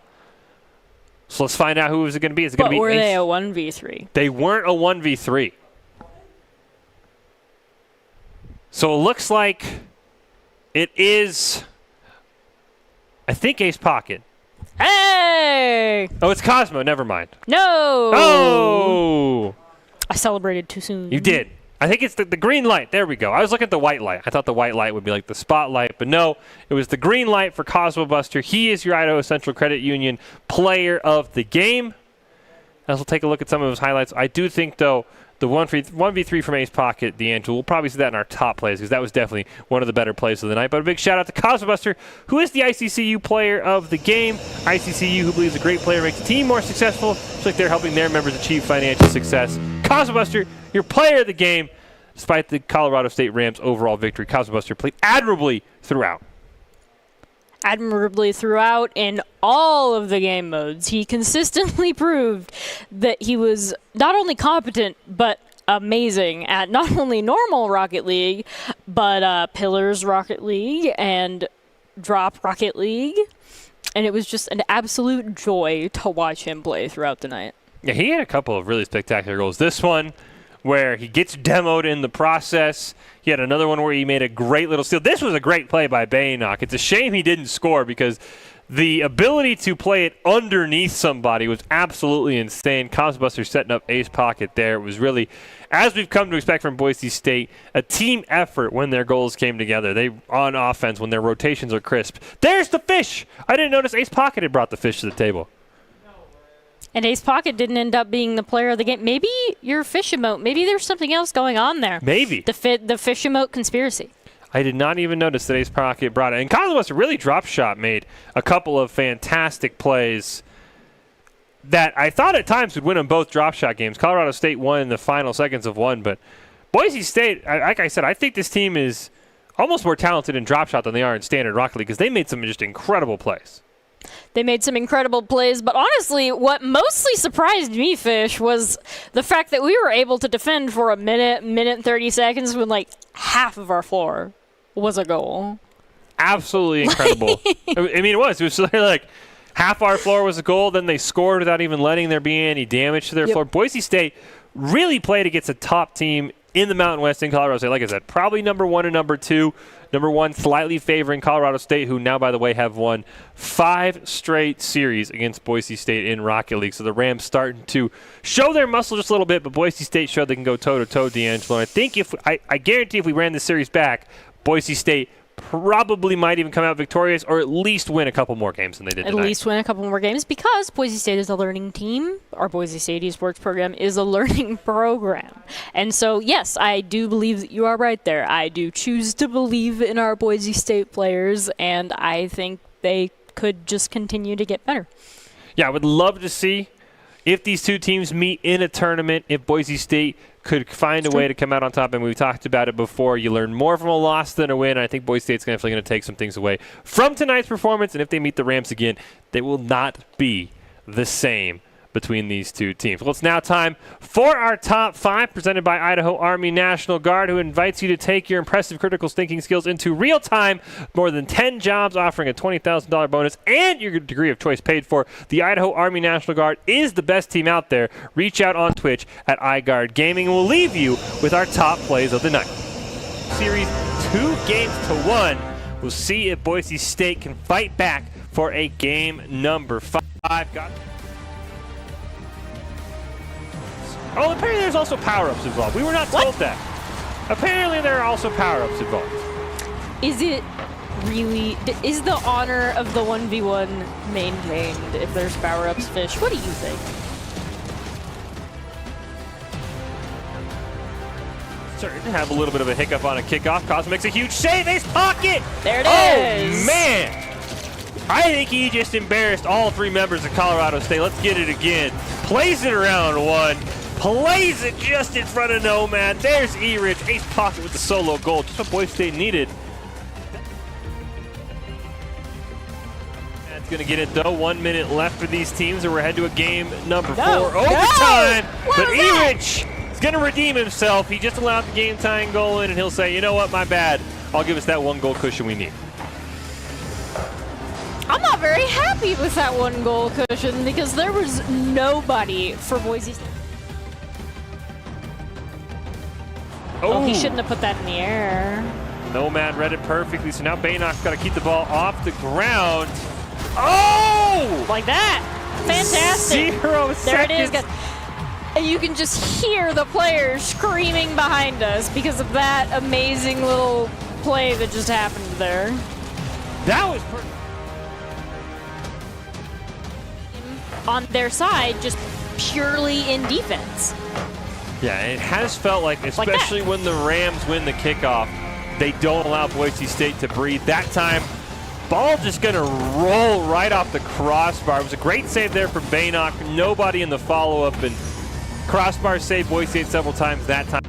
So let's find out who is it going to be. Is it going to be were Ace? they a 1v3? They weren't a 1v3. So it looks like it is, I think, Ace Pocket. Hey! Oh, it's Cosmo. Never mind. No! Oh! I celebrated too soon. You did. I think it's the green light. There we go. I was looking at the white light. I thought the white light would be like the spotlight, but no, it was the green light for Cosmo Buster. He is your Idaho Central Credit Union player of the game. As we'll take a look at some of his highlights. I do think, though, the 1v3 from Ace Pocket, D'Angelo, we'll probably see that in our top plays because that was definitely one of the better plays of the night. But a big shout out to Cosmo Buster, who is the ICCU player of the game. ICCU, who believes a great player makes the team more successful, just like they're helping their members achieve financial success. Cosmo Buster, your player of the game. Despite the Colorado State Rams' overall victory, Cosmo Buster played admirably throughout. Admirably throughout in all of the game modes. He consistently proved that he was not only competent, but amazing at not only normal Rocket League, but Pillars Rocket League and Drop Rocket League. And it was just an absolute joy to watch him play throughout the night. Yeah, he had a couple of really spectacular goals. This one, where he gets demoed in the process. He had another one where he made a great little steal. This was a great play by Baynock. It's a shame he didn't score because the ability to play it underneath somebody was absolutely insane. Cosmobuster setting up Ace Pocket there. It was really, as we've come to expect from Boise State, a team effort when their goals came together. They, on offense, when their rotations are crisp. There's the fish! I didn't notice Ace Pocket had brought the fish to the table. And Ace Pocket didn't end up being the player of the game. Maybe your fish emote. Maybe there's something else going on there. Maybe. The fish emote conspiracy. I did not even notice that Ace Pocket brought it. And Cosmobuster really drop shot made a couple of fantastic plays that I thought at times would win them both drop shot games. Colorado State won in the final seconds of one, but Boise State, like I said, I think this team is almost more talented in drop shot than they are in standard Rocket League because they made some just incredible plays. They made some incredible plays, but honestly, what mostly surprised me, Fish, was the fact that we were able to defend for a minute and 30 seconds when, like, half of our floor was a goal. Absolutely incredible. I mean, it was. It was like half our floor was a goal, then they scored without even letting there be any damage to their floor. Boise State really played against a top team in the Mountain West in Colorado State. Like I said, probably number one and number two. Number one, slightly favoring Colorado State, who now, by the way, have won 5 straight series against Boise State in Rocket League. So the Rams starting to show their muscle just a little bit, but Boise State showed they can go toe-to-toe, D'Angelo. And I think I guarantee if we ran this series back, Boise State probably might even come out victorious or at least win a couple more games than they did tonight. At least win a couple more games because Boise State is a learning team. Our Boise State esports program is a learning program. And so, yes, I do believe that you are right there. I do choose to believe in our Boise State players, and I think they could just continue to get better. Yeah, I would love to see, if these two teams meet in a tournament, if Boise State could find a way to come out on top, and we've talked about it before, you learn more from a loss than a win. I think Boise State's definitely going to take some things away from tonight's performance, and if they meet the Rams again, they will not be the same between these two teams. Well, it's now time for our top 5, presented by Idaho Army National Guard, who invites you to take your impressive critical thinking skills into real time. More than 10 jobs offering a $20,000 bonus and your degree of choice paid for. The Idaho Army National Guard is the best team out there. Reach out on Twitch at iGuard Gaming, and we'll leave you with our top plays of the night. Series 2-1. We'll see if Boise State can fight back for a game number 5. Oh, apparently there's also power-ups involved. We were not told that. Apparently there are also power-ups involved. Is it really... Is the honor of the 1v1 maintained if there's power-ups, Fish? What do you think? Starting to have a little bit of a hiccup on a kickoff. Cosmo makes a huge save. Ace pocket! There it is! Oh, man! I think he just embarrassed all 3 members of Colorado State. Let's get it again. Plays it around 1. Plays it just in front of Nomad. There's E-Rich. Ace pocket with the solo goal. Just what Boise State needed. That's going to get it, though. 1 minute left for these teams, and we're headed to a game number 4. Overtime! But E-Rich is going to redeem himself. He just allowed the game-tying goal in, and he'll say, you know what, my bad. I'll give us that 1 goal cushion we need. I'm not very happy with that 1 goal cushion because there was nobody for Boise State. Oh, he shouldn't have put that in the air. Nomad read it perfectly, so now Baynock's got to keep the ball off the ground. Oh! Like that. Fantastic. 0 There it is, seconds. guys. And you can just hear the players screaming behind us because of that amazing little play that just happened there. That was perfect. On their side, just purely in defense. Yeah, it has felt like, especially when the Rams win the kickoff, they don't allow Boise State to breathe. That time, ball just going to roll right off the crossbar. It was a great save there from Baynock. Nobody in the follow-up, and crossbar saved Boise State several times that time.